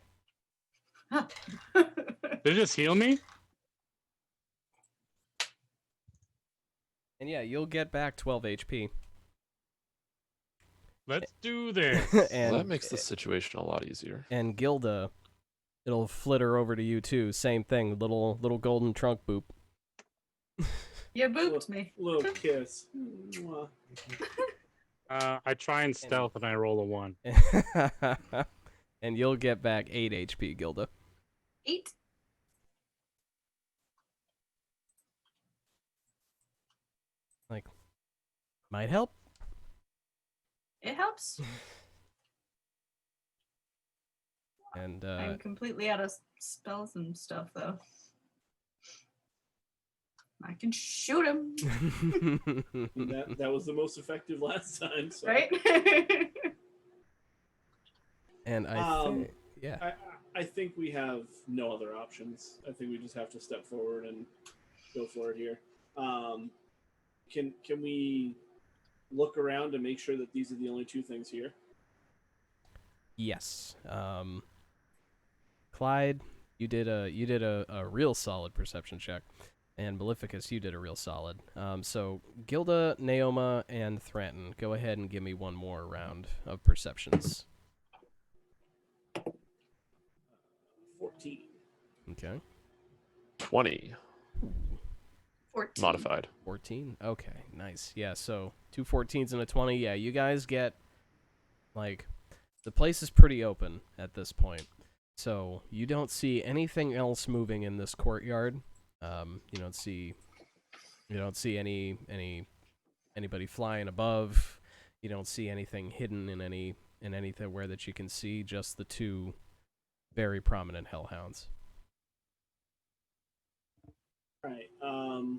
S5: They just heal me?
S1: And you'll get back 12 HP.
S5: Let's do this.
S1: and
S6: Well, that makes the situation a lot easier.
S1: and Gilda, it'll flitter over to you too. Same thing, little golden trunk boop.
S2: You booped me.
S3: Little kiss. Mwah.
S5: I try and stealth and I roll a 1.
S1: And you'll get back 8 HP, Gilda.
S2: 8.
S1: Might help.
S2: It helps.
S1: And
S2: I'm completely out of spells and stuff, though. I can shoot him,
S3: That was the most effective last time. So.
S2: right?
S1: and I think,
S3: I think we have no other options. I think we just have to step forward and go for it here. Can we look around to make sure that these are the only 2 things here?
S1: yes. Clyde, you did a real solid perception check, and Maleficus, you did a real solid. So Gilda, Naoma, and Thranton, go ahead and give me one more round of perceptions.
S3: 14.
S1: Okay.
S6: 20
S2: 14.
S6: modified.
S1: 14? Okay, nice. Yeah, so 2 14s and a 20. Yeah, you guys get, like, the place is pretty open at this point. So you don't see anything else moving in this courtyard. You don't see anybody flying above. You don't see anything hidden in anything where that you can see, just the 2 very prominent hellhounds.
S3: All right.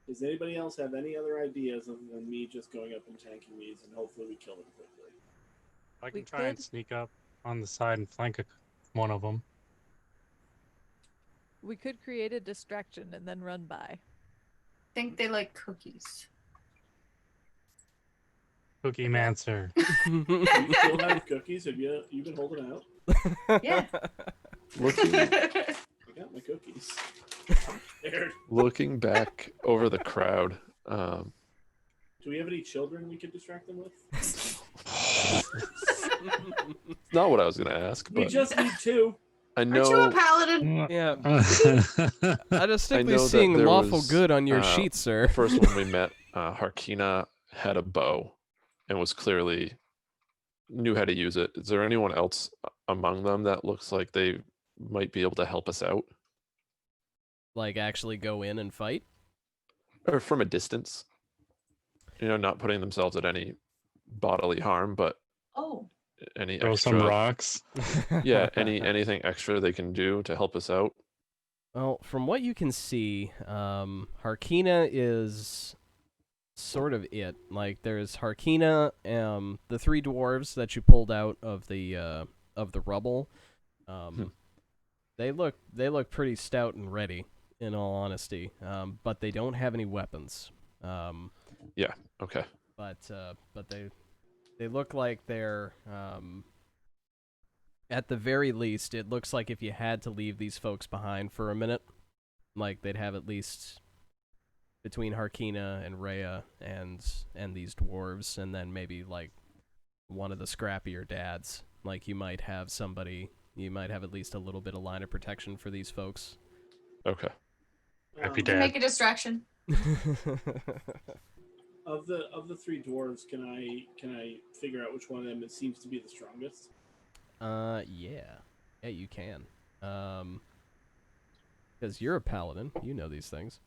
S3: Does anybody else have any other ideas other than me just going up and tanking these, and hopefully we kill them quickly?
S5: I can
S4: We
S5: try and
S4: could-
S5: sneak up on the side and flank one of them.
S4: We could create a distraction and then run by.
S2: Think they like cookies.
S5: Cookie Mancer.
S3: You still have cookies? Have you been holding out?
S2: Yeah.
S6: Looking
S3: I got my cookies. There.
S6: looking back over the crowd,
S3: Do we have any children we could distract them with?
S6: not what I was going to ask,
S3: We
S6: but
S3: just need 2.
S6: I
S2: Aren't you a
S6: know
S2: paladin?
S1: Yeah, I distinctly
S6: know that
S1: seeing
S6: there
S1: lawful
S6: was,
S1: good on your
S6: uh,
S1: sheet, sir.
S6: the first one we met, Harkina had a bow and was clearly knew how to use it. Is there anyone else among them that looks like they might be able to help us out?
S1: Like, actually go in and fight?
S6: Or from a distance? Not putting themselves at any bodily harm, but
S2: Oh,
S6: any
S5: Throw
S6: extra,
S5: some rocks.
S6: yeah, anything extra they can do to help us out.
S1: Well, from what you can see, Harkina is sort of it. Like, there's Harkina, the 3 dwarves that you pulled out of the rubble. They look pretty stout and ready, in all honesty. But they don't have any weapons.
S6: Okay.
S1: But they look like they're at the very least. It looks like if you had to leave these folks behind for a minute, like they'd have at least between Harkina and Rhea and these dwarves, and then maybe like one of the scrappier dads. Like you might have at least a little bit of line of protection for these folks.
S6: Okay.
S5: Happy
S2: To
S5: Dad.
S2: make a distraction.
S3: Of the three dwarves, can I figure out which one of them it seems to be the strongest?
S1: Yeah, you can. Because you're a paladin, you know these things.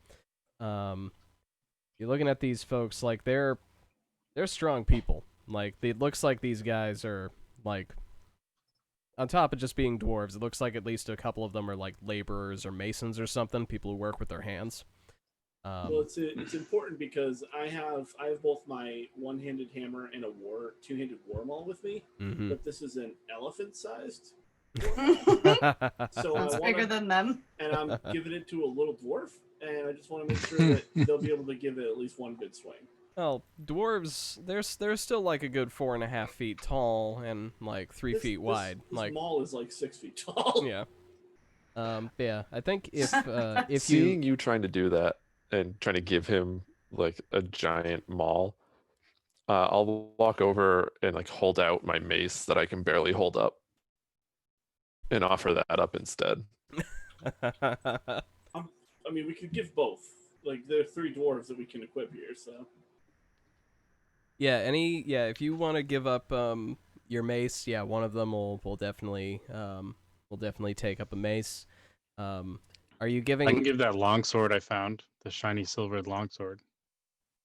S1: You're looking at these folks like they're strong people. Like it looks like these guys are like, on top of just being dwarves, it looks like at least a couple of them are like laborers or masons or something, people who work with their hands.
S3: Well, it's important because I have both my one-handed hammer and a two-handed war maul with me,
S1: Mhm.
S3: but this is an elephant-sized.
S2: Sounds
S3: So I
S2: bigger
S3: wanna,
S2: than them.
S3: and I'm giving it to a little dwarf, and I just want to make sure that they'll be able to give it at least one good swing.
S1: Well, dwarves, they're still like a good 4.5 feet tall and like 3 feet wide.
S3: This
S1: Like,
S3: maul is like 6 feet tall.
S1: yeah. Yeah, I think if
S6: Seeing you trying to do that and trying to give him like a giant maul, I'll walk over and like hold out my mace that I can barely hold up, and offer that up instead.
S3: I mean, we could give both. Like, there are three dwarves that we can equip here, so.
S1: if you want to give up your mace, yeah, one of them will definitely take up a mace. Are you giving?
S5: I can give that longsword I found, the shiny silvered longsword.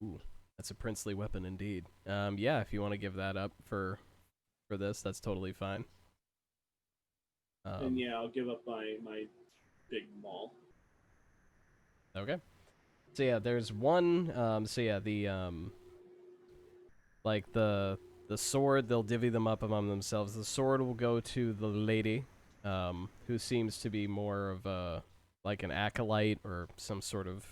S1: Ooh, that's a princely weapon indeed. Yeah, if you want to give that up for this, that's totally fine.
S3: And yeah, I'll give up my big maul.
S1: Okay. So yeah, there's one. Like the sword, they'll divvy them up among themselves. The sword will go to the lady, who seems to be more of a like an acolyte or some sort of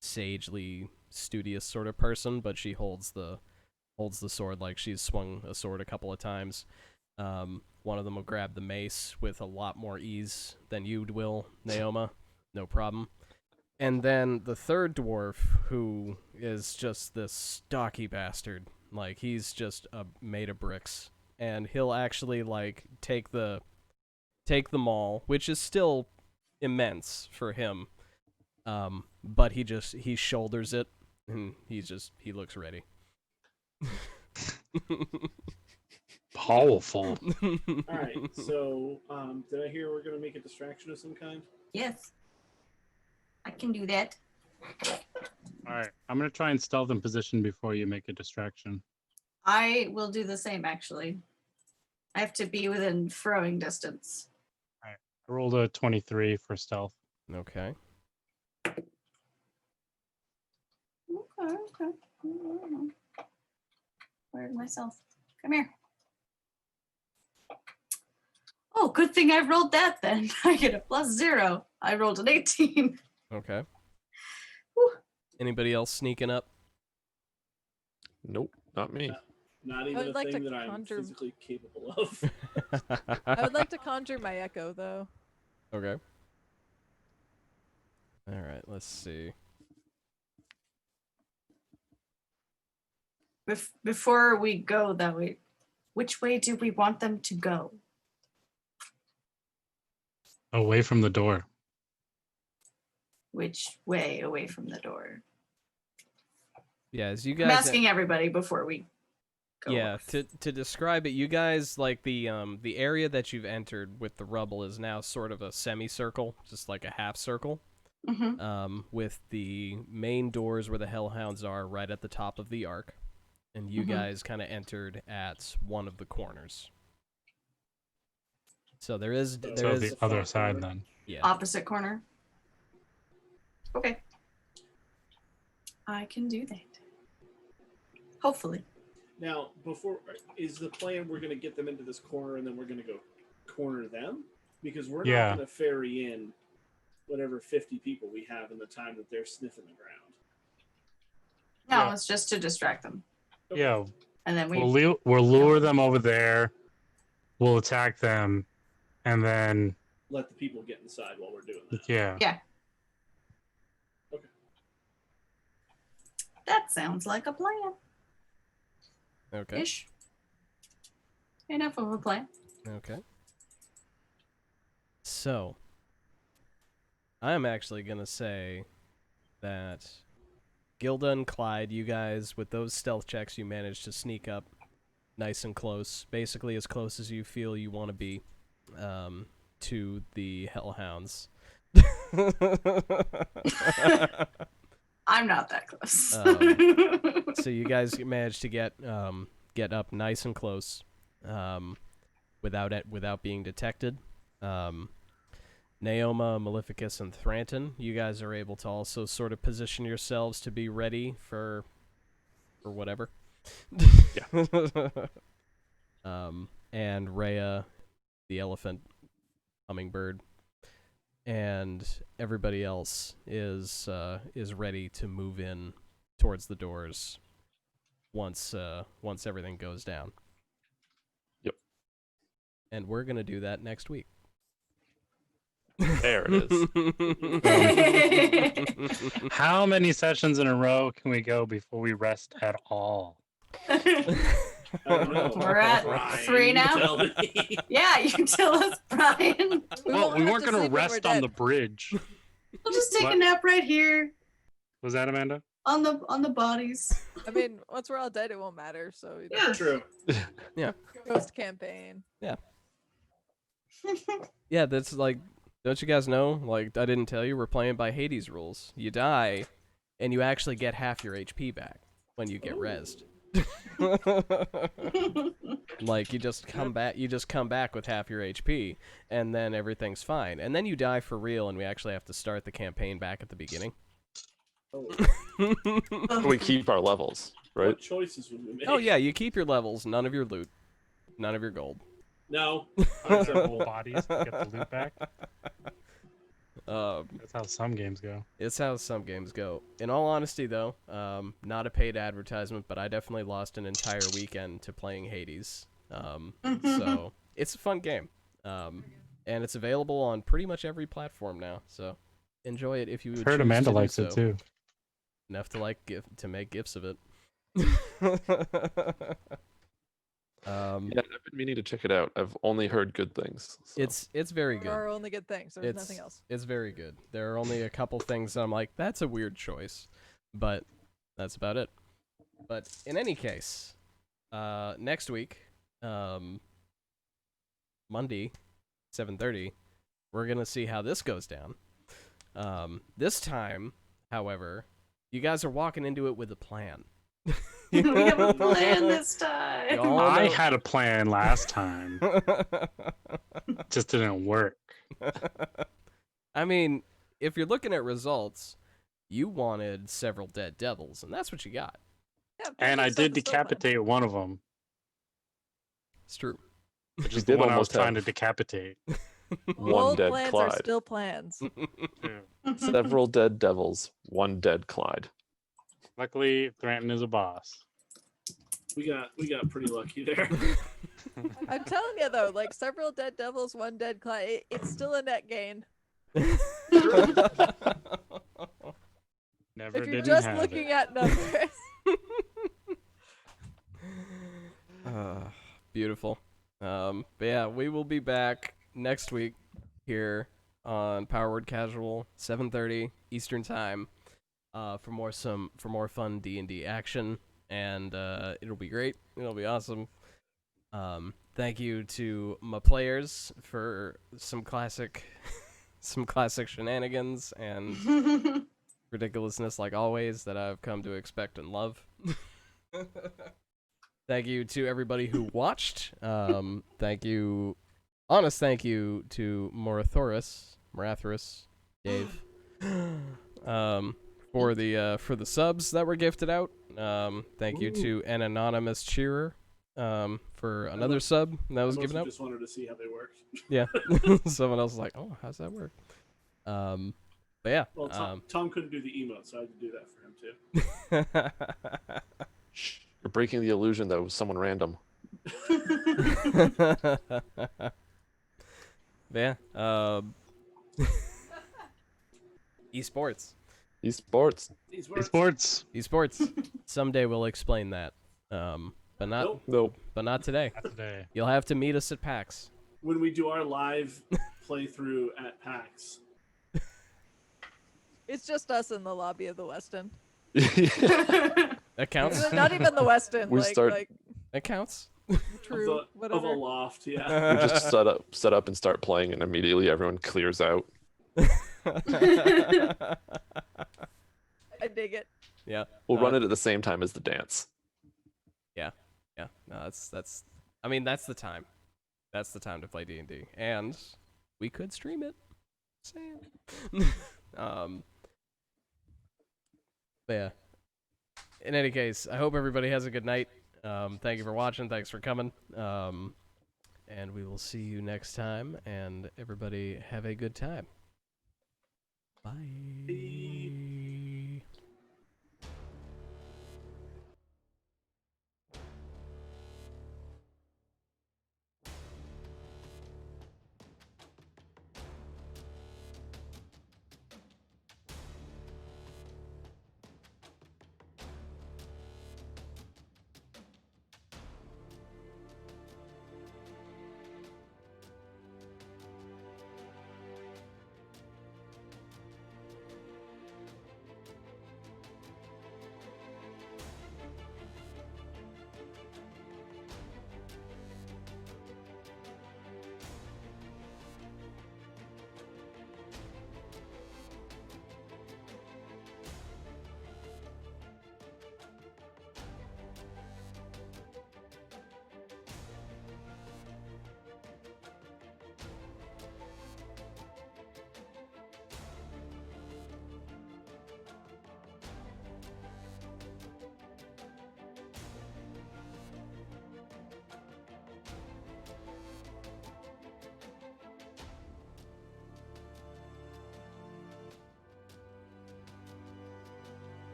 S1: sagely studious sort of person, but she holds the sword like she's swung a sword a couple of times. One of them will grab the mace with a lot more ease than you will, Naoma. No problem. And then the third dwarf, who is just this stocky bastard, like he's just made of bricks, and he'll actually like take the maul, which is still immense for him. But he shoulders it, and he looks ready.
S5: Powerful.
S3: All right, so did I hear we're going to make a distraction of some kind?
S2: Yes. I can do that.
S5: All right, I'm gonna try and stealth in position before you make a distraction.
S2: I will do the same, actually. I have to be within throwing distance.
S5: I rolled a 23 for stealth.
S1: Okay.
S2: Okay. Where's myself? Come here. Oh, good thing I rolled that then. I get a +0. I rolled an 18.
S1: Okay.
S2: Whew.
S1: Anybody else sneaking up?
S6: Nope, not me.
S3: Not even a
S4: would like
S3: thing
S4: to
S3: that I'm
S4: conjure-
S3: physically capable of.
S4: I would like to conjure my echo, though.
S1: Okay. All right, let's see.
S2: Before we go that way, which way do we want them to go?
S5: Away from the door.
S2: Which way away from the door?
S1: Yeah, as you
S2: I'm
S1: guys
S2: asking everybody before we go.
S1: Yeah,
S2: off.
S1: to describe it, you guys like the area that you've entered with the rubble is now sort of a semicircle, just like a half circle.
S2: Mhm.
S1: With the main doors where the hellhounds are right at the top of the arc, and you
S2: Mhm.
S1: guys kind of entered at one of the corners. So there is
S5: So the other side then.
S1: yeah.
S2: Opposite corner. Okay. I can do that. Hopefully.
S3: Now, is the plan we're going to get them into this corner and then we're going to go corner them because we're
S5: Yeah.
S3: not going to ferry in whatever 50 people we have in the time that they're sniffing the ground.
S2: No,
S5: Yeah.
S2: it's just to distract them.
S5: Yeah,
S2: And then
S5: we'll lure them over there. We'll attack them, and then
S3: Let the people get inside while we're doing that.
S5: yeah.
S2: That sounds like a plan.
S1: Okay.
S2: Ish. Enough of a plan.
S1: Okay. So, I'm actually going to say that Gilda and Clyde, you guys, with those stealth checks, you managed to sneak up nice and close, basically as close as you feel you want to be to the Hellhounds.
S2: I'm not that close.
S1: So you guys managed to get up nice and close without being detected. Naoma, Maleficus, and Thranton, you guys are able to also sort of position yourselves to be ready for whatever. And Rhea, the elephant, hummingbird, and everybody else is ready to move in towards the doors once everything goes down.
S6: Yep.
S1: And we're gonna do that next week.
S6: There it is.
S5: How many sessions in a row can we go before we rest at all?
S3: I don't know.
S2: We're at
S3: Brian,
S2: 3 now?
S3: tell me.
S2: Yeah, you can tell us, Brian.
S5: Well,
S4: won't
S5: we
S4: have
S5: weren't
S4: to
S5: going
S4: sleep
S5: to
S4: when we're
S5: rest on
S4: dead.
S5: the bridge.
S2: We'll just take
S5: What?
S2: a nap right here
S5: Was that Amanda?
S2: on the bodies.
S4: I mean, once we're all dead, it won't matter. So
S2: Yeah.
S3: True.
S4: ghost campaign.
S1: Yeah, that's like, don't you guys know? Like, I didn't tell you, we're playing by Hades rules. You die, and you actually get half your HP back when you get rezzed. Like, you just come back with half your HP, and then everything's fine. And then you die for real, and we actually have to start the campaign back at the beginning.
S3: Oh,
S6: We keep our levels, right?
S3: what choices would we make?
S1: Oh yeah, you keep your levels, none of your loot, none of your gold.
S3: No.
S5: Our whole bodies get the loot back. That's how some games go.
S1: It's how some games go. In all honesty, though, not a paid advertisement, but I definitely lost an entire weekend to playing Hades. So it's a fun game, and it's available on pretty much every platform now. So enjoy it if you would
S5: I've heard
S1: choose
S5: Amanda
S1: to do
S5: likes
S1: so.
S5: it too.
S1: Enough to make gifs of it.
S6: Yeah, I've been meaning to check it out. I've only heard good things. So.
S1: It's very
S4: There
S1: good.
S4: are only good things. There's nothing else.
S1: It's very good. There are only a couple things I'm like, that's a weird choice, but that's about it. But in any case, next week, Monday, 7:30, we're gonna see how this goes down. This time, however, you guys are walking into it with a plan.
S2: We have a plan this time.
S1: Y'all
S5: I
S1: know-
S5: had a plan last time. Just didn't work.
S1: I mean, if you're looking at results, you wanted several dead devils, and that's what you got.
S4: Yeah,
S5: And I
S4: pretty sure
S5: did
S4: it's still fun.
S5: decapitate one of them,
S1: It's true.
S5: which
S6: We
S5: is the
S6: did
S5: one I was
S6: almost
S5: trying to
S6: have
S5: decapitate.
S6: one
S4: Old
S6: dead
S4: plans
S6: Clyde.
S4: are still plans.
S5: too.
S6: Several dead devils, one dead Clyde.
S5: Luckily, Thranton is a boss.
S3: We got pretty lucky there.
S4: I'm telling you though, like several dead devils, one dead Clyde. It's still a net gain.
S5: Never
S4: If you're
S5: didn't
S4: just
S5: have
S4: looking
S5: it.
S4: at numbers.
S1: Beautiful. But yeah, we will be back next week here on Power Word Casual, 7:30 Eastern Time, for more fun D&D action, and it'll be great. It'll be awesome. Thank you to my players for some classic shenanigans and ridiculousness like always that I've come to expect and love. Thank you to everybody who watched. Thank you to Morathorus, Dave, for the subs that were gifted out. Thank you to an anonymous cheerer for another sub that was
S3: I
S1: given
S3: mostly
S1: out.
S3: just wanted to see how they worked.
S1: Yeah. Someone else was like, "Oh, how's that work?" But yeah.
S3: Well, Tom couldn't do the emote, so I had to do that for him too.
S6: Shh, you're breaking the illusion that it was someone random.
S1: Yeah. Esports.
S6: Esports.
S3: These words.
S5: Sports.
S1: Esports. Someday we'll explain that. But not
S3: Nope.
S6: Nope.
S1: but not today.
S5: Not today.
S1: You'll have to meet us at PAX.
S3: When we do our live playthrough at PAX.
S4: It's just us in the lobby of the Westin.
S1: That counts.
S4: Not even the Westin.
S6: We
S4: like,
S6: start-
S4: like
S1: That counts.
S4: true,
S3: Of
S4: whatever.
S3: a loft, yeah.
S6: We just set up and start playing, and immediately everyone clears out.
S4: I dig it.
S1: Yeah.
S6: We'll run it at the same time as the dance.
S1: Yeah. No, that's. I mean, that's the time. That's the time to play D&D, and we could stream it. Saying. But yeah. In any case, I hope everybody has a good night. Thank you for watching. Thanks for coming. And we will see you next time. And everybody have a good time.